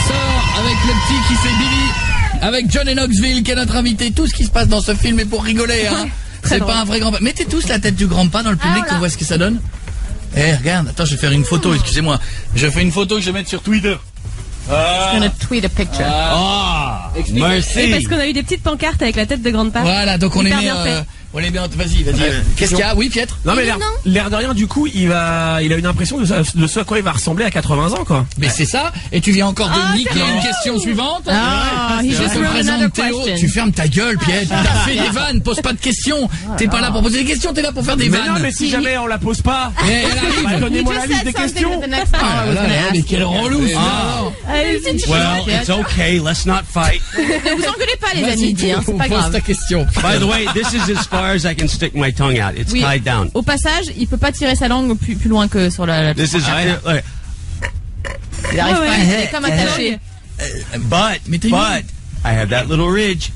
sort avec le petit qui fait Billy, avec Johnny Knoxville qui est notre invité. Tout ce qui se passe dans ce film est pour rigoler, hein. C'est pas un vrai grand-père. Mettez tous la tête du grand-père dans le public pour voir ce que ça donne. Eh, regarde, attends, je vais faire une photo, excusez-moi. Je fais une photo que je vais mettre sur Twitter. Just gonna tweet a picture. Merci. Et parce qu'on a eu des petites pancartes avec la tête de grandpa. Voilà, donc on est bien. On est bien. Vas-y. Qu'est-ce qu'il y a? Oui, Pietre. Non mais l'air de rien, du coup, il a une impression de ce à quoi il va ressembler à 80 ans, quoi. Mais c'est ça. Et tu viens encore de niquer une question suivante. he Je just te wrote présente another Théo. question. Tu fermes ta gueule, Pietre. T'as fait des vannes. Pose pas de questions. T'es pas là pour poser des questions. T'es là pour faire des vannes. Non, mais si jamais on la pose pas. Elle arrive. Donnez-moi la liste des questions. Mais quelle relou. Well, it's okay. Let's not fight. Ne vous engueulez pas, les amis. C'est pas Pose grave. ta question. By the way, this is as far as I can stick my tongue out. It's Oui. tied down. Au passage, il peut pas tirer sa langue plus loin que sur la. This is Il arrive pas. Il est comme attaché. but I have that little ridge.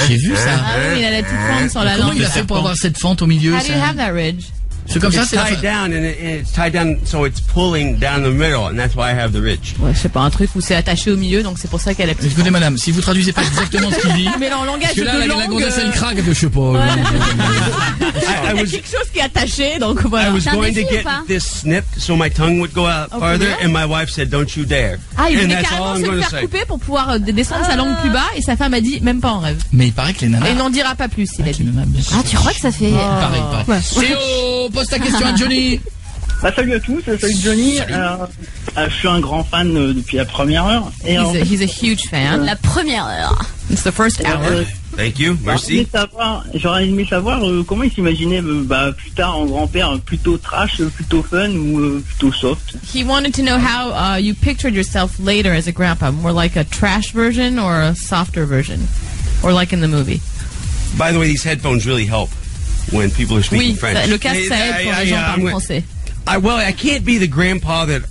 J'ai vu ça. Ah oui, il a la petite fente sur la Comment langue. il a fait pour avoir cette fente au milieu? How do you have that ridge? C'est comme ça, It's c'est la tied down, and it's tied down, so it's pulling down the middle, and that's why I have the ridge. Ouais, je sais pas, un truc où c'est attaché au milieu, donc c'est pour ça qu'elle a petite. Écoutez, madame, si vous traduisez pas exactement ce qu'il dit. Mais en langage Parce que là, de la langue. gonzesse, elle craque, je sais pas. Il y a quelque chose qui est attaché, donc voilà. I was going to défi ou get pas? this snipped so my tongue would go out farther, and my wife said, "Don't you dare." Ah, il and voulait that's carrément all I'm se le going to faire say. couper pour pouvoir descendre sa langue plus bas, et sa femme a dit, même pas en rêve. Mais il paraît que les nanas. Et il n'en dira pas plus, il a dit. Ah, tu crois que ça fait... Il paraît. Théo, pose ta question à Johnny. Salut à tous, salut Johnny. Je suis un grand fan depuis la première heure. Et He's a huge fan. La première heure. It's the first hour. Thank you, merci. J'aurais aimé savoir comment il s'imaginait plus tard en grand-père, plutôt trash, plutôt fun ou plutôt soft. He wanted to know how you pictured yourself later as a grandpa, more like a trash version or a softer version, or like in the movie. By the way, these headphones really help when people are speaking Oui, French. le casque ça aide quand les gens parlent français. I can't be the grandpa that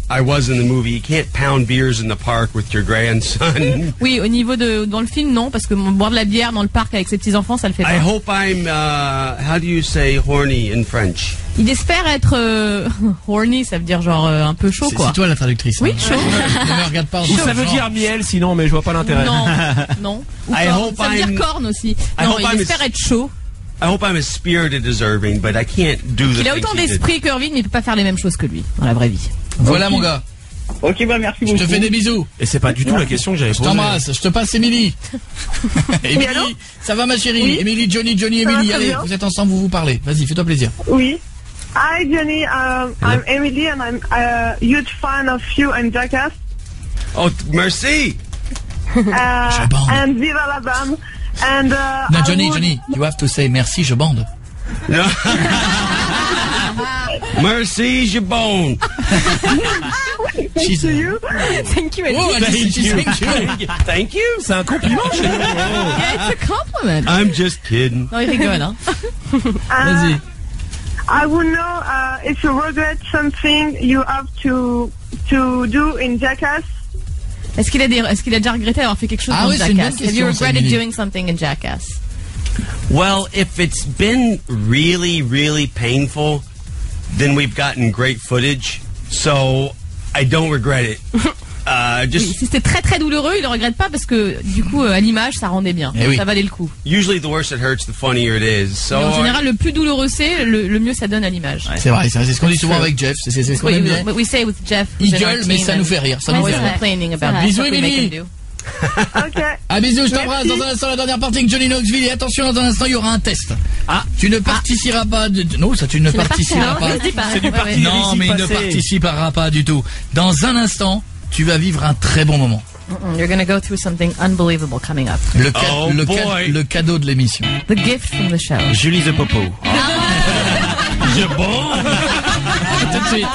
I was in the movie. You can't pound beers in the park with your grandson. Oui, au niveau dans le film, non, parce que boire de la bière dans le parc avec ses petits-enfants, ça le fait pas. I hope I'm, how do you say horny in French? Il espère être horny, ça veut dire genre un peu chaud, quoi. C'est toi la traductrice. Oui, chaud. Ne me regarde pas. Ou ça veut dire miel, sinon, mais je vois pas l'intérêt. Non. Ou I corne, hope ça veut dire I'm- corne aussi. I Non, hope il I'm espère être chaud. I hope I'm as spirited as Irving, but I can't do the Il a things autant he did. d'esprit qu'Irving, mais il peut pas faire les mêmes choses que lui dans la vraie vie. Voilà mon gars. Ok, merci Je beaucoup. te fais des bisous. Et c'est pas du tout la question que j'avais Je posée. t'embrasse. Je te passe Émilie. Émilie, ça va ma chérie? Oui. Émilie, Johnny, Émilie. très Allez, bien. vous êtes ensemble, vous parlez. Vas-y, fais-toi plaisir. Oui. Hi, Johnny. I'm Emily, and I'm a huge fan of you and Jackass. Oh, merci. And Viva la Bam. And No, I Johnny, would- you have to say merci, je bande. No. Merci, je bone. She's to you. Thank you, Oh, Eddie. thank you. Thank you. C'est un compliment chez nous. Yeah, it's a compliment. I'm just kidding. Non, il rigole, hein. Vas-y. I would know if you regret something you have to do in Jackass. Est-ce qu'il a déjà regretté d'avoir fait quelque chose Ah dans oui, c'est une bonne Jackass? Have you question, ça, regretted Émilie. doing something in Jackass? Well, if it's been really, really painful, then we've gotten great footage, so I don't regret it. Oui, Just si c'était très très douloureux, il le regrette pas parce que du coup à l'image ça rendait bien, Eh oui. ça valait le coup. usually the worse it hurts, the funnier it is. So Mais en général, le plus douloureux c'est, le mieux ça donne à l'image. C'est vrai, c'est ce qu'on dit souvent avec Jeff. C'est ce qu'on Oui, aime bien. we say with Jeff. Il who's in gueule, our mais team, ça nous and fait rire. Ça we're nous fait always rire. complaining about Bisous, what we make Émilie. him do. Ok. Ah bisous, je t'embrasse. Dans un instant, la dernière partie avec Johnny Knoxville. Et attention, dans un instant, il y aura un test. Ah, tu ne participeras pas. Non, ça, tu ne participeras pas. C'est du parti Non, mais il ne passé. participera pas du tout. Dans un instant, tu vas vivre un très bon moment. You're gonna go through something unbelievable coming up. Le cadeau de l'émission. The gift from the show. Julie the Popo. Je bon. Tout de suite.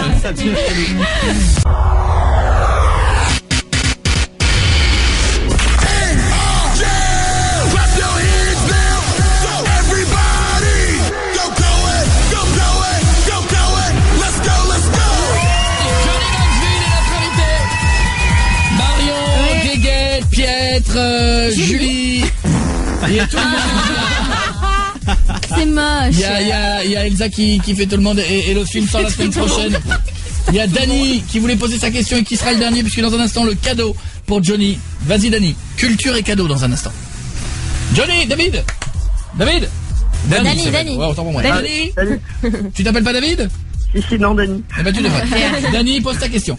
Julie, il y a tout le monde. C'est moche. Il y a Elsa qui fait tout le monde et le film sort la semaine prochaine. Il y a Dany qui voulait poser sa question et qui sera le dernier puisque dans un instant le cadeau pour Johnny. Vas-y Dany, culture et cadeau dans un instant. Johnny, David. Dany. Ouais, autant pour moi. Dany. Tu t'appelles pas David? Si, non, Dany. Eh ben tu devrais. Dany, pose ta question.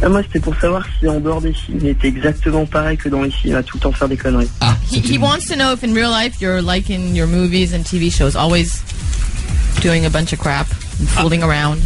Moi, c'était pour savoir si en dehors des films, il était exactement pareil que dans les films, à tout le temps faire des conneries. He wants to know if in real life you're like in your movies and TV shows, always doing a bunch of crap and fooling around,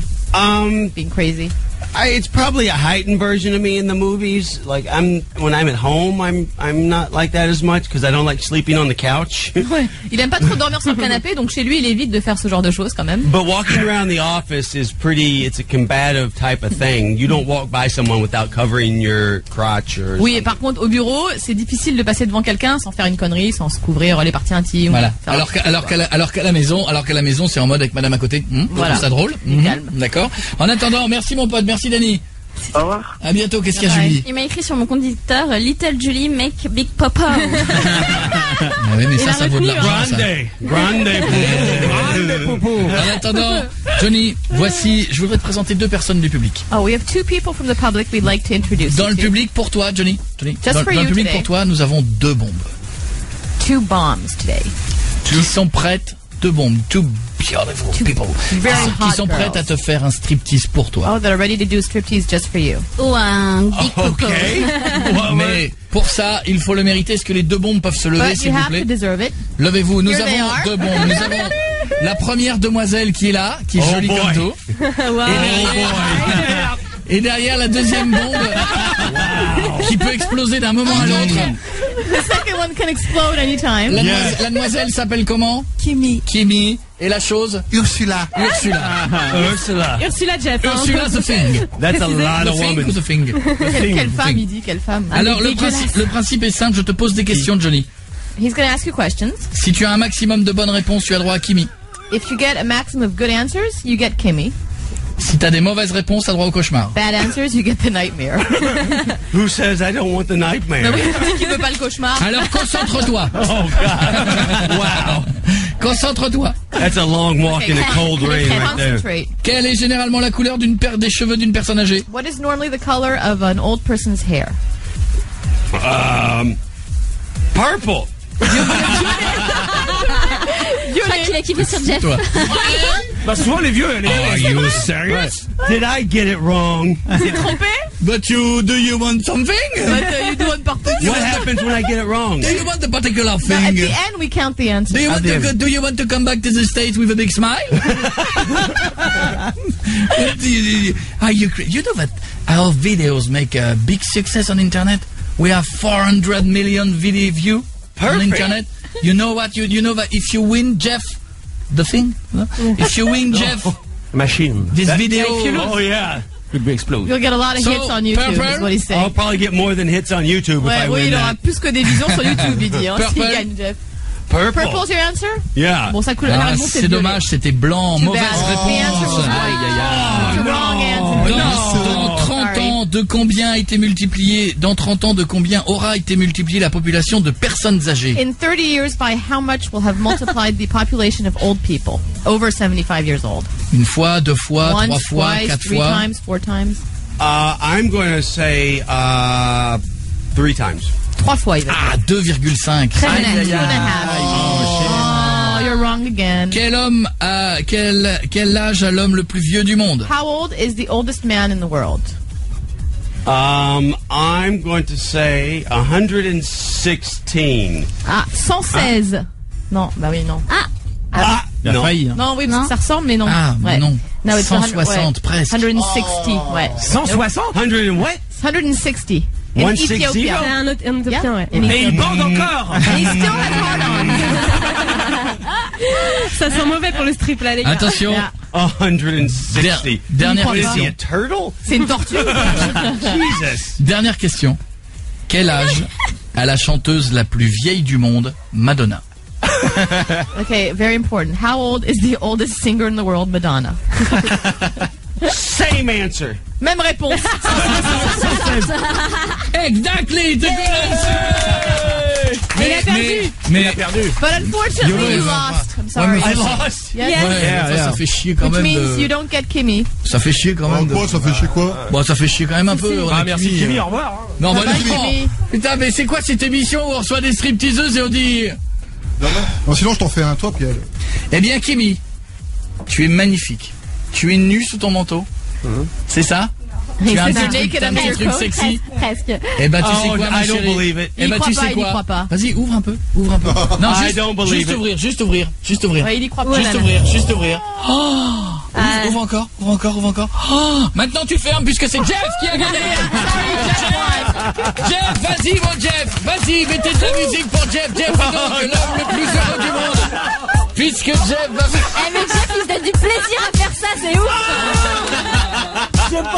being crazy. It's probably a heightened version of me in the movies. Like when I'm at home, I'm not like that as much because I don't like sleeping on the couch. Ouais. Il aime pas trop dormir sur le canapé, donc chez lui, il évite de faire ce genre de choses quand même. But walking around the office is it's a combative type of thing. You don't walk by someone without covering your crotch or Oui, et par contre, au bureau, c'est difficile de passer devant quelqu'un sans faire une connerie, sans se couvrir les parties intimes. Voilà. Alors qu'à la maison, c'est en mode avec madame à côté. Voilà. C'est ça drôle. Calme. D'accord. En attendant, merci mon pote, merci Dany. Au revoir. À bientôt. Qu'est-ce qu'il y a, Julie? Il m'a écrit sur mon conducteur Little Julie make big papa. Ah oui, mais ça vaut de l'argent. Grande Popo. En attendant, Johnny, voici, je voudrais te présenter deux personnes du public. Oh, we have two people from the public we'd like to introduce. Dans le public pour toi, Johnny. Just for you dans le public today. pour toi, nous avons deux bombes. Two bombs today. Qui sont prêtes, deux bombes, two beautiful people. Qui sont prêtes à te faire un striptease pour toi. Oh, they're ready to do striptease just for you. Ou un big popo. Mais pour ça, il faut le mériter. Est-ce que les deux bombes peuvent se lever, But s'il you vous have plaît? to deserve it. Levez-vous. Nous Here they avons are. deux bombes. Nous avons la première demoiselle qui est là, qui est jolie comme tout. Et derrière la deuxième bombe qui peut exploser d'un moment à l'autre. The second one can explode anytime. La demoiselle s'appelle comment? Kimi. Et la chose? Ursula. Ursula Jeff. Ursula the thing. That's a lot of The thing women. ou the thing? Quelle femme, il dit, quelle femme. Alors le principe est simple, je te pose des questions, Johnny. He's going to ask you questions. Si tu as un maximum de bonnes réponses, tu as droit à Kimi. If you get a maximum of good answers, you get Kimmy. Si tu as des mauvaises réponses, tu as droit au cauchemar. Bad answers, you get the nightmare. Who says I don't want the nightmare? Non, oui, tu dis qu'il veut pas le cauchemar. Alors concentre-toi. Oh God! Wow! Concentre-toi. That's a long walk in the cold rain right there. Concentrate. Quelle est généralement la couleur des cheveux d'une personne âgée? What is normally the color of an old person's hair? Purple. Je crois qu'il a kiffé sur Jeff. Toi. Bah souvent les vieux, Are you serious? Did I get it wrong? T'es trompé? But do you want something? You do one partout. What happens when I get it wrong? Do you want a particular At thing? the end, we count the answers. Do you want to come back to the States with a big smile? Are you know that our videos make a big success on internet? We have 400 million video view on internet. You know what? You know that if you win Jeff, the thing? No? If you win Jeff, Machine. this video. Oh yeah. Could be explode. You'll get a lot of hits on YouTube, is what he's saying. I'll probably get more than hits on YouTube if I Oui, win il aura that. plus que des visions sur YouTube, il dit, hein, s'il Purple. gagne, Jeff. Purple. Purple's your answer? Yeah. Bon, ça coule, la Ah, réponse c'est violet. dommage, c'était blanc. Too Mauvaise bad. The answer réponse. was white. The wrong answer. Dans 30 ans, de combien a été multiplié, dans 30 ans, de combien aura été multipliée la population de personnes âgées? In 30 years, by how much will have multiplied the population of old people over 75 years old? Une fois, deux fois, Once, trois fois, twice, quatre three fois. times, four times? I'm going to say 3 times. 3 fois, il va Ah, 2,5. dire. 2.5. Oh, you're wrong again. Quel homme a, quel âge a l'homme le plus vieux du monde? How old is the oldest man in the world? I'm going to say 116. Ah, 116. Non, bah oui, non. Ah, Il a non. failli. Hein. Non, oui, Non. ça ressemble, mais non. Ah, ouais. non. No, it's 160 ouais. presque. 160, ouais. 160? 100 and what? 160. In 160? Ethiopia. C'est un Éthiopien, ouais. Et il bande encore. And he still has hard on. Ça sent mauvais pour le strip, là, les gars. Attention. 160. Dernière What is he, question. a turtle? C'est une tortue. Jesus. Dernière question. Quel âge a la chanteuse la plus vieille du monde, Madonna? Okay, very important. How old is the oldest singer in the world, Madonna? Same answer. Même réponse. Exactly, the good answer. Il a perdu. Mais il a perdu. But unfortunately, you lost. I'm sorry. Ouais, mais I lost. Yes. Ouais, ça fait chier quand Which même. means you don't get Kimmy. Ça fait chier quand même. Quoi, ça fait chier quoi? Bon, ça fait chier quand même un peu. On a Merci Kimi, au revoir. Non, bah Bye, non. Kimi. Putain, mais c'est quoi cette émission où on reçoit des stripteaseuses et on dit... Non, sinon je t'en fais un, toi, Pierre. Eh bien, Kimi, tu es magnifique. Tu es nu sous ton manteau. C'est ça? Tu as un petit truc, t'as un petit truc sexy. Presque. Eh ben, tu sais quoi, ma I don't chérie? believe it. Eh ben, tu sais il y croit quoi? pas. Vas-y, ouvre un peu. Ouvre un peu. Non, I juste, don't believe juste it. ouvrir, juste ouvrir, juste ouvrir. Ouais, il y croit pas. Juste ouvrir, juste ouvrir. Oh, ouvre encore, ouvre encore, ouvre encore. Oh, maintenant tu fermes puisque c'est Jeff qui a gagné. Jeff, vas-y mon Jeff, vas-y, mettez de la musique pour Jeff. Jeff est donc l'homme le plus heureux du monde. Puisque Jeff va faire... Eh mais Jeff, il se donne du plaisir à faire ça, c'est ouf. C'est bon.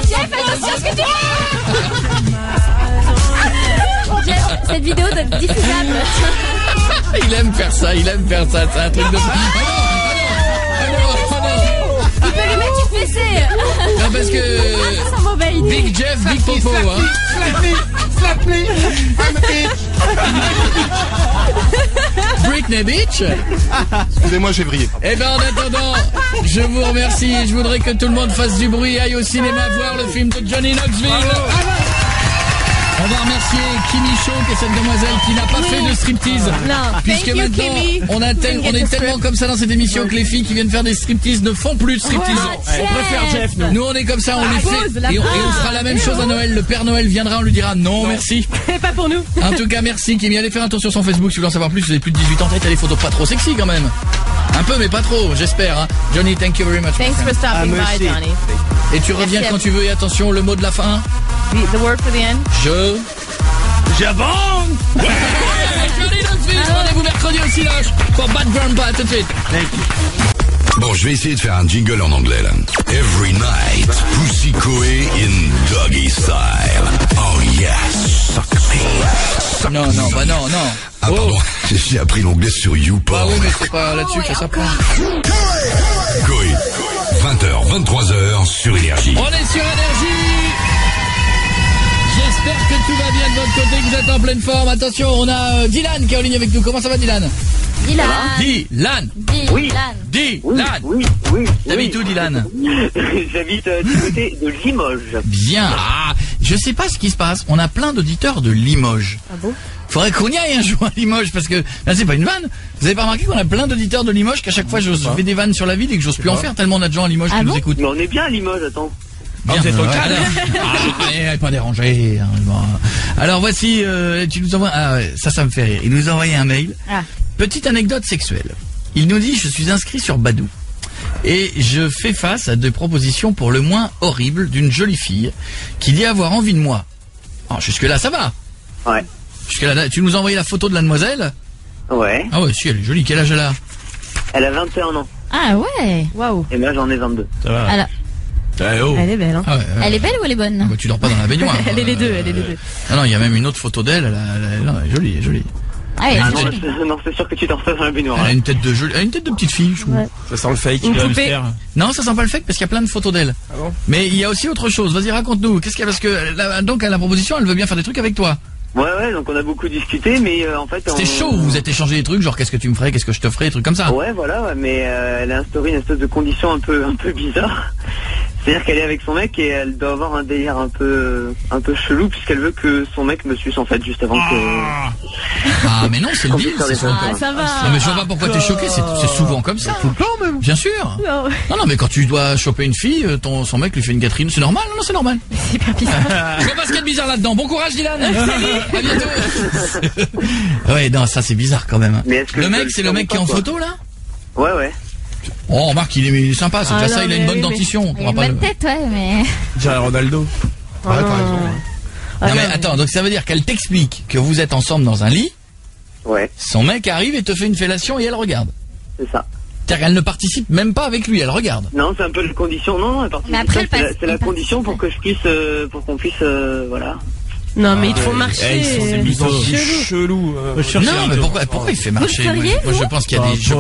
Jeff, attention à ce que tu fais. Jeff, cette vidéo doit être diffusable. Il aime faire ça, c'est un truc de... Il peut lui mettre une fessée. Non, parce que... Ça sent mauvais idée. Big Jeff, Big Popo, hein. Slap me, I'm a bitch. Britney Beach. Excusez-moi, j'ai vrillé. Eh ben, en attendant, je vous remercie et je voudrais que tout le monde fasse du bruit, aille au cinéma voir le film de Johnny Knoxville. On va remercier Kimi Shaw, qui est cette demoiselle qui n'a pas fait de striptease. Non. Puisque Thank you, maintenant, Kimi. on est tellement comme ça dans cette émission que les filles qui viennent faire des striptease ne font plus de striptease. On préfère Jeff, nous. Nous, on est comme ça, on les fait. pause, la Et on pause. fera la même chose à Noël. Le Père Noël viendra, on lui dira non, merci. Pas pour nous. En tout cas, merci Kimi. Allez faire un tour sur son Facebook si vous voulez en savoir plus. Vous avez plus de 18 ans, t'as des photos pas trop sexy quand même. Un peu, mais pas trop, j'espère. Hein. Johnny, thank you very much. Thanks for stopping by, merci. Johnny. Et tu reviens Merci à quand vous. tu veux. Et attention, le mot de la fin. The word for the end. Je... Jabong. Johnny Knoxville, rendez-vous mercredi au Siloche pour Bad Grandpa, tout de suite. Bon, je vais essayer de faire un jingle en anglais là. Every night, Pussy Coé in doggy style. Oh yes, suck me. Non, non, bah non, non. Ah pardon, j'ai appris l'anglais sur Bah YouPorn. oui, mais c'est pas là-dessus que ça prend. Coé, 20h, 23h sur Énergie. On est sur Énergie. J'espère que tout va bien de votre côté, que vous êtes en pleine forme. Attention, on a Dylan qui est en ligne avec nous. Comment ça va, Dylan? Dylan. Dylan. Oui. Dylan. Oui. T'habites où, Dylan? J'habite du côté de Limoges. Bien. Ah, je sais pas ce qui se passe. On a plein d'auditeurs de Limoges. Ah bon? Faudrait qu'on y aille un jour à Limoges parce que là c'est pas une vanne. Vous avez pas remarqué qu'on a plein d'auditeurs de Limoges qu'à chaque fois je fais des vannes sur la ville et que j'ose plus en faire tellement on a de gens à Limoges qui nous écoutent. Mais on est bien à Limoges, attends. Bien, vous êtes au calme. Pas dérangé. Hein, bon. Alors voici, tu nous envoies. Ah, ça me fait rire. Il nous a envoyé un mail. Ah. Petite anecdote sexuelle. Il nous dit je suis inscrit sur Badoo et je fais face à des propositions pour le moins horribles d'une jolie fille qui dit avoir envie de moi. Alors, jusque là ça va. Ouais. Jusque là, tu nous as envoyé la photo de la demoiselle. Ouais. Ah ouais, si elle est jolie. Quel âge elle a? Elle a 21 ans. Ah ouais. Waouh. Et moi j'en ai 22. Ça va. Alors, Elle est belle, hein. Ah ouais, elle est belle ou elle est bonne? bah, tu dors pas dans la baignoire. Elle est les deux, elle est les deux. Ah non, il y a même une autre photo d'elle. Non, elle est jolie, elle est jolie. Ah ouais, Ah c'est non, joli. non, c'est sûr que tu dors pas dans la baignoire. Elle a une tête de jolie, elle a une tête de petite fille, je trouve. Ouais. Ça sent le fake. Une le poupée. hamster. Non, ça sent pas le fake parce qu'il y a plein de photos d'elle. Ah bon? Mais il y a aussi autre chose. Vas-y, raconte-nous. Qu'est-ce qu'il y a? Parce que donc à la proposition, elle veut bien faire des trucs avec toi. Ouais, donc on a beaucoup discuté, mais en fait... C'était chaud. Vous êtes échangé des trucs, genre qu'est-ce que tu me ferais, qu'est-ce que je te ferais, des trucs comme ça. Ouais, voilà, ouais, mais elle a instauré une espèce de condition un peu bizarre. C'est-à-dire qu'elle est avec son mec et elle doit avoir un délire un peu chelou puisqu'elle veut que son mec me suce en fait juste avant que... Ah mais non, c'est le deal. c'est souvent- Ah, ça va. Non mais je vois pas pourquoi t'es choqué. C'est souvent comme ça. Tout le temps même. Bien sûr. Non, Non mais quand tu dois choper une fille, son mec lui fait une Catherine, c'est normal. Non, c'est normal. c'est hyper bizarre. Je vois pas ce qu'il y a de bizarre là-dedans. Bon courage Dylan. À bientôt. Ouais, non, ça c'est bizarre quand même. Mais est-ce que Le je mec, dois c'est le le faire mec ou qui est en pas, quoi? photo là. Ouais. Oh, remarque, il est sympa, c'est déjà ça, il a une bonne dentition. Il a une bonne tête, ouais, mais... Dirait Ronaldo. Ouais, t'as raison. Non mais attends, donc ça veut dire qu'elle t'explique que vous êtes ensemble dans un lit. Ouais. Son mec arrive et te fait une fellation et elle regarde. C'est ça. C'est-à-dire qu'elle ne participe même pas avec lui, elle regarde. Non, c'est un peu la condition. Non, elle participe. Mais après, c'est la condition pour que je puisse, pour qu'on puisse, voilà. Non, mais il te faut marcher. C'est chelou. Non, mais pourquoi il fait marcher? Moi, je pense qu'il y a des, je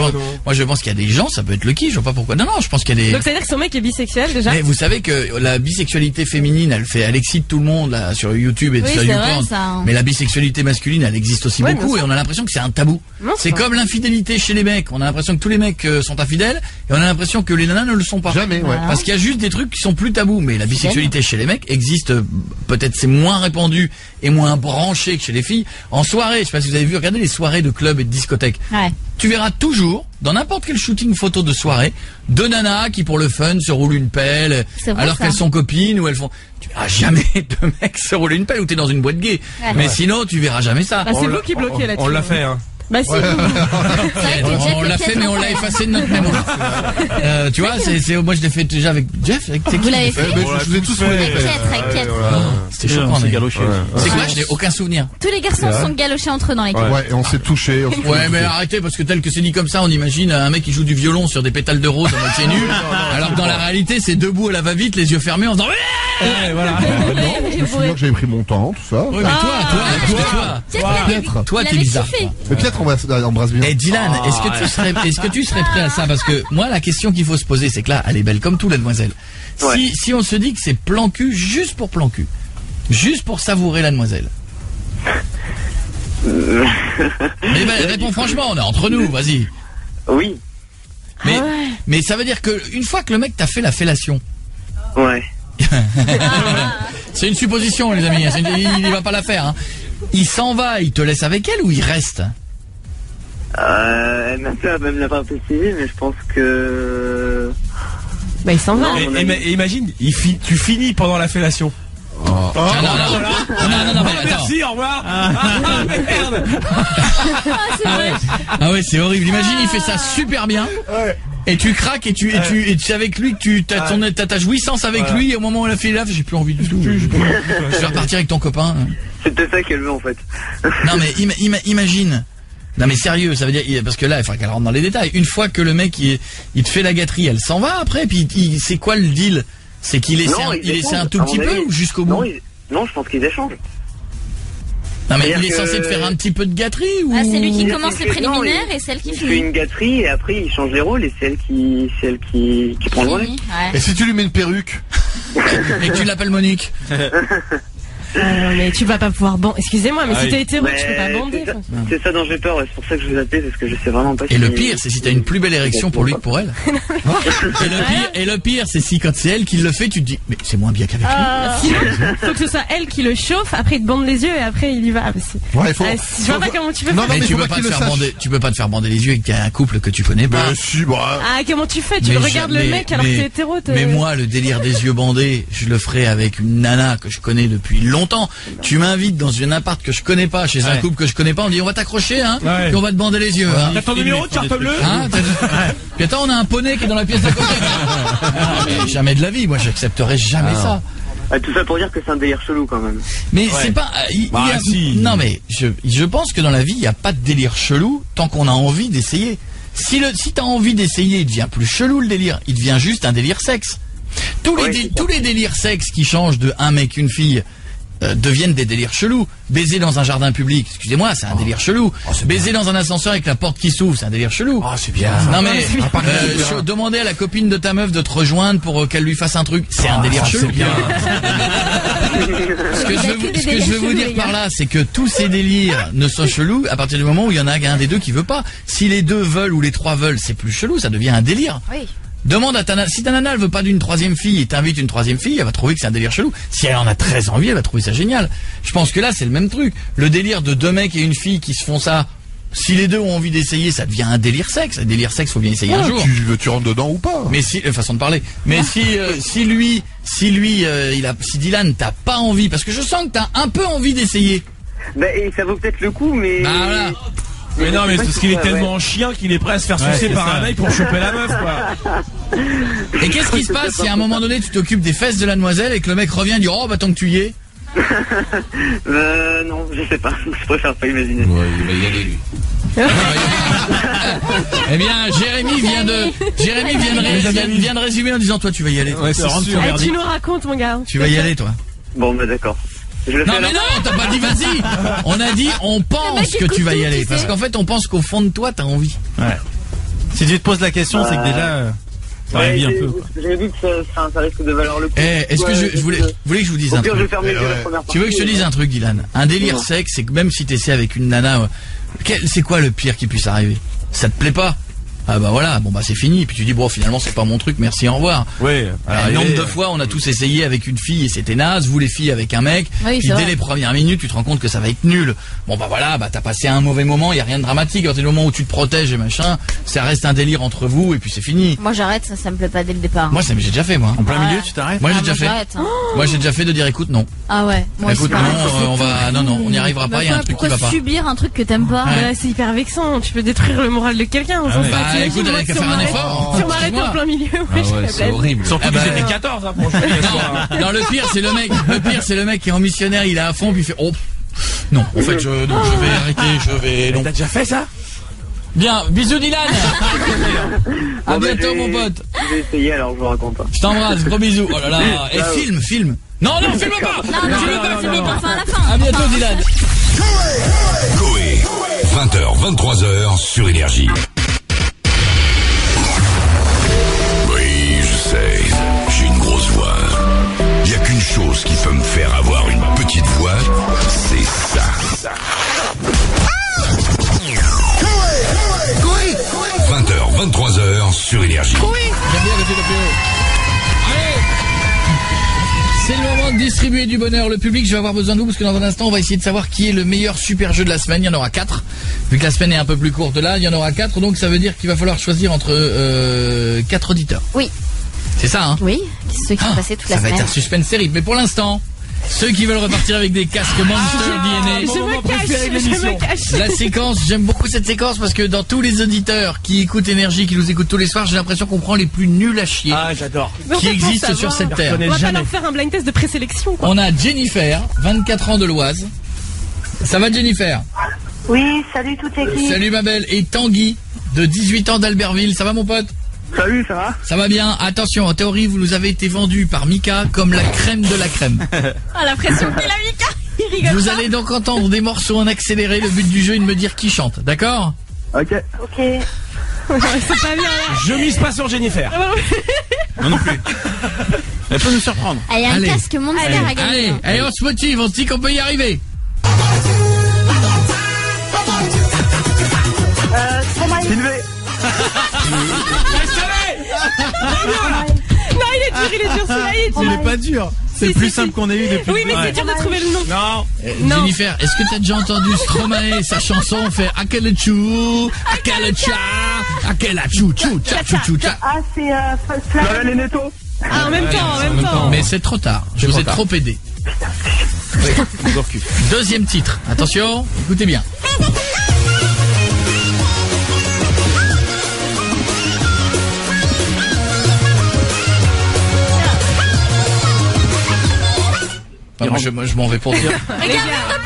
pense qu'il y a des gens, ça peut être le qui, je vois pas pourquoi. Non, je pense qu'il y a des. Donc ça veut dire que son mec est bisexuel déjà? Mais vous savez que la bisexualité féminine, elle excite tout le monde là sur YouTube et Oui, sur c'est YouPorn. vrai, ça. Mais la bisexualité masculine, elle existe aussi Ouais, beaucoup bien et sûr. on a l'impression que c'est un tabou. Non, C'est c'est comme l'infidélité chez les mecs. On a l'impression que tous les mecs sont infidèles et on a l'impression que les nanas ne le sont pas. Jamais, ouais. Parce qu'il y a juste des trucs qui sont plus tabous. Mais la bisexualité chez les mecs existe. Peut-être c'est moins répandu et moins branché que chez les filles. En soirée, je sais pas si vous avez vu, regardez les soirées de clubs et de discothèques. Ouais. Tu verras toujours, dans n'importe quel shooting photo de soirée, deux nanas qui pour le fun se roulent une pelle, C'est vrai, alors ça. qu'elles sont copines ou elles font... Tu verras jamais deux mecs se rouler une pelle ou t'es dans une boîte gay. Ouais. Mais sinon, tu verras jamais ça. Bah, c'est vous qui bloquez là-dessus. On l'a fait, hein. Bah si. On l'a fait, mais on l'a effacé de notre mémoire. Tu vois, moi je l'ai fait déjà avec Jeff. Vous l'avez fait? Je vous ai tous fait. Avec Piètre. C'était choquant. C'est mais- galoché. C'est quoi? Je n'ai aucun souvenir. Tous les garçons sont galochés entre eux dans l'équipe. Ouais, et on s'est touché. Ouais, mais arrêtez, parce que tel que c'est dit comme ça, on imagine un mec qui joue du violon sur des pétales de rose à moitié nu, alors que dans la réalité, c'est debout à la va-vite, les yeux fermés, en faisant... Voilà. Non, je me souviens que j'avais pris mon temps, tout ça. Oui, mais toi, Toi, t'es bizarre. Mais peut-être on embrasse bien. Eh Dylan, est-ce que tu serais prêt à ça? Parce que moi, la question qu'il faut se poser, c'est que là, elle est belle comme tout, la demoiselle. Ouais. Si on se dit que c'est plan cul, juste pour plan cul, juste pour savourer la demoiselle. Mais ben, réponds franchement, on est entre nous, vas-y. Oui. Mais ça veut dire que une fois que le mec t'a fait la fellation, Ouais. c'est une supposition, les amis, il va pas la faire. Hein. Il s'en va, il te laisse avec elle ou il reste? Elle me l'a pas précisé, mais je pense que... Bah il s'en va. Et imagine, tu finis pendant la fellation. Non, mais attends. Merci, au revoir. Merde. Ah ouais, c'est horrible. Imagine, il fait ça super bien. Et tu craques et tu es avec lui, t'as ta jouissance avec lui, et au moment où elle a fait là, j'ai plus envie du tout. Je vais repartir avec ton copain. C'était ça qu'elle veut, en fait. Non mais imagine. Non mais sérieux, ça veut dire, parce que là, il faudra qu'elle rentre dans les détails. Une fois que le mec, il te fait la gâterie, elle s'en va après, puis c'est quoi le deal? C'est qu'il essaie un tout petit peu ou jusqu'au bout? Non, je pense qu'ils échangent. Non mais il est censé te faire un petit peu de gâterie ou... Ah, c'est lui qui commence les préliminaires et celle qui Il fait finit. une gâterie et après il change les rôles et c'est elle qui prend le relais. Et si tu lui mets une perruque? Et que tu l'appelles Monique? Mais tu vas pas pouvoir bander. Excusez-moi, mais si t'es hétéro, tu peux pas bander. C'est ça dont j'ai peur, c'est pour ça que je vous appelle, parce que je sais vraiment pas. Et le pire, c'est si t'as une plus belle érection pour lui que pour elle. Et le pire, c'est si quand c'est elle qui le fait, tu te dis, mais c'est moins bien qu'avec lui. Sinon, faut que ce soit elle qui le chauffe, après il te bande les yeux et après il y va. Ouais, il faut. Je vois pas comment tu peux faire. Mais tu peux pas te faire bander, tu peux pas te faire bander les yeux avec un couple que tu connais pas. Si, bah. Ah, comment tu fais? Tu regardes le mec alors que t'es hétéro. Mais moi, le délire des yeux bandés, je le ferai avec une nana que je connais depuis longtemps. Tu m'invites dans une appart que je connais pas, chez un couple que je connais pas, on dit on va t'accrocher, hein, puis on va te bander les yeux. Hein. T'as ton numéro de carte bleue? Hein, puis attends, on a un poney qui est dans la pièce d'à côté. Mais jamais de la vie, moi j'accepterai jamais ça. Tout ça pour dire que c'est un délire chelou quand même. Mais c'est pas... Non mais je pense que dans la vie, il n'y a pas de délire chelou tant qu'on a envie d'essayer. Si t'as envie d'essayer, il devient plus chelou le délire. Il devient juste un délire sexe. Tous les délires sexe qui changent de un mec, une fille... deviennent des délires chelous. Baiser dans un jardin public, excusez-moi, c'est un délire chelou. Baiser dans un ascenseur avec la porte qui s'ouvre, c'est un délire chelou. C'est bien. Non mais demander à la copine de ta meuf de te rejoindre pour qu'elle lui fasse un truc, c'est un délire chelou. Ce que je veux vous dire par là, c'est que tous ces délires ne sont chelous à partir du moment où il y en a un des deux qui veut pas. Si les deux veulent ou les trois veulent, c'est plus chelou, ça devient un délire. Oui. Demande à ta nana, si ta nana elle veut pas d'une troisième fille et t'invite une troisième fille, elle va trouver que c'est un délire chelou. Si elle en a très envie, elle va trouver ça génial. Je pense que là c'est le même truc. Le délire de deux mecs et une fille qui se font ça, si les deux ont envie d'essayer, ça devient un délire sexe. Un délire sexe, faut bien essayer un jour. Tu rentres dedans ou pas? Mais si, façon de parler. Mais si Dylan t'as pas envie, parce que je sens que t'as un peu envie d'essayer. Bah, et ça vaut peut-être le coup, mais... Bah voilà. Mais non, mais c'est parce qu'il est tellement chien qu'il est prêt à se faire sucer par un mec pour choper la meuf, quoi. Et qu'est-ce qui se passe si à un moment donné tu t'occupes des fesses de la demoiselle et que le mec revient et dit oh bah tant que tu y es? Non, je sais pas. Je préfère pas imaginer. Ouais, il va y aller lui. Eh bien, Jérémy vient de résumer en disant toi tu vas y aller. Ouais, c'est sûr. Tu nous racontes mon gars. Tu vas y aller toi. Bon bah d'accord. Non mais non, t'as pas dit vas-y. On a dit on pense que tu vas y aller parce qu'en fait on pense qu'au fond de toi t'as envie. Ouais. Si tu te poses la question, c'est que déjà ça arrive un peu. J'ai vu que ça risque de valoir le coup. Est-ce que je voulais que je vous dise un truc. Tu veux que je te dise un truc, Dylan? Un délire sexe, c'est que même si t'essaies avec une nana, c'est quoi le pire qui puisse arriver? Ça te plaît pas? Ah bah voilà, bon bah c'est fini. Puis tu dis bon finalement c'est pas mon truc, merci, au revoir. Oui. Un nombre de fois on a tous essayé avec une fille et c'était naze, vous les filles avec un mec. Oui, puis dès les premières minutes tu te rends compte que ça va être nul. Bon bah voilà, bah t'as passé un mauvais moment, il y a rien de dramatique. Quand c'est le moment où tu te protèges et machin, ça reste un délire entre vous et puis c'est fini. Moi j'arrête, ça me plaît pas dès le départ. Moi j'ai déjà fait moi. En plein milieu tu t'arrêtes? Moi j'ai déjà fait. Moi j'ai déjà fait de dire écoute non. Ah ouais. Moi écoute non, on n'y arrivera pas, il y a un truc qui va pas. Subir un truc que t'aimes pas. C'est hyper vexant, tu peux détruire le moral de quelqu'un. Écoute, avec à faire un effort. Si on m'arrête en plein milieu, c'est horrible. Surtout que j'étais 14 pour jouer. Non, le pire c'est le mec qui est en missionnaire, il est à fond puis il fait oh non, en fait je vais arrêter, non. T'as déjà fait ça? Bien, bisous Dylan. À bientôt mon pote. Je vais essayer alors je vous raconte pas. Je t'embrasse, gros bisous. Oh là là, et filme. Non, filme pas. Filme pas. À bientôt Dylan. Coé, 20h, 23h sur Énergie. Oui, je sais, j'ai une grosse voix. Il n'y a qu'une chose qui peut me faire avoir une petite voix, c'est ça. 20h, 23h sur Énergie. J'aime bien le Allez, c'est le moment de distribuer du bonheur. Le public, je vais avoir besoin de vous parce que dans un instant, on va essayer de savoir qui est le meilleur super jeu de la semaine. Il y en aura 4. Vu que la semaine est un peu plus courte là, il y en aura 4. Donc ça veut dire qu'il va falloir choisir entre 4 auditeurs. Oui. C'est ça, hein? Oui, ceux qui sont passés toute la semaine. Ça va être un suspense terrible. Mais pour l'instant, ceux qui veulent repartir avec des casques Monster DNA. Je me cache. La séquence, j'aime beaucoup cette séquence parce que dans tous les auditeurs qui écoutent Énergie, qui nous écoutent tous les soirs, j'ai l'impression qu'on prend les plus nuls à chier. Ah, j'adore. Qui existent sur cette terre. On va pas leur faire un blind test de présélection, quoi. On a Jennifer, 24 ans de l'Oise. Ça va Jennifer? Oui, salut toute l'équipe. Salut ma belle. Et Tanguy, de 18 ans d'Albertville. Ça va mon pote? Salut, ça va? Ça va bien. Attention, en théorie, vous nous avez été vendus par Mika comme la crème de la crème. Ah, la pression qu'il a, Mika. Il rigole. Vous allez donc entendre des morceaux en accéléré. Le but du jeu est de me dire qui chante. D'accord? Ok. Ok. C'est pas bien là. Je mise pas sur Jennifer. Moi non plus. Elle peut nous surprendre. Il y a un casque Monster à gagner. Allez, on se motive, on se dit qu'on peut y arriver. Sylvain. Non, il est dur, celui-là, il est dur. Il est pas dur. C'est le plus simple qu'on ait eu depuis. Oui, mais c'est dur de trouver le nom. Non. Jennifer, est-ce que t'as déjà entendu Stromae, sa chanson, on fait Akelechu, Akelecha, Akelachu, chou, cha, chou, chou, cha. Ah, c'est Florian et Neto. Ah, en même temps. Mais c'est trop tard. Je vous ai trop aidé. Deuxième titre. Attention, écoutez bien. Moi, je m'en vais pour dire. Regarde, le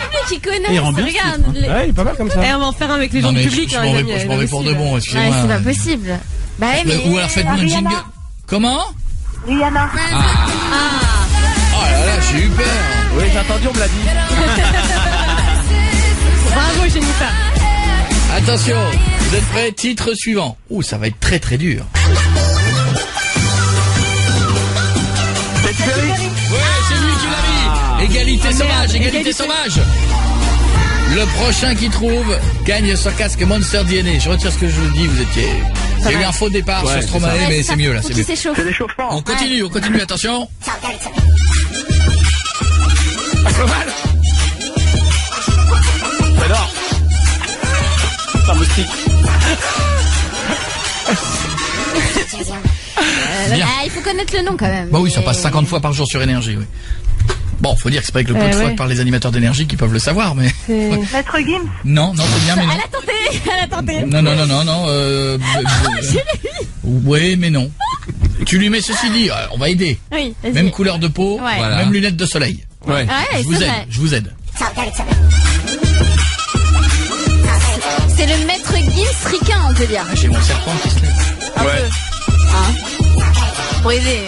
public qui connaît. Il rend bien. Regarde. Ouais, il est pas mal comme ça. Et on va en faire un avec les gens du public. Je m'en vais pour de bon, excusez-moi. Ouais, c'est pas possible. Bah ouais, mais. Ou alors faites-nous un jingle. Comment? Rihanna. Oh là là, j'ai eu peur. Oui, j'ai entendu, on me l'a dit. Bravo, Jennifer. Attention, vous êtes prêts? Titre suivant. Ouh, ça va être très très dur. C'est Thierry. Ouais, c'est lui qui l'a mis. Égalité sauvage, égalité sauvage. Le prochain qui trouve gagne son casque Monster DNA. Je retire ce que je vous dis, vous étiez... Il y a eu un faux départ sur Stromae, mais c'est mieux là, c'est mieux. C'est l'échauffement. On continue, attention. Mal. J'adore. C'est un moustique. Bien. Il faut connaître le nom quand même. Bah oui, ça passe 50 fois par jour sur Énergie, oui. Bon, faut dire que c'est pas avec le pot de froid par les animateurs d'énergie qui peuvent le savoir, mais... Maître Gims? Non, c'est bien, mais non. Elle a tenté. Non. Oui, mais non. Tu lui mets ceci dit, on va aider. Oui, vas-y. Même couleur de peau, Voilà. même lunettes de soleil. Ouais, Je vous aide. C'est le maître Gims ricain, on peut dire. J'ai mon serpent qui se lève. Pour aider.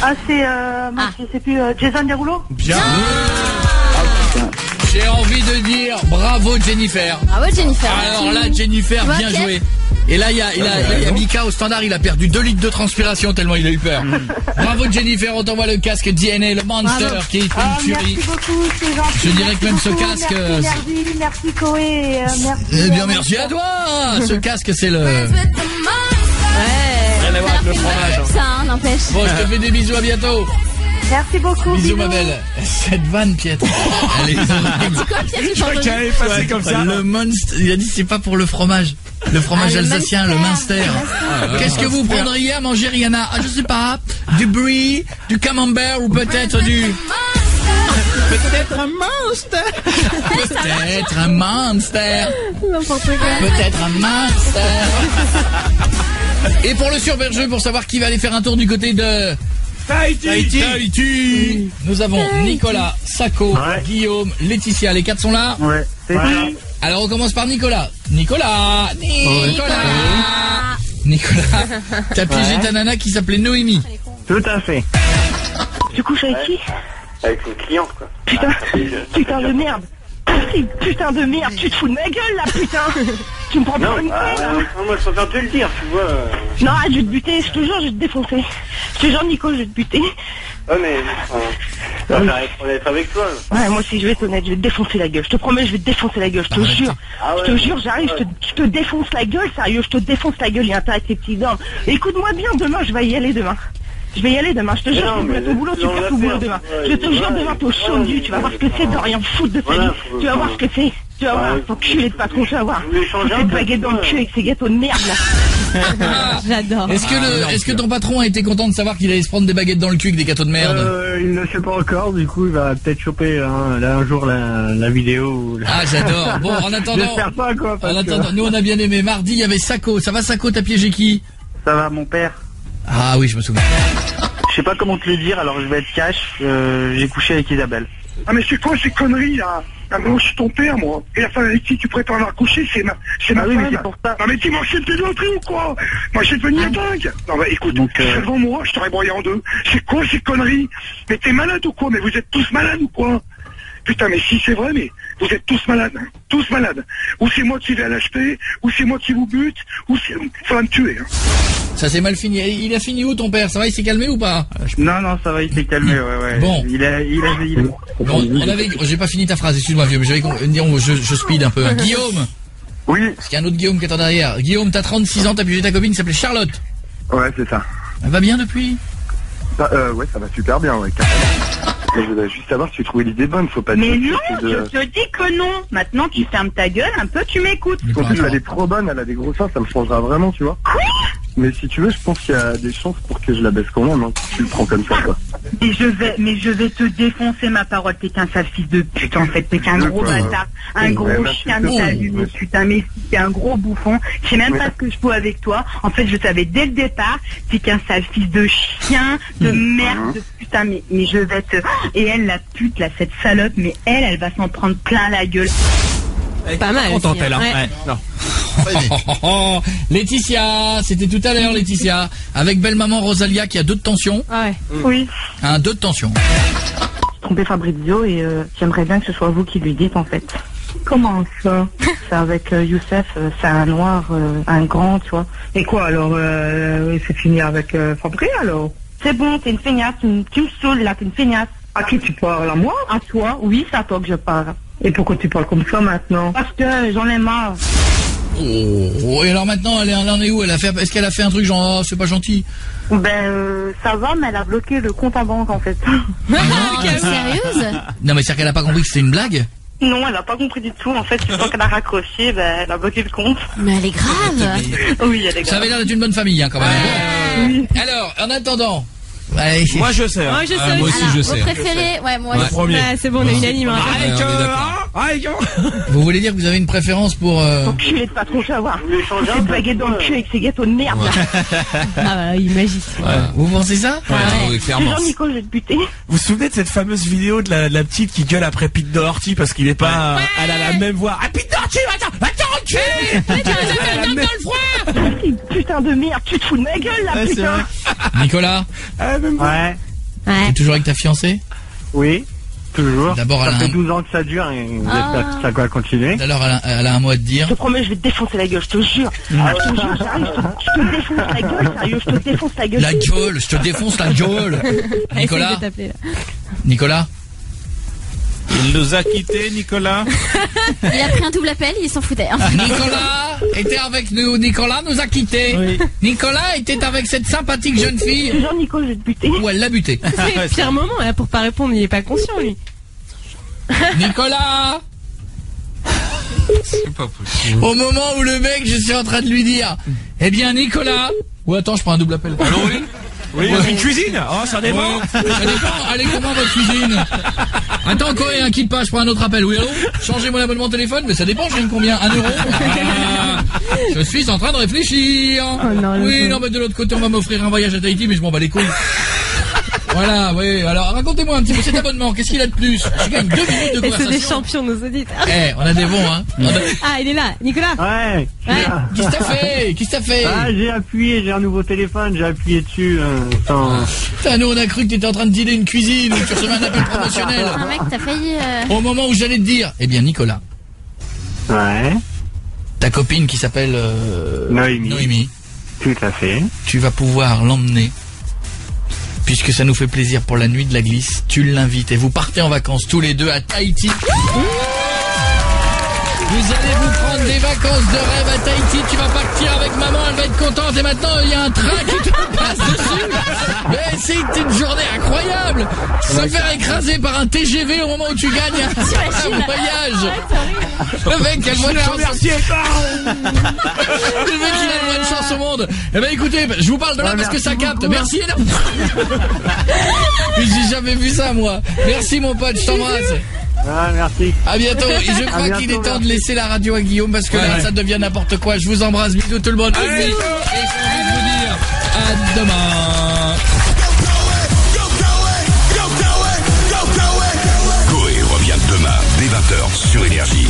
Ah, c'est, je sais plus, Jason Derulo? Bien. J'ai envie de dire bravo Jennifer. Bravo Jennifer. Alors là, Jennifer, bien joué. Et là, il y a Mika au standard, il a perdu 2 litres de transpiration tellement il a eu peur. Bravo Jennifer, on t'envoie le casque DNA, le Monster, qui est une tuerie. Merci beaucoup, c'est gentil. Je dirais que même ce casque... Merci Koé, merci. Eh bien, merci à toi. Ce casque, c'est le... Ouais. Rien à voir avec le fromage. Ça, n'empêche. Bon, je te fais des bisous, à bientôt. Merci beaucoup. Bisous, ma belle. Cette vanne, Piètre. Elle est Je crois qu'elle est passée comme ça. Le Monster, il a dit c'est pas pour le fromage. Le fromage alsacien, le Munster. Qu'est-ce que vous prendriez à manger, Rihanna? Je sais pas. Du brie, du camembert ou peut-être du... Peut-être un monstre. Peut-être un monster. N'importe quoi. Peut-être un monster. Et pour le surbergeux, pour savoir qui va aller faire un tour du côté de... Tahiti. Nous avons Nicolas, Sako, Guillaume, Laetitia. Les 4 sont là? Ouais. Alors on commence par Nicolas. Nicolas, t'as piégé ta nana qui s'appelait Noémie. Tout à fait. Tu couches avec qui? Avec une cliente, quoi. Putain de merde. Putain de merde, tu te fous de ma gueule là, putain. Tu me prends pour une conne. Moi je préfère te le dire, tu vois. Non, je vais te buter, je te jure, je vais te défoncer. Je te jure, Nico, je vais te buter. Ouais, mais j'arrête d'être avec toi. Ouais, moi aussi, je vais être honnête, je vais te défoncer la gueule. Je te promets, je vais te défoncer la gueule, je te jure. Je te jure, j'arrive, je te défonce la gueule, sérieux, je te défonce la gueule, il y a un tas avec tes petits hommes. Écoute-moi bien, demain, je vais y aller demain. Je vais y aller demain, je te jure, tu me mets au boulot, tu fais tout boulot demain. Je te jure, demain, t'es au chaud de vue, tu vas voir ce que c'est de rien foutre de sa vie. Tu vas voir ce que c'est. Tu vas voir, ton cul de patron, tu vas voir. Cette baguette dans le cul avec ces gâteaux de merde là. J'adore. Est-ce que ton patron a été content de savoir qu'il allait se prendre des baguettes dans le cul avec des gâteaux de merde? Il ne sait pas encore, du coup il va peut-être choper là, un jour la vidéo. Ah, j'adore. Bon, en attendant, j'espère pas quoi. Nous on a bien aimé. Mardi, il y avait Sako. Ça va Sako, t'as piégé qui? Ça va, mon père. Ah oui, je me souviens. Je sais pas comment te le dire, alors je vais être cash. J'ai couché avec Isabelle. Ah mais c'est quoi ces conneries là? Ah mais moi je suis ton père moi. Et la femme avec qui tu prétends la coucher, c'est ma femme. Oui, mais c'est pour ça. Non mais tu m'enchaînes tes loteries ou quoi? Moi j'ai devenu dingue. Non bah écoute, c'est devant moi, je t'aurais broyé en deux. C'est quoi ces conneries? Mais t'es malade ou quoi? Mais vous êtes tous malades ou quoi? Putain mais si c'est vrai, mais vous êtes tous malades, hein. Tous malades. Ou c'est moi qui vais à l'HP, ou c'est moi qui vous bute, ou c'est... Faudra me tuer, hein. Ça s'est mal fini. Il a fini où ton père? Ça va, il s'est calmé ou pas? Non, ça va, il s'est calmé, ouais. Bon. Bon, j'ai pas fini ta phrase, excuse-moi vieux, mais je speed un peu. Hein. Guillaume. Oui. Parce qu'il y a un autre Guillaume qui est en derrière. Guillaume, t'as 36 ans, t'as piégé ta copine qui s'appelait Charlotte. Ouais, c'est ça. Elle va bien depuis? Ouais, ça va super bien, ouais. Mais je voudrais juste savoir si tu trouvais l'idée bonne, faut pas... Mais non, je te dis que non. Maintenant, tu fermes ta gueule un peu, tu m'écoutes. En plus, elle est trop bonne, elle a des gros seins, ça me changera vraiment, tu vois. Quoi? Mais si tu veux, je pense qu'il y a des chances pour que je la baisse quand même, hein. Tu le prends comme ça, quoi. Mais je vais te défoncer, ma parole. T'es qu'un sale fils de pute, en fait. T'es qu'un gros bâtard. Un gros chien de salut, mais putain, mais t'es un gros bouffon. Je sais même pas ce que je peux avec toi. En fait, je savais dès le départ. T'es qu'un sale fils de chien, de merde, de putain, mais je vais te... Et elle, la pute, là, cette salope, mais elle va s'en prendre plein la gueule. Pas mal. Contente, aussi, elle, hein. ouais. Non. Laetitia, c'était tout à l'heure Laetitia, avec belle maman Rosalia qui a 2 de tension. Ah ouais. Oui. 2 de tension. J'ai trompé Fabrizio et j'aimerais bien que ce soit vous qui lui dites en fait. Comment ça? C'est avec Youssef, c'est un noir, un grand, tu vois. Et quoi alors? C'est fini avec Fabri alors? C'est bon, t'es une feignasse, tu me saoules là, t'es une feignasse. À qui tu parles? À moi? À toi? Oui, c'est à toi que je parle. Et pourquoi tu parles comme ça maintenant? Parce que j'en ai marre. Oh, et alors maintenant, elle en est où? Est-ce qu'elle a fait un truc genre, oh, c'est pas gentil? Ça va, mais elle a bloqué le compte en banque en fait. Sérieuse? Non mais c'est-à-dire qu'elle a pas compris que c'était une blague? Non, elle a pas compris du tout. En fait, je pense qu'elle a raccroché, elle a bloqué le compte. Mais elle est grave. Oui, elle est grave. Ça avait l'air d'être une bonne famille, hein, quand même. Oui. Alors, en attendant, Ouais. Moi je sais. Moi je sais moi aussi Alors, je vos sais. préférés, ouais, moi Le aussi. premier. Ouais, c'est bon, on est unanime. Hein. Vous voulez dire que vous avez une préférence pour... Enculé de patron, tu vas voir. Cette baguette dans le cul avec ces gâteaux de merde. Ah bah, il magicien. Vous pensez ça? Ouais, clairement. Nico, je vais te buter. Vous vous souvenez de cette fameuse vidéo de la petite qui gueule après Pete Doherty parce qu'il est pas... Elle a la même voix. Ah, Pete Doherty, attends, enculé. Putain de merde, tu te fous de ma gueule là, putain. Nicolas? Ouais. T'es toujours avec ta fiancée? Oui, toujours. D'abord, ça elle a fait un- 12 ans que ça dure et j'espère que ça va continuer. Alors, elle a un mot à te dire. Je te promets, je vais te défoncer la gueule, je te jure. Je te jure, j'arrive, je te défonce la gueule, sérieux, je te défonce la gueule. La gueule, je te défonce la gueule. Nicolas? Nicolas? Il nous a quittés, Nicolas. Il a pris un double appel, il s'en foutait. Hein. Nicolas était avec nous. Nicolas nous a quittés. Oui. Nicolas était avec cette sympathique jeune fille. Genre Nico, je vais te buter. Ou elle l'a buté. C'est le pire moment là pour pas répondre, il est pas conscient lui. Nicolas. C'est pas possible. Au moment où le mec, je suis en train de lui dire, eh bien Nicolas. Ou attends, je prends un double appel. Allô, oui. Oui, une cuisine. Oh, ça dépend. Ouais, ça dépend. Allez, comment votre cuisine? Attends, Coréen, quitte pas, je prends un autre appel. Oui, allô? Changez mon abonnement de téléphone, mais ça dépend, je gagne combien? 1 euro? Je suis en train de réfléchir. Oh non, oui, non, mais de l'autre côté, on va m'offrir un voyage à Tahiti, mais je m'en bats les couilles. Voilà, oui. Alors, racontez-moi un petit peu cet abonnement. Qu'est-ce qu'il a de plus? Je gagne 2 minutes de Et conversation. c'est des champions, nos auditeurs. Eh, on a des bons, hein. Ah, il est là, Nicolas. Ouais. Qu'est-ce que t'as fait? Qu'est-ce que t'as fait? Ah, j'ai appuyé, j'ai un nouveau téléphone, j'ai appuyé dessus. Putain, nous, on a cru que t'étais en train de dealer une cuisine ou que tu recevais un appel promotionnel. Un mec, t'as failli... Au moment où j'allais te dire, eh bien, Nicolas. Ouais. Ta copine qui s'appelle Noémie. Tout à fait. Tu vas pouvoir l'emmener. Puisque ça nous fait plaisir pour la nuit de la glisse, tu l'invites et vous partez en vacances tous les deux à Tahiti. Vous allez vous prendre des vacances de rêve à Tahiti. Tu vas partir avec maman, elle va être contente. Et maintenant, il y a un train qui te passe dessus. Mais c'est une journée incroyable. Se faire écraser par un TGV au moment où tu gagnes un voyage. Le mec, quelle bonne chance. Le mec, il a le moins de chance au monde. Eh ben, écoutez, je vous parle de là parce que ça capte. Merci énormément. J'ai jamais vu ça, moi. Merci, mon pote, je t'embrasse. Ah, merci. À bientôt. Et je crois qu'il est temps de laisser la radio à Guillaume parce que là, ça devient n'importe quoi. Je vous embrasse. Bisous tout le monde. Et j'ai envie de vous dire à demain. Coé revient demain dès 20h sur Énergie.